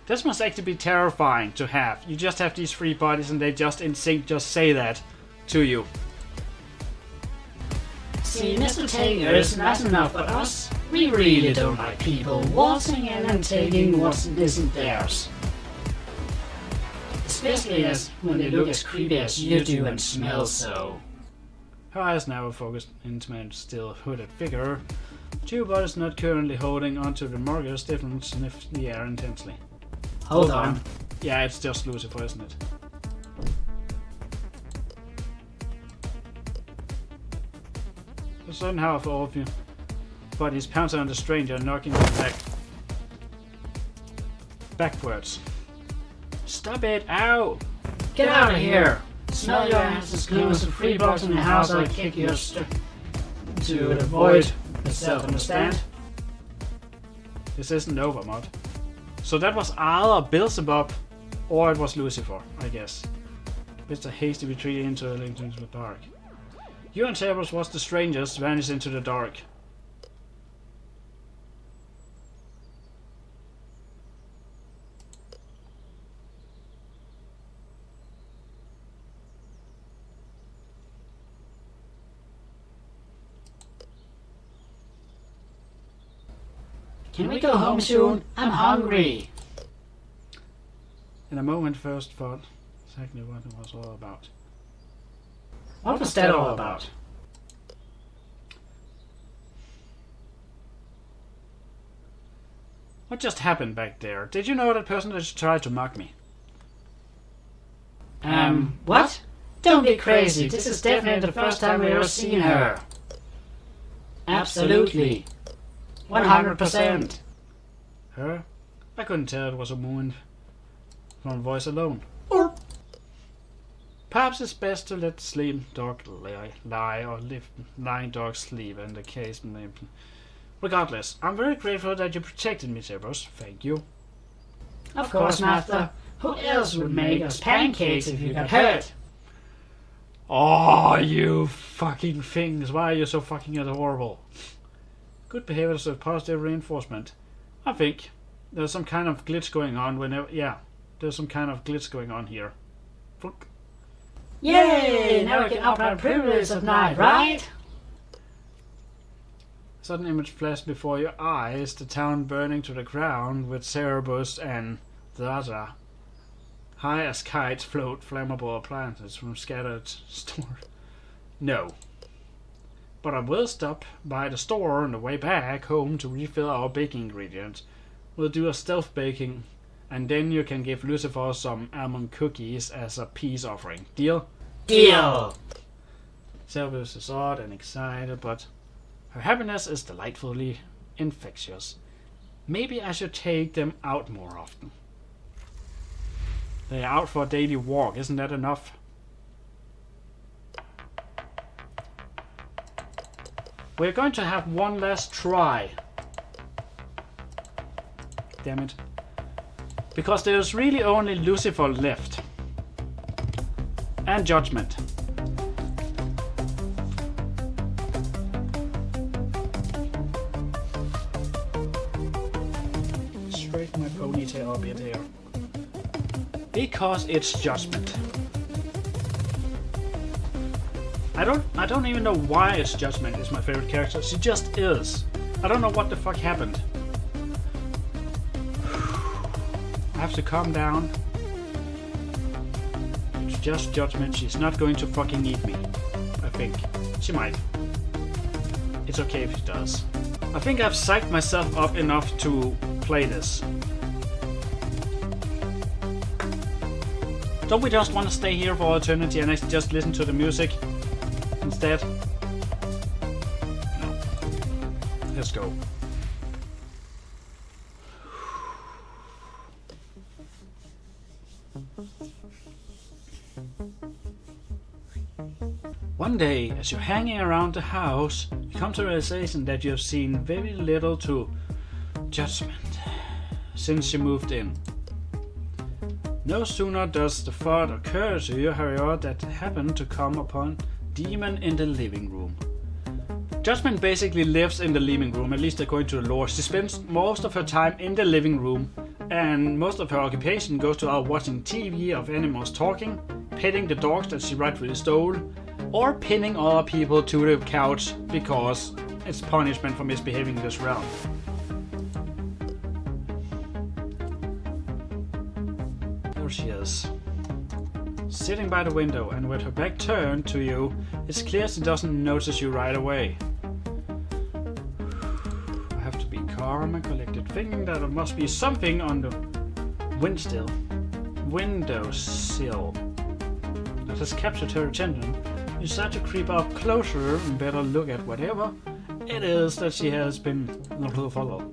This must actually be terrifying to have. You just have these three bodies and they just in sync just say that to you. See, Mr. Taker is not enough for us. We really don't like people waltzing in and taking what isn't theirs. Especially as when they look as creepy as you do and smell so. Her eyes now focused into my still hooded figure. Two bodies not currently holding onto the Mugger stiffen sniffed the air intensely. Hold on. Yeah, it's just Lucifer, isn't it? A sudden howl for all of you. Bodies pouncing on the stranger, knocking him back. Backwards. Stop it! Ow! Get out of here! Smell your ass as clean as the free box in the house. I kick your to avoid yourself, understand? This isn't over, Mod. So that was either Beelzebub or it was Lucifer, I guess. It's a hasty retreat into the dark. You and Cerberus watch the strangers vanish into the dark. Can we go home soon? I'm hungry. In a moment, first thought exactly what it was all about. What was that all about? What just happened back there? Did you know that person that tried to mock me? What? Don't be crazy. This is definitely the first time we've ever seen her. Absolutely. 100%. Her? I couldn't tell it was a woman from voice alone. Perhaps it's best to let sleep dog lie or live lying dog sleep in the case. Regardless, I'm very grateful that you protected me, Cerberus. Thank you. Of course, Master. Who else would make us pancakes if you got hurt? Oh, you fucking things. Why are you so fucking adorable? Good behavior is a positive reinforcement. I think there's some kind of glitch going on whenever... Yeah, there's some kind of glitch going on here. Fuck. Yay! Now we can up our privilege of night, right? Sudden image flashed before your eyes, the town burning to the ground with Cerebus and the other. High as kites float flammable appliances from scattered stores. No. But I will stop by the store on the way back home to refill our baking ingredients. We'll do a stealth baking, and then you can give Lucifer some almond cookies as a peace offering. Deal? Deal! Cerberus is odd and excited, but her happiness is delightfully infectious. Maybe I should take them out more often. They are out for a daily walk, isn't that enough? We're going to have one last try. Damn it. Because there's really only Lucifer left. And Judgment. Straighten my ponytail a bit here. Because it's Judgment. I don't even know why it's Judgment is my favorite character. She just is. I don't know what the fuck happened. I have to calm down. It's just Judgment. She's not going to fucking eat me. I think. She might. It's okay if she does. I think I've psyched myself up enough to play this. Don't we just want to stay here for eternity and just listen to the music? instead? No. Let's go. One day, as you're hanging around the house, you come to the realization that you have seen very little to Judgment since you moved in. No sooner does the thought occur to you, however, that happened to come upon Demon in the living room. Judgment basically lives in the living room, at least according to the lore. She spends most of her time in the living room, and most of her occupation goes to watching TV of animals talking, petting the dogs that she rightfully stole, or pinning other people to the couch because it's punishment for misbehaving in this realm. There she is, sitting by the window, and with her back turned to you, it's clear she doesn't notice you right away. I have to be calm and collected, thinking that there must be something on the windowsill that has captured her attention. You start to creep up closer and better look at whatever it is that she has been followed.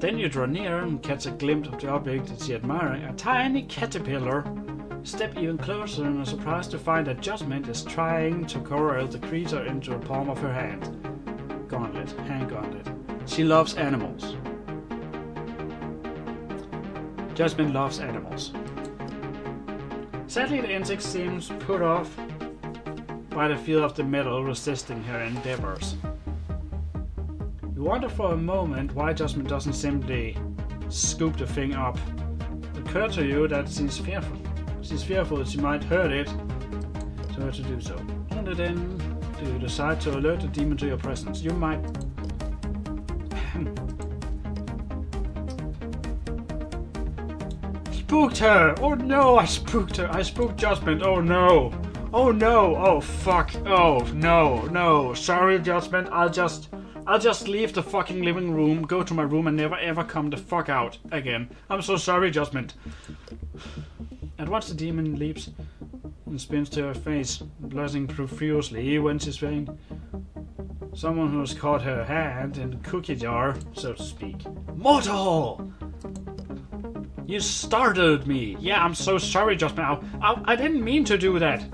Then you draw near and catch a glimpse of the object that she admiring, a tiny caterpillar. Step even closer and are surprised to find that Judgment is trying to corral the creature into the palm of her hand. Hand gauntlet. She loves animals. Judgment loves animals. Sadly, the insect seems put off by the feel of the metal resisting her endeavors. You wonder for a moment why Judgment doesn't simply scoop the thing up. It occurs to you that she's fearful. She's fearful that she might hurt it, so her to do so. Only then do you decide to alert the demon to your presence. You might... Spooked her! Oh no, I spooked her! I spooked Judgment! Oh no! Oh no! Oh fuck! Oh no! Sorry, Judgment. I'll just leave the fucking living room, go to my room, and never ever come the fuck out again. I'm so sorry, Judgment. At once the demon leaps and spins to her face, blushing profusely when she's saying, someone who has caught her hand in the cookie jar, so to speak. Mortal! You startled me. Yeah, I'm so sorry, Judgment. I didn't mean to do that.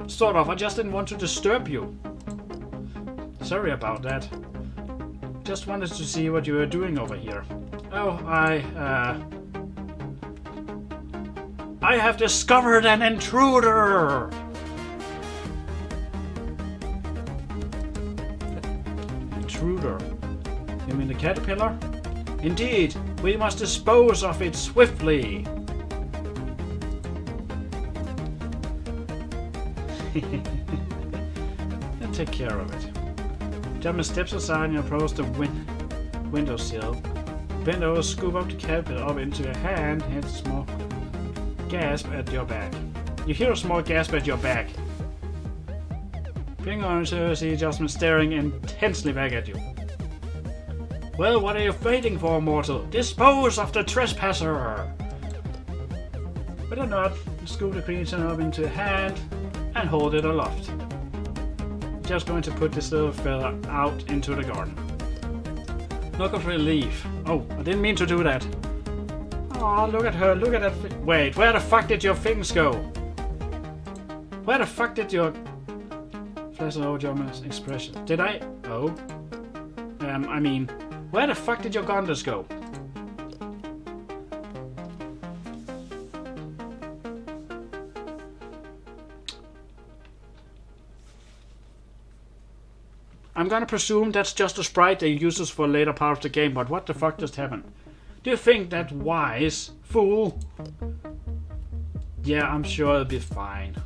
Sort of. I just didn't want to disturb you. Sorry about that. Just wanted to see what you were doing over here. Oh, I have discovered an intruder! Intruder? You mean the caterpillar? Indeed, we must dispose of it swiftly. And take care of it. Judgment steps aside and approaches the windowsill. Bend over, scoop up the caterpillar up into your hand, and a small gasp at your back. You hear a small gasp at your back. Bring on to see Judgment staring intensely back at you. Well, what are you waiting for, mortal? Dispose of the trespasser! With a nod, scoop the creature up into your hand and hold it aloft. Just going to put this little fella out into the garden. Look of relief. Oh, I didn't mean to do that. Oh, look at her, look at that. Wait, where the fuck did your things go? Where the fuck did your... Flash over Judgment's expression. Did I... Oh. I mean, where the fuck did your gauntlets go? I'm gonna presume that's just a sprite they uses for a later part of the game, but what the fuck just happened? Do you think that wise, fool? Yeah, I'm sure it'll be fine.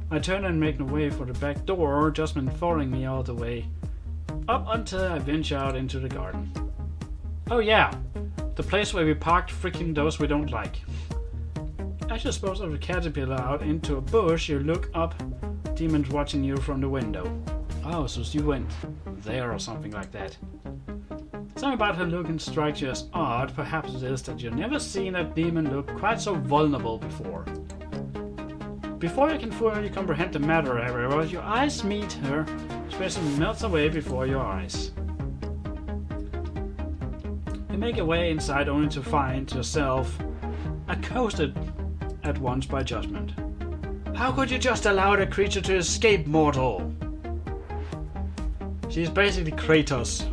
I turn and make my way for the back door, Judgment following me all the way up until I venture out into the garden. Oh yeah, the place where we parked freaking those we don't like. As you dispose of the caterpillar out into a bush, you look up, demons watching you from the window. Oh, so you went there or something like that. Something about her looking strikes you as odd. Perhaps it is that you've never seen a demon look quite so vulnerable before. Before you can fully comprehend the matter, however, your eyes meet her, expression melts away before your eyes. You make your way inside only to find yourself accosted at once by judgment. How could you just allow the creature to escape, mortal? She's basically Kratos.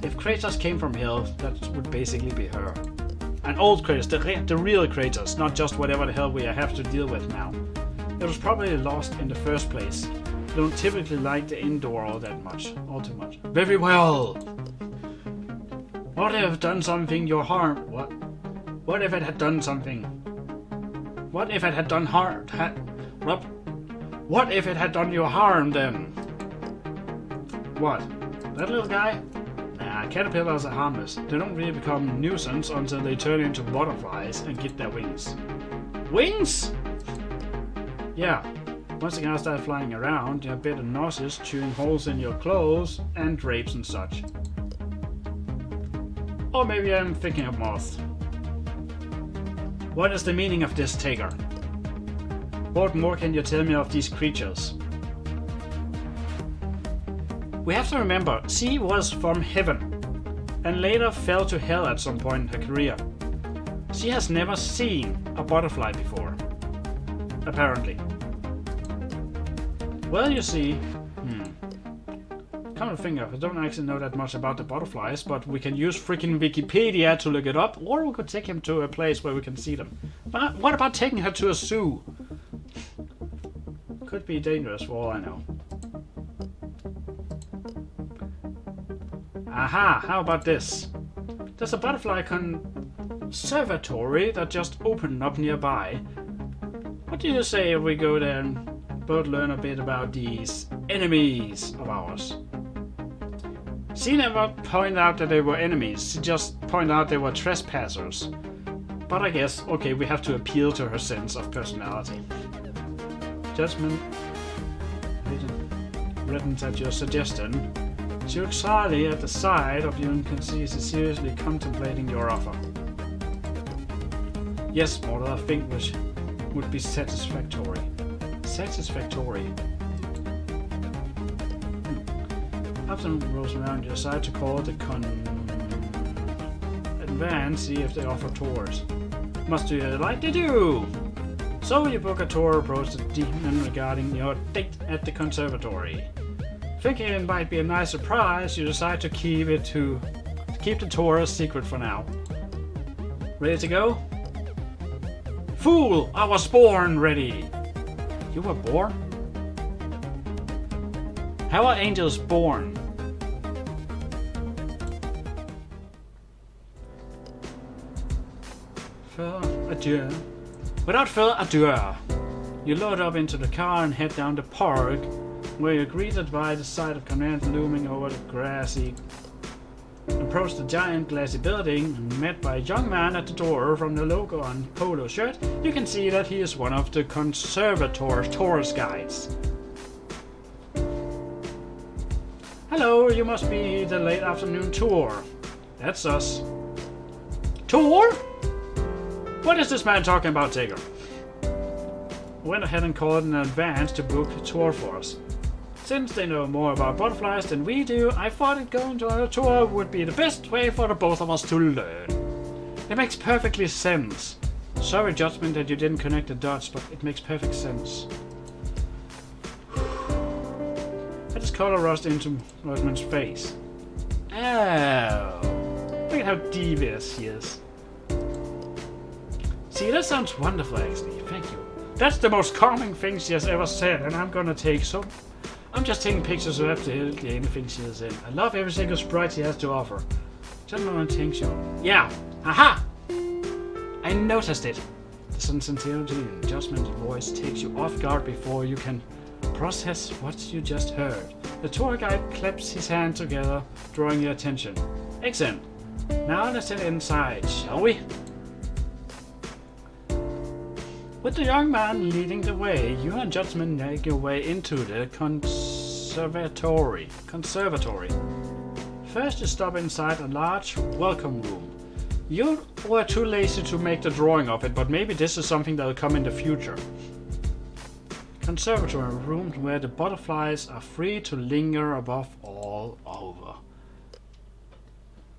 If Kratos came from hell, that would basically be her. An old Kratos, the real Kratos, not just whatever the hell we have to deal with now. It was probably lost in the first place. They don't typically like the indoor all too much. Very well! What if it had done something your harm? What? What if it had done something? What if it had done harm? What if it had done you harm then? What? That little guy? Nah, caterpillars are harmless. They don't really become a nuisance until they turn into butterflies and get their wings. Wings? Yeah. Once they can start flying around, you're a bit nauseous, chewing holes in your clothes and drapes and such. Or maybe I'm thinking of moths. What is the meaning of this, Taker? What more can you tell me of these creatures? We have to remember, she was from heaven, and later fell to hell at some point in her career. She has never seen a butterfly before, apparently. Well, you see, come to think of it, I don't actually know that much about the butterflies, but we can use freaking Wikipedia to look it up, or we could take him to a place where we can see them. But what about taking her to a zoo? Could be dangerous for all I know. Aha, how about this? There's a butterfly conservatory that just opened up nearby. What do you say if we go there and both learn a bit about these enemies of ours? She never pointed out that they were enemies, she just pointed out they were trespassers. But I guess, okay, we have to appeal to her sense of personality. Judgment written at your suggestion. She looks slyly at the side of you and can see she's seriously contemplating your offer. Yes, mortal, I think which would be satisfactory. Satisfactory. Upton rolls around your side to call the advance, see if they offer tours. Must you like they do! So you book a tour, approach the demon regarding your date at the conservatory. Thinking it might be a nice surprise, you decide to keep the tour a secret for now. Ready to go? Fool! I was born ready! You were born? How are angels born? Adieu. Without further ado, you load up into the car and head down the park, where you're greeted by the sight of command looming over the grassy. Approach the giant glassy building and met by a young man at the door. From the logo on polo shirt, you can see that he is one of the conservator's tourist guides. Hello, you must be the late afternoon tour. That's us. Tour? What is this man talking about, Taker? Went ahead and called in advance to book a tour for us. Since they know more about butterflies than we do, I thought that going on a tour would be the best way for the both of us to learn. It makes perfectly sense. Sorry, Judgment, that you didn't connect the dots, but it makes perfect sense. I just color rushed into Judgment's face. Oh, look at how devious he is. See, that sounds wonderful, actually. Thank you. That's the most calming thing she has ever said, and I'm just taking pictures of absolutely anything she is in. I love every single sprite she has to offer. Just no intention. Yeah. Aha! I noticed it. The sincerity and Judgment's voice takes you off guard before you can process what you just heard. The tour guide claps his hands together, drawing your attention. Excellent. Now let's head inside, shall we? With the young man leading the way, you and Judgment make your way into the conservatory. First you stop inside a large welcome room. You were too lazy to make the drawing of it, but maybe this is something that will come in the future. conservatory room where the butterflies are free to linger above all over.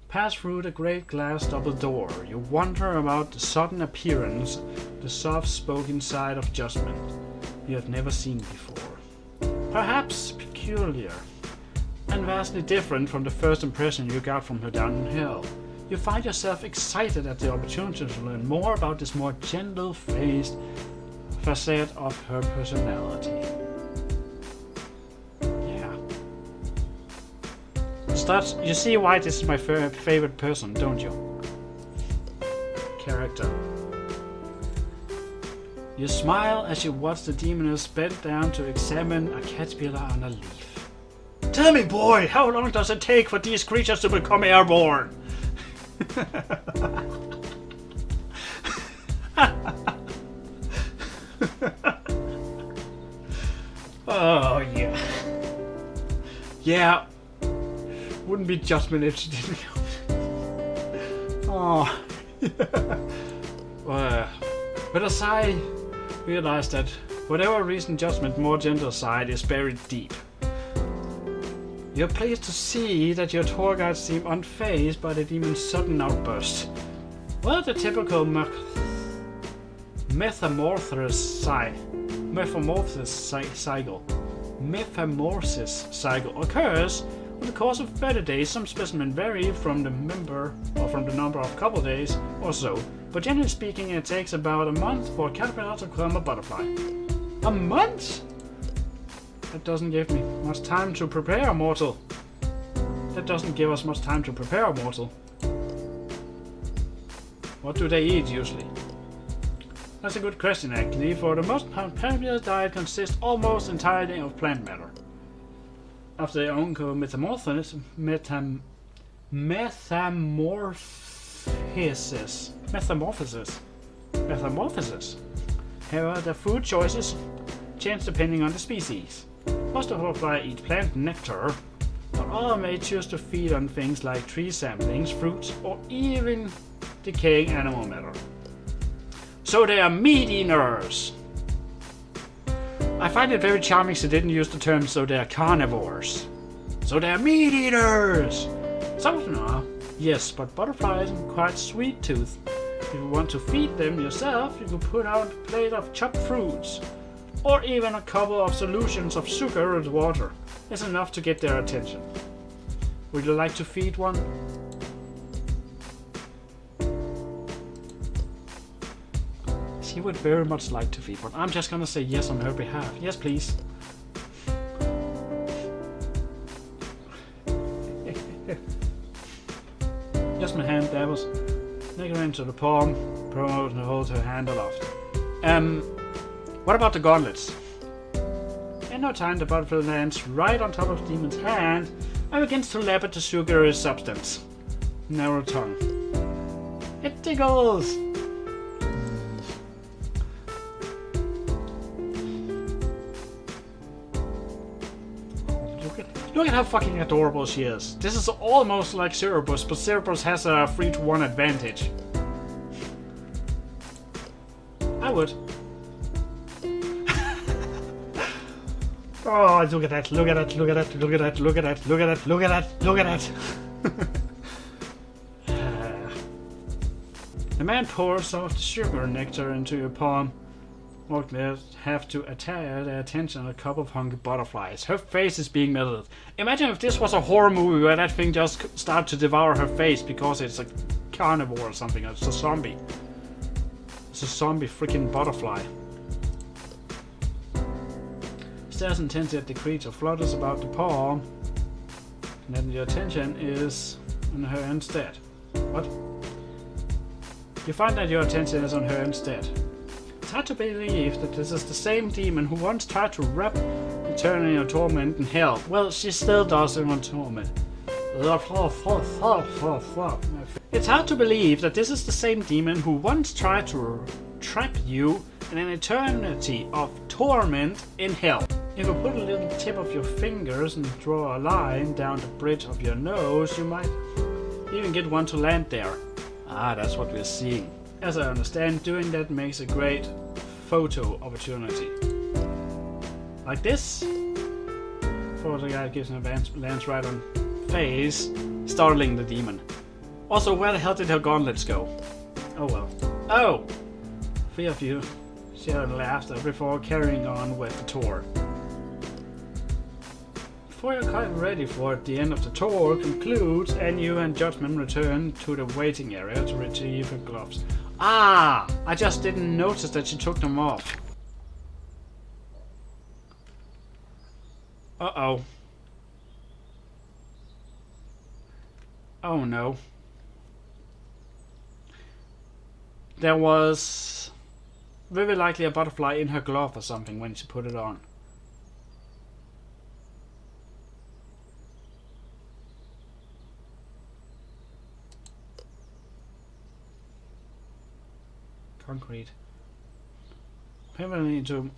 Pass through the great glass double door. You wonder about the sudden appearance, the soft-spoken side of judgment you have never seen before. Perhaps peculiar, and vastly different from the first impression you got from her downhill. You find yourself excited at the opportunity to learn more about this more gentle-faced facet of her personality. You see why this is my favorite person, don't you? Character. You smile as you watch the demoness bend down to examine a caterpillar on a leaf. Tell me, boy, how long does it take for these creatures to become airborne? Oh, yeah. Yeah. Wouldn't be judgment if she didn't come. Oh. But as I realized that whatever reason judgment more gentle side is buried deep. You're pleased to see that your tour guides seem unfazed by the demon's sudden outburst. Well, the typical metamorphosis cycle occurs. In the course of better days, some specimens vary from the number of couple days or so, but generally speaking, it takes about a month for a caterpillar to become a butterfly. A month? That doesn't give me much time to prepare, mortal. That doesn't give us much time to prepare, mortal. What do they eat usually? That's a good question, actually, for the most popular diet consists almost entirely of plant matter. After their own metamorphosis, however, their food choices change depending on the species. Most of butterflies eat plant nectar, but others may choose to feed on things like tree samplings, fruits, or even decaying animal matter. So they are meat eaters. I find it very charming she didn't use the term "so they are carnivores." So they are meat eaters! Some of them are, yes, but butterflies are quite sweet tooth. If you want to feed them yourself, you can put out a plate of chopped fruits, or even a couple of solutions of sugar and water. It's enough to get their attention. Would you like to feed one? She would very much like to feed one. I'm just gonna say yes on her behalf. Yes, please. Just my hand dabbles. Take her into the palm, promote and hold her hand aloft. What about the gauntlets? In no time, the butterfly lands right on top of the demon's hand and begins to lap at the sugary substance. Narrow tongue. It tickles! Look at how fucking adorable she is. This is almost like Cerebus, but Cerebus has a 3-to-1 advantage. I would. Oh, look at that, look at that, look at that, look at that, look at that, look at that, look at that, look at that. The man pours some of the sugar nectar into your palm. Morglet have to attire their attention on a couple of hungry butterflies. Her face is being melted. Imagine if this was a horror movie where that thing just started to devour her face because it's a carnivore or something. It's a zombie. It's a zombie freaking butterfly. Stares intensely at the creature, flutters about the palm, and then your attention is on her instead. What? You find that your attention is on her instead. It's hard to believe that this is the same demon who once tried to wrap eternity in torment in hell. Well, she still does in torment. It's hard to believe that this is the same demon who once tried to trap you in an eternity of torment in hell. If you put a little tip of your fingers and draw a line down the bridge of your nose, you might even get one to land there. Ah, that's what we're seeing. As I understand, doing that makes a great photo opportunity. Like this. Before the guy gives an advance, lands right on face, startling the demon. Also, where the hell did her gauntlets go? Oh well. Oh! 3 of you shared laughter before carrying on with the tour. Before you're quite ready for it, the end of the tour concludes and you and Judgment return to the waiting area to retrieve her gloves. Ah! I just didn't notice that she took them off. Uh-oh. Oh no. There was very likely a butterfly in her glove or something when she put it on. Concrete. Pivoting into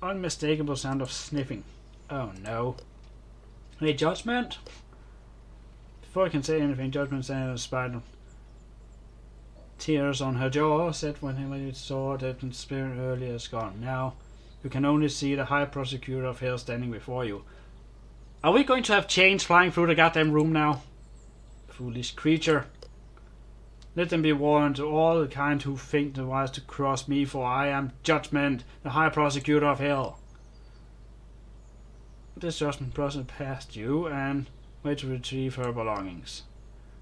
unmistakable sound of sniffing. Oh no. Hey, Judgment? Before I can say anything, Judgment said a spider. Tears on her jaw said when you saw that the spirit earlier is gone. Now you can only see the High Prosecutor of Hell standing before you. Are we going to have chains flying through the goddamn room now? Foolish creature. Let them be warned to all the kind who think the wise to cross me, for I am Judgment, the High Prosecutor of Hell. This judgment process past you and wait to retrieve her belongings.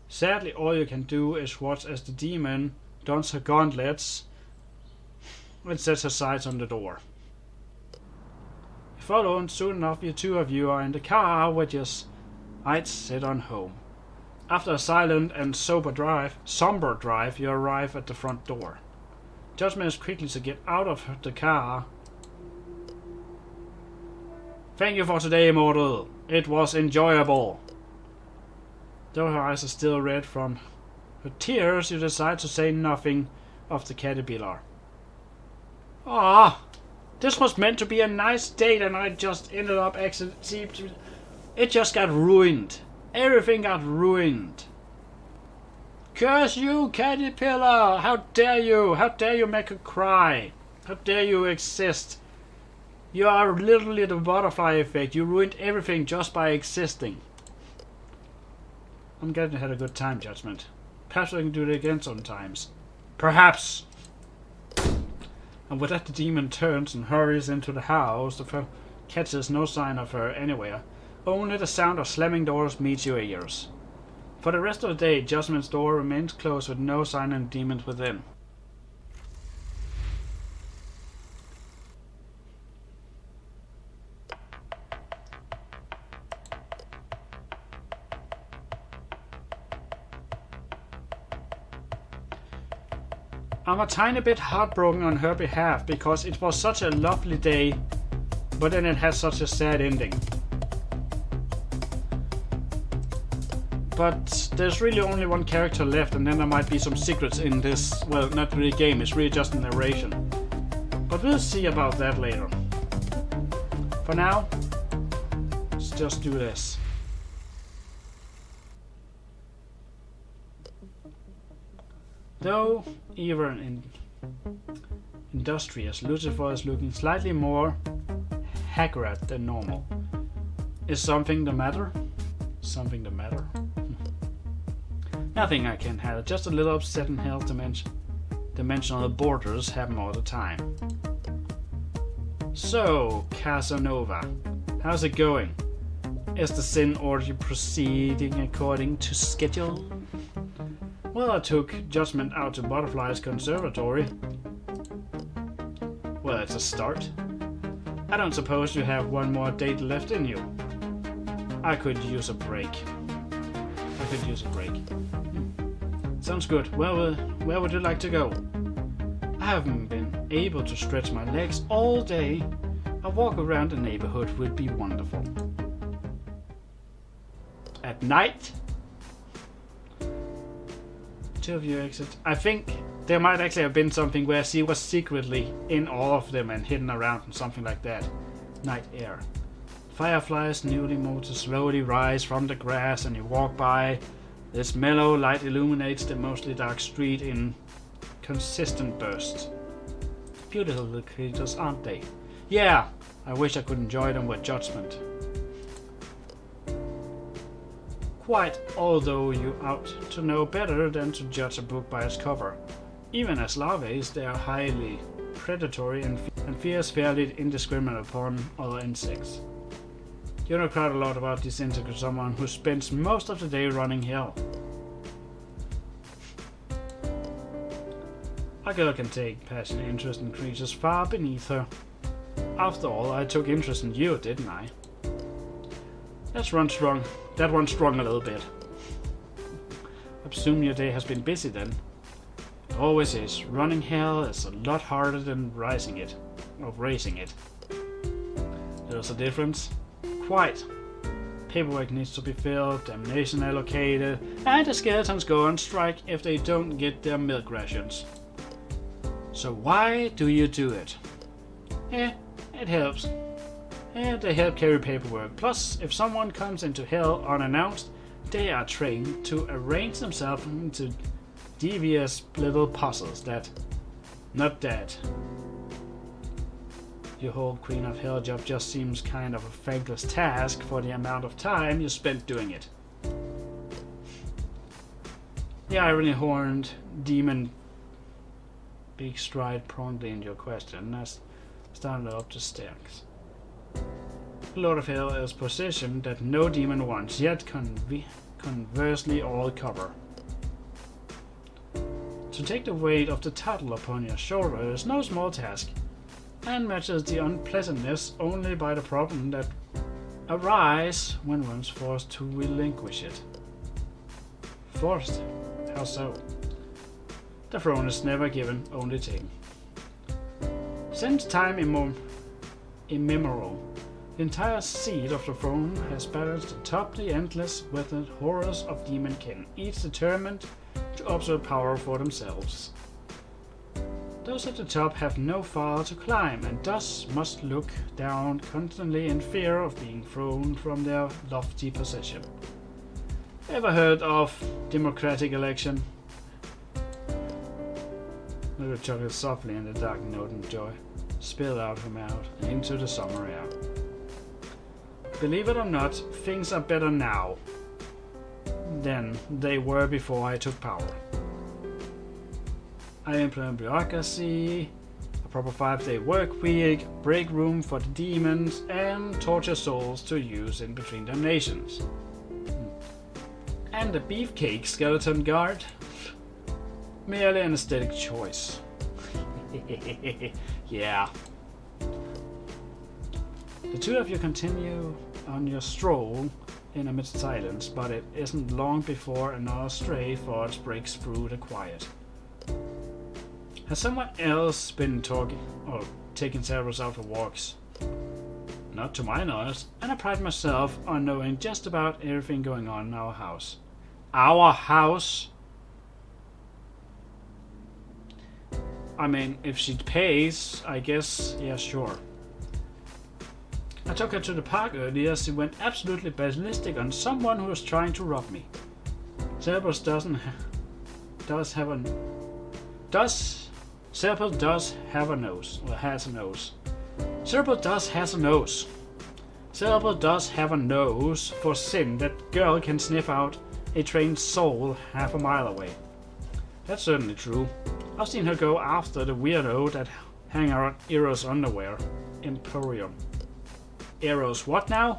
Sadly, all you can do is watch as the demon dons her gauntlets and sets her sights on the door. You follow, and soon enough, the two of you are in the car with your eyes set on home. After a silent and somber drive, you arrive at the front door. Judgment is quickly to get out of the car. Thank you for today, Immortal. It was enjoyable. Though her eyes are still red from her tears, you decide to say nothing of the caterpillar. Ah, this was meant to be a nice date and I just ended up it just got ruined. Everything got ruined. Curse you, caterpillar! How dare you? How dare you make her cry? How dare you exist? You are literally the butterfly effect. You ruined everything just by existing. I'm glad you had a good time, Judgment. Perhaps I can do it again sometimes. Perhaps! And with that, the demon turns and hurries into the house. The fellow catches no sign of her anywhere. Only the sound of slamming doors meets your ears. For the rest of the day, Judgment's door remains closed with no sign of demons within. I'm a tiny bit heartbroken on her behalf because it was such a lovely day, but then it has such a sad ending. But there's really only one character left, and then there might be some secrets in this, well, not really game, it's really just a narration. But we'll see about that later. For now, let's just do this. Though even industrious, Lucifer is looking slightly more haggard than normal. Is something the matter? Something the matter? Nothing I can handle, just a little upset in hell's dimensional borders happen all the time. So, Casanova, how's it going? Is the sin orgy proceeding according to schedule? Well, I took Judgment out to Butterfly's conservatory. Well, it's a start. I don't suppose you have one more date left in you. I could use a break. Sounds good. Well, where would you like to go? I haven't been able to stretch my legs all day. A walk around the neighborhood would be wonderful. At night? Two of you exit. I think there might actually have been something where she was secretly in all of them and hidden around and something like that. Night air. Fireflies newly molted slowly rise from the grass and you walk by. This mellow light illuminates the mostly dark street in consistent bursts. Beautiful little creatures, aren't they? Yeah, I wish I could enjoy them with judgment. Quite, although you ought to know better than to judge a book by its cover. Even as larvae, they are highly predatory and fierce, fairly indiscriminate upon other insects. You know quite a lot about these insects with someone who spends most of the day running hell. A girl can take passionate interest in creatures far beneath her. After all, I took interest in you, didn't I? Let's run strong. That runs strong a little bit. I presume your day has been busy then. It always is. Running hell is a lot harder than raising it. There's a difference. Quite. Paperwork needs to be filled, ammunition allocated, and the skeletons go on strike if they don't get their milk rations. So why do you do it? It helps. They help carry paperwork. Plus, if someone comes into hell unannounced, they are trained to arrange themselves into devious little puzzles that... Not that. Your whole Queen of Hell job just seems kind of a thankless task for the amount of time you spent doing it. The irony-horned demon big stride promptly in your question as started up the stairs. Lord of Hell is position that no demon wants, yet conversely all cover. To take the weight of the title upon your shoulder is no small task, and matches the unpleasantness only by the problem that arise when one's forced to relinquish it. Forced? How so? The throne is never given, only taken. Since time immemorial, the entire seat of the throne has balanced atop the endless withered horrors of demonkin, each determined to observe power for themselves. Those at the top have no far to climb, and thus must look down constantly in fear of being thrown from their lofty position. Ever heard of democratic election? Little chuckled softly in the dark note of joy, spilled out her mouth and into the summer air. Believe it or not, things are better now than they were before I took power. I implement bureaucracy, a proper 5-day work week, break room for the demons, and torture souls to use in between damnations. And the beefcake skeleton guard? Merely an aesthetic choice. Yeah. The two of you continue on your stroll in amidst silence, but it isn't long before another stray thought breaks through the quiet. Has someone else been talking or taking Cerberus out for walks? Not to my knowledge, and I pride myself on knowing just about everything going on in our house. Our house? I mean, if she pays, I guess, yeah, sure. I took her to the park earlier. She went absolutely ballistic on someone who was trying to rob me. Cerberus does have a nose. Cerberus does have a nose. Cerberus does have a nose for sin. That girl can sniff out a trained soul half a mile away. That's certainly true. I've seen her go after the weirdo that hang out Eros underwear. Emporium. Eros what now?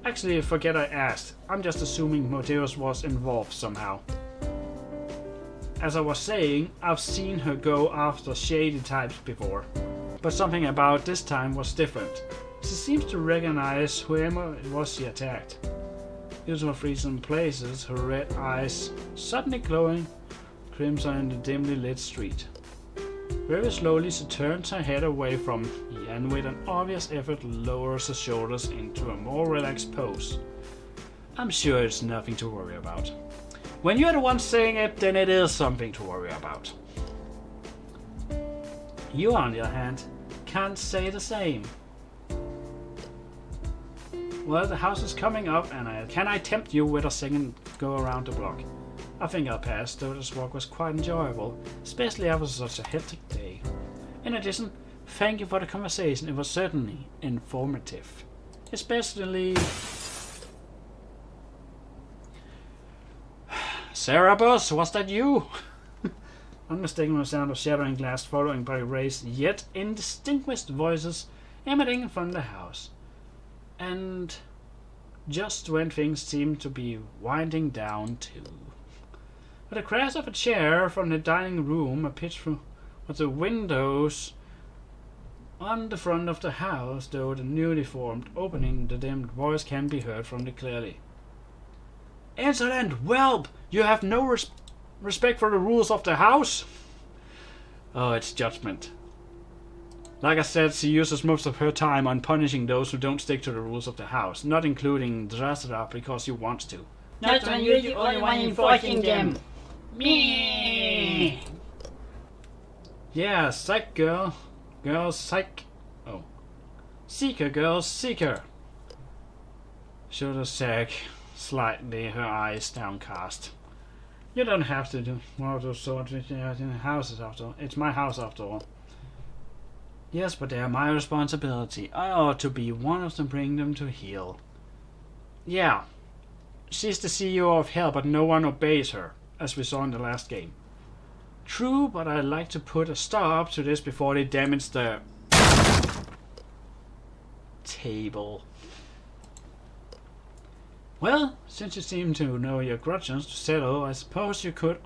Actually, forget I asked. I'm just assuming Moderatus was involved somehow. As I was saying, I've seen her go after shady types before. But something about this time was different. She seems to recognize whoever it was she attacked. Using her freezing places, her red eyes suddenly glowing crimson in the dimly lit street. Very slowly she turns her head away from me and with an obvious effort lowers her shoulders into a more relaxed pose. I'm sure it's nothing to worry about. When you're the one saying it, then it is something to worry about. You, on the other hand, can't say the same. Well, the house is coming up, and can I tempt you with a second go around the block? I think I'll pass, though this walk was quite enjoyable, especially after such a hectic day. In addition, Thank you for the conversation. It was certainly informative. Especially... Cerebus, was that you? Unmistakable sound of shattering glass following by raised yet indistinguished voices emanating from the house. And just when things seemed to be winding down too. With a crash of a chair from the dining room, a pitch through the windows on the front of the house, though the newly formed opening, the dimmed voice can be heard from the clearly. Insolent whelp! You have no respect for the rules of the house? Oh, it's judgment. Like I said, she uses most of her time on punishing those who don't stick to the rules of the house, not including Drasra because she wants to. Not when you're the only one enforcing them. Me. Yeah, psych girl. Girl, psych. Oh. Seeker, girl, seeker. Shoulder sag, slightly, her eyes downcast. You don't have to do one of those sorts in the houses after all. It's my house after all. Yes, but they are my responsibility. I ought to be one of them, bring them to heel. Yeah. She's the CEO of Hell, but no one obeys her, as we saw in the last game. True, but I'd like to put a stop to this before they damage the table. Well, since you seem to know your grudges to settle, I suppose you could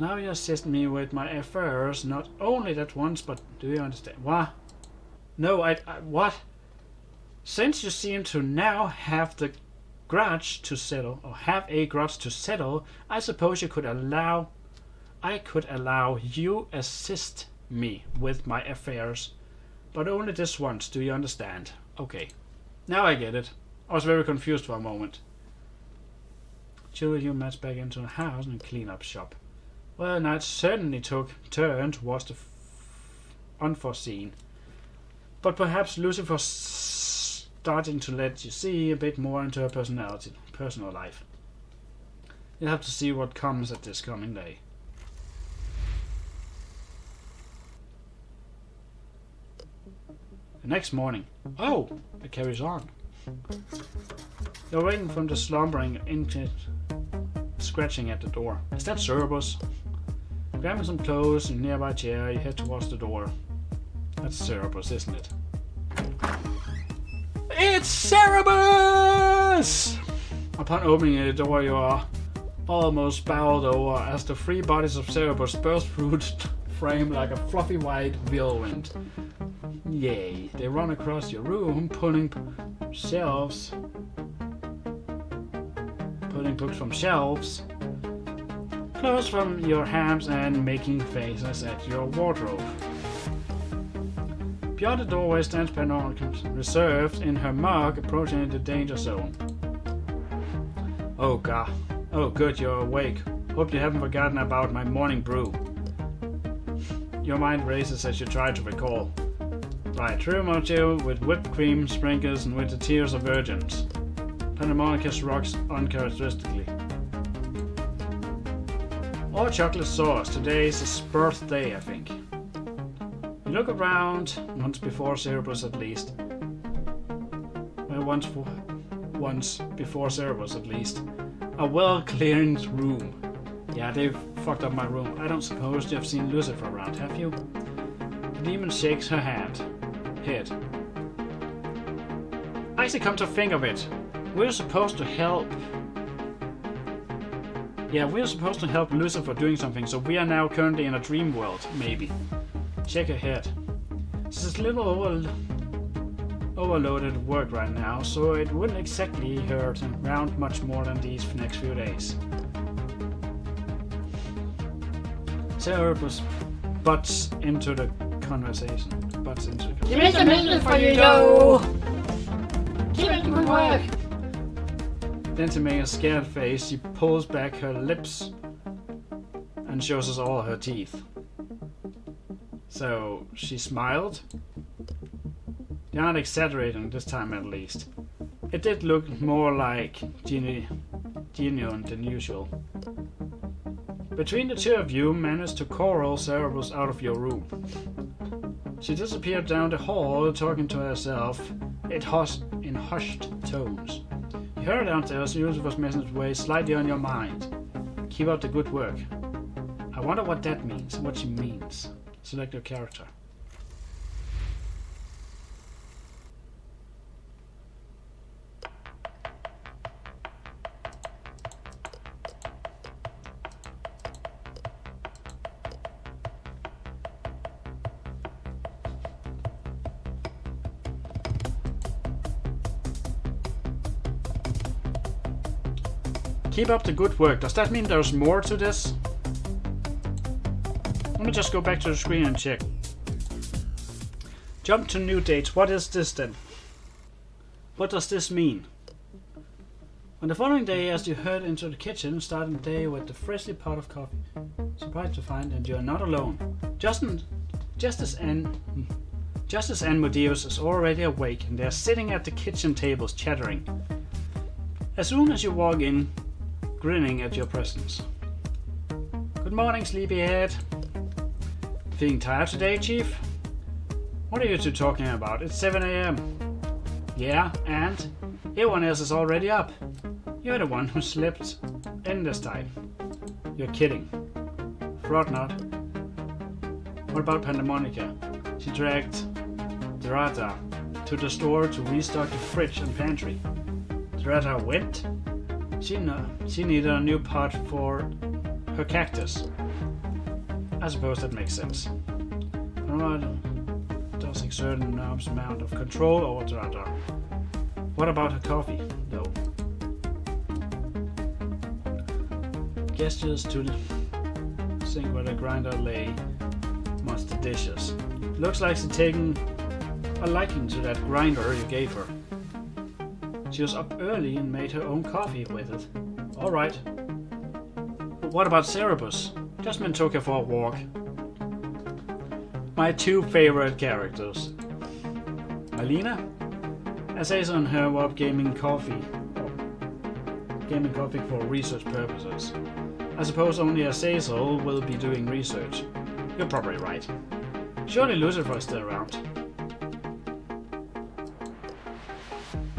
now you assist me with my affairs, not only that once, but do you understand? What? No, I what? Since you seem to now have the grudge to settle, or have a grudge to settle, I suppose I could allow you assist me with my affairs, but only this once, do you understand? Okay, now I get it. I was very confused for a moment. Chill you match back into the house and clean up shop. Well, night certainly took turns was the unforeseen, but perhaps Lucifer starting to let you see a bit more into her personal life. You'll have to see what comes at this coming day. The next morning. Oh, it carries on. You're waking from the slumbering into scratching at the door. Is that Cerberus? Grabbing some clothes in a nearby chair, you head towards the door. That's Cerberus, isn't it? It's Cerberus! Upon opening the door, you are almost bowled over as the three bodies of Cerberus burst through the frame like a fluffy white whirlwind. Yay, they run across your room, pulling books from shelves, clothes from your hands, and making faces at your wardrobe. Beyond the doorway stands Panorama, reserved in her mug, approaching the danger zone. Oh god. Oh good, you're awake. Hope you haven't forgotten about my morning brew. Your mind races as you try to recall. Right, true mochi with whipped cream, sprinkles, and with the tears of virgins. Panamanicus rocks uncharacteristically. Or chocolate sauce. Today's his birthday, I think. You look around, once before Cerberus at least. Well, once before Cerberus at least. A well-cleared room. Yeah, they've fucked up my room. I don't suppose you've seen Lucifer around, have you? The demon shakes her head. Actually, come to think of it, we're supposed to help. Yeah, we're supposed to help Lucifer doing something, so we are now currently in a dream world, maybe. Check her head. This is a little overloaded work right now, so it wouldn't exactly hurt around much more than these next few days. Cerberus butts into the conversation. Here's a mission for you, yo! Keep it good work! Then to make a scared face, she pulls back her lips and shows us all her teeth. So, she smiled? You're not exaggerating this time at least. It did look more like genuine than usual. Between the two of you managed to corral Cerberus out of your room. She disappeared down the hall, talking to herself in hushed tones. You heard her downstairs, Lucifer's message weighs slightly on your mind. Keep up the good work. I wonder what that means, what she means. Select your character. Keep up the good work. Does that mean there's more to this? Let me just go back to the screen and check. Jump to new dates. What is this then? What does this mean? On the following day, as you head into the kitchen, starting the day with the freshly pot of coffee. Surprised to find that you are not alone. Just as Modeus is already awake, and they are sitting at the kitchen tables chattering. As soon as you walk in, grinning at your presence. Good morning, sleepyhead. Feeling tired today, Chief? What are you two talking about? It's 7 a.m. Yeah, and everyone else is already up. You're the one who slept in this time. You're kidding. Fraud not. What about Pandemonica? She dragged Dorada to the store to restock the fridge and pantry. Dorada went? She needed a new pot for her cactus. I suppose that makes sense. Dorada does exert an enormous amount of control over Dorada. What about her coffee, though? Gestures to the sink where the grinder lay amongst the dishes. Looks like she's taken a liking to that grinder you gave her. She was up early and made her own coffee with it. Alright. But what about Cerebus? Jasmine took her for a walk. My two favorite characters. Malina? Azazel and her were up gaming coffee for research purposes. I suppose only Azazel will be doing research. You're probably right. Surely Lucifer is still around.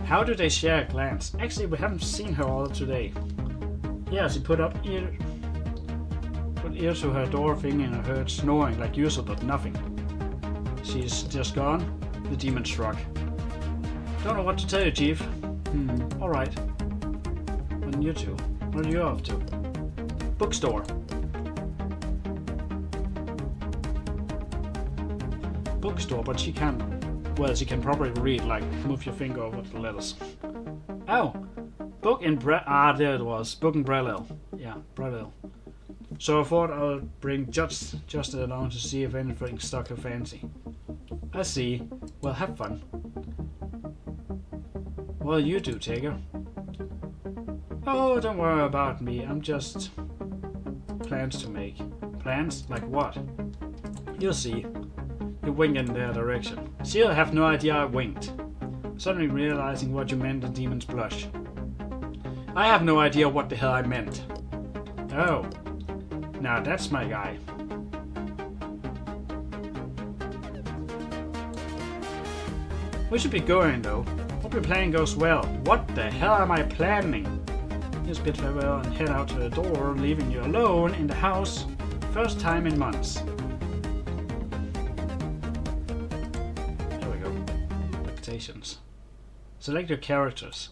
How do they share a glance? Actually, we haven't seen her all today. Yeah, she put ear to her door, thinking I heard snoring like usual, but nothing. She's just gone? The demon struck. Don't know what to tell you, Chief. Alright. And you two, what are you up to? Bookstore. Bookstore, but she can't. Well, she can probably read, like, move your finger over the letters. Oh! Book in there it was. Book in Brelil. Yeah, Brelil. So I thought I'll bring Justin along to see if anything stuck her fancy. I see. Well, have fun. Well, you do, Taker. Oh, don't worry about me. I'm just plans to make. Plans? Like what? You'll see. You wink in their direction. She'll have no idea I winked. Suddenly realizing what you meant, the demons blush. I have no idea what the hell I meant. Oh. Now that's my guy. We should be going though. Hope your plan goes well. What the hell am I planning? Just bid farewell and head out to the door, leaving you alone in the house. First time in months. There we go. Expectations. Select your characters.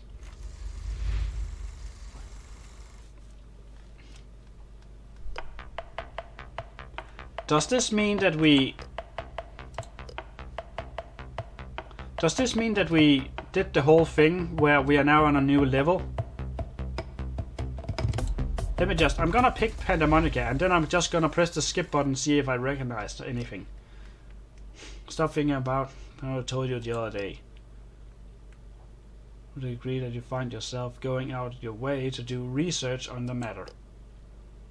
Does this mean that we did the whole thing where we are now on a new level? I'm gonna pick Pandemonica and then I'm just gonna press the skip button and see if I recognize anything. Stop thinking about what I told you the other day. Would you agree that you find yourself going out your way to do research on the matter?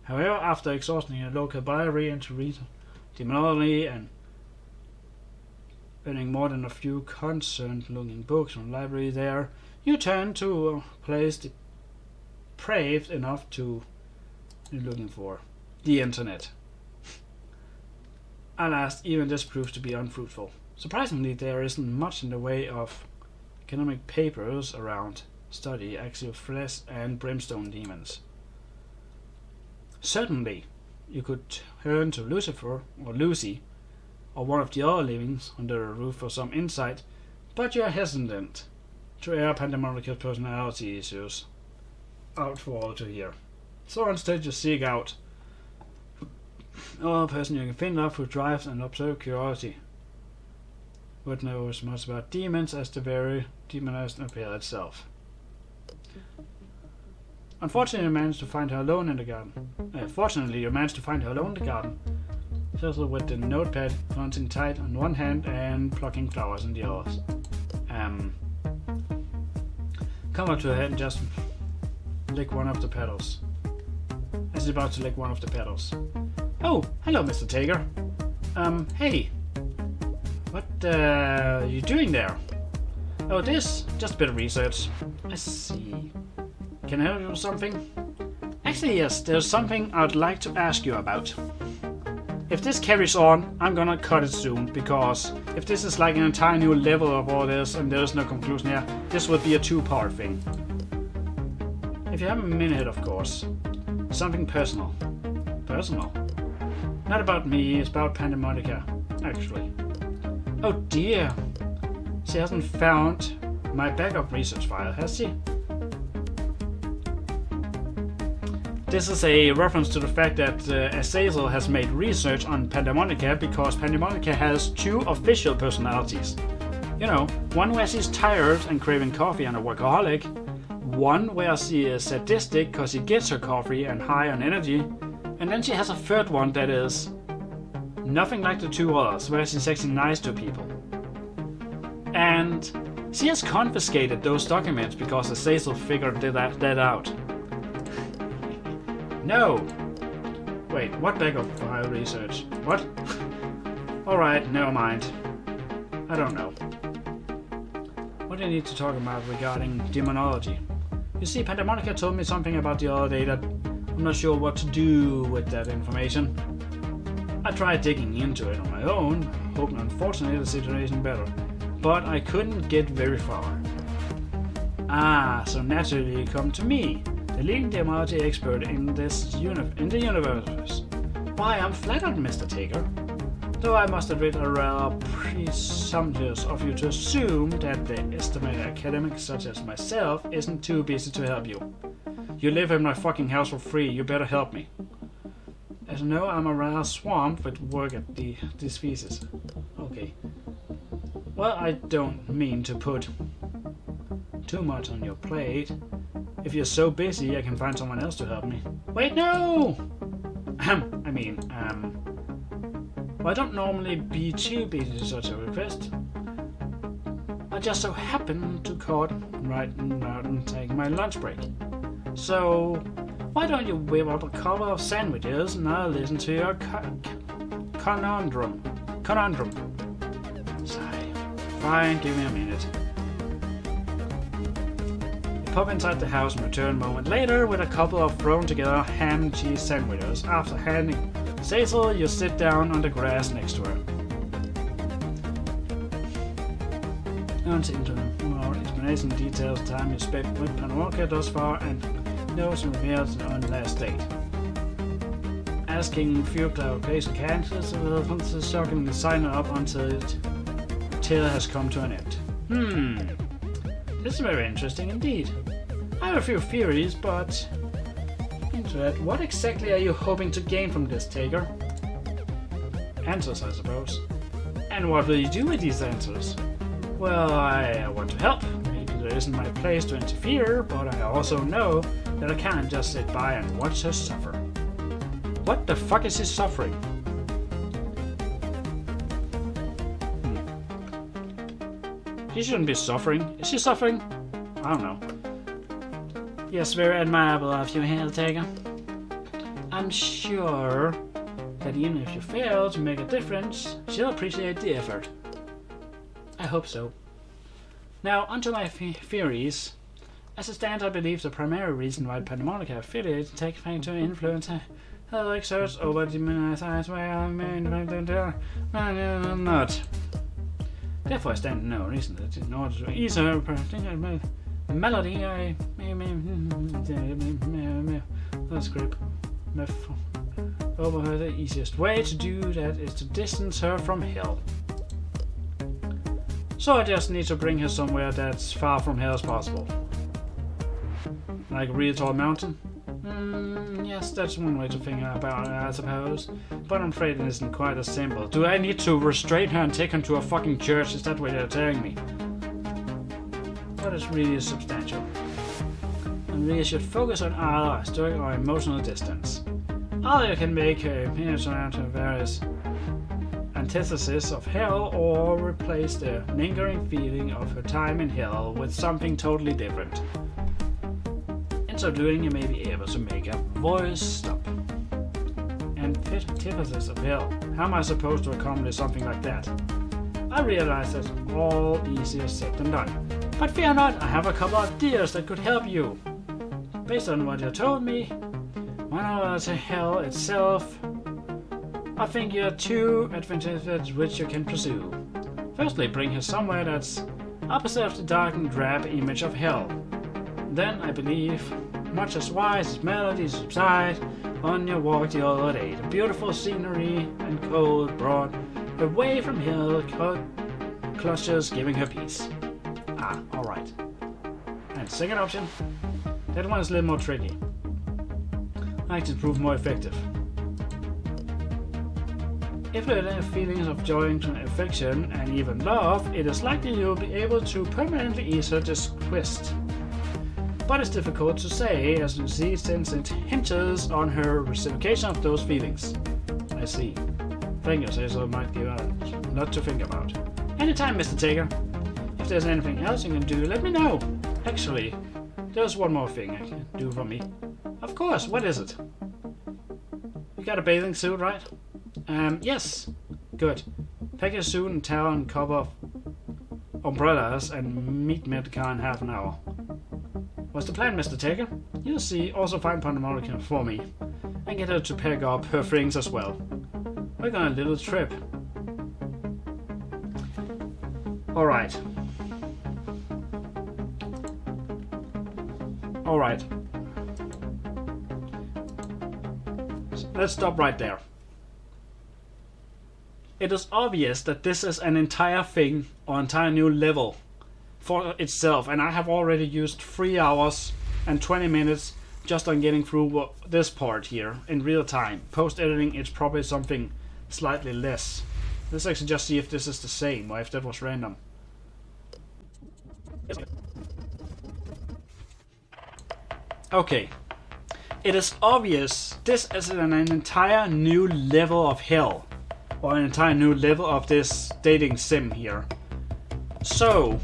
However, after exhausting your local library and to read demonology and earning more than a few concerned-looking books from the library there, you turn to a place depraved enough to you're looking for the internet. Alas, even this proves to be unfruitful. Surprisingly, there isn't much in the way of academic papers around study axial flesh and brimstone demons. Certainly, you could turn to Lucifer or Lucy or one of the other livings under a roof for some insight, but you're hesitant to air Pandemonica's personality issues out for all to hear. So instead you seek out a person you can think of who drives and observes curiosity, but knows as much about demons as the very demonized appeal itself. Fortunately, you managed to find her alone in the garden. Fizzle with the notepad clenching tight on one hand and plucking flowers in the others. Come up to her head and just lick one of the petals. As he's about to lick one of the petals. Oh, hello, Mr. Taker. Hey. What are you doing there? Oh, this? Just a bit of research. I see. Can I help you with something? Actually, yes, there's something I'd like to ask you about. If this carries on, I'm gonna cut it soon, because if this is like an entire new level of all this and there's no conclusion here, this would be a two-part thing. If you have a minute, of course. Something personal. Personal? Not about me, it's about Pandemonica, actually. Oh dear. She hasn't found my backup research file, has she? This is a reference to the fact that Azazel has made research on Pandemonica because Pandemonica has two official personalities. You know, one where she's tired and craving coffee and a workaholic, one where she is sadistic because she gets her coffee and high on energy, and then she has a third one that is nothing like the two others, where she's actually nice to people. And she has confiscated those documents because Azazel figured that out. No! Wait, what backup file research? What? Alright, never mind. I don't know. What do you need to talk about regarding demonology? You see, Pandemonica told me something about the other day that I'm not sure what to do with that information. I tried digging into it on my own, hoping unfortunately the situation better, but I couldn't get very far. Ah, so naturally you come to me, the leading demonology expert in the universe. Why, I'm flattered, Mr. Taker. Though I must admit are rather presumptuous of you to assume that the estimated academic such as myself isn't too busy to help you. You live in my fucking house for free, you better help me. As you know, I'm a rather swamped with work at this thesis. Okay. Well, I don't mean to put too much on your plate. If you're so busy, I can find someone else to help me. Wait, no! Well, I don't normally be too busy to such a request. I just so happen to caught right out and take my lunch break. So, why don't you whip up a couple of sandwiches and I'll listen to your conundrum. Sigh. Fine, give me a minute. You pop inside the house and return a moment later with a couple of thrown together ham and cheese sandwiches. After handing Cecil, you sit down on the grass next to her. Onto into more explanation details the time you spent with Pandemonica thus far and notes and reveals on the last date. Asking few clarification cancels will shockingly sign up until it has come to an end. This is very interesting indeed. I have a few theories, but into it, what exactly are you hoping to gain from this, Taker? Answers, I suppose. And what will you do with these answers? Well, I want to help. Maybe there isn't my place to interfere, but I also know that I can't just sit by and watch her suffer. What the fuck is she suffering? She shouldn't be suffering. Is she suffering? I don't know. Yes, very admirable of you, Helltaker. I'm sure that even if you fail to make a difference, she'll appreciate the effort. I hope so. Now, onto my theories. As it stands, I believe the primary reason why Pandemonica affiliates take fame to influence Hell exerts over demonized eyes where I may not. Therefore I stand no reason that in order to ease her melody I the script over her. The easiest way to do that is to distance her from hell. So I just need to bring her somewhere that's far from hell as possible. Like a real tall mountain? Yes, that's one way to think about it, I suppose. But I'm afraid it isn't quite as simple. Do I need to restrain her and take her to a fucking church? Is that what you're telling me? But it's really substantial. And really should focus on either stoic or emotional distance. Either you can make her penetrate to various antithesis of hell, or replace the lingering feeling of her time in hell with something totally different. In so doing, you may be able to make a voice stop. Antithesis of hell. How am I supposed to accomplish something like that? I realize that's all easier said than done. But fear not, I have a couple of ideas that could help you. Based on what you told me, when I was to hell itself, I think you have two advantages which you can pursue. Firstly, bring her somewhere that's opposite of the dark and drab image of hell. Then, I believe, much as wise melodies subside on your walk the other day, the beautiful scenery and cold brought away from hell clutches giving her peace. Ah, alright. And second option, that one is a little more tricky. I like to prove more effective. If you have feelings of joy, affection, and even love, it is likely you'll be able to permanently ease her twist. But it's difficult to say, as you see, since it hinges on her reciprocation of those feelings. I see. Thank you, so it might give a lot to think about. Anytime, Mr. Taker. If there's anything else you can do, let me know. Actually, there's one more thing I can do for me. Of course, what is it? You got a bathing suit, right? Yes. Good. Pack your suit and towel and cover umbrellas and meet me at the car in half an hour. What's the plan, Mr. Taker? You'll see. Also find Pandemonium for me. And get her to pack up her things as well. We're going on a little trip. Alright. Alright. Let's stop right there. It is obvious that this is an entire thing or entire new level for itself, and I have already used 3 hours and 20 minutes just on getting through this part here in real time. Post editing, it's probably something slightly less. Let's actually just see if this is the same or if that was random. Okay, it is obvious this is an entire new level of hell, or an entire new level of this dating sim here. So,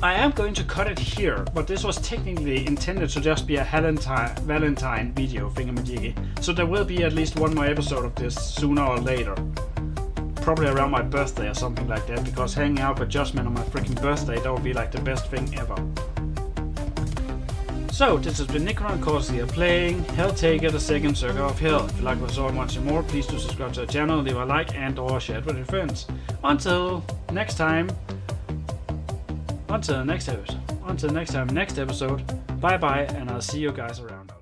I am going to cut it here, but this was technically intended to just be a Valentine video thingamajiggy, so there will be at least one more episode of this sooner or later. Probably around my birthday or something like that, because hanging out with Justman on my freaking birthday, that would be like the best thing ever. So, this has been Necro and Cortex playing Helltaker, the second circle of hell. If you like what I saw and want to see more, please do subscribe to the channel, leave a like and or share it with your friends. Until next time, next episode, bye bye, and I'll see you guys around.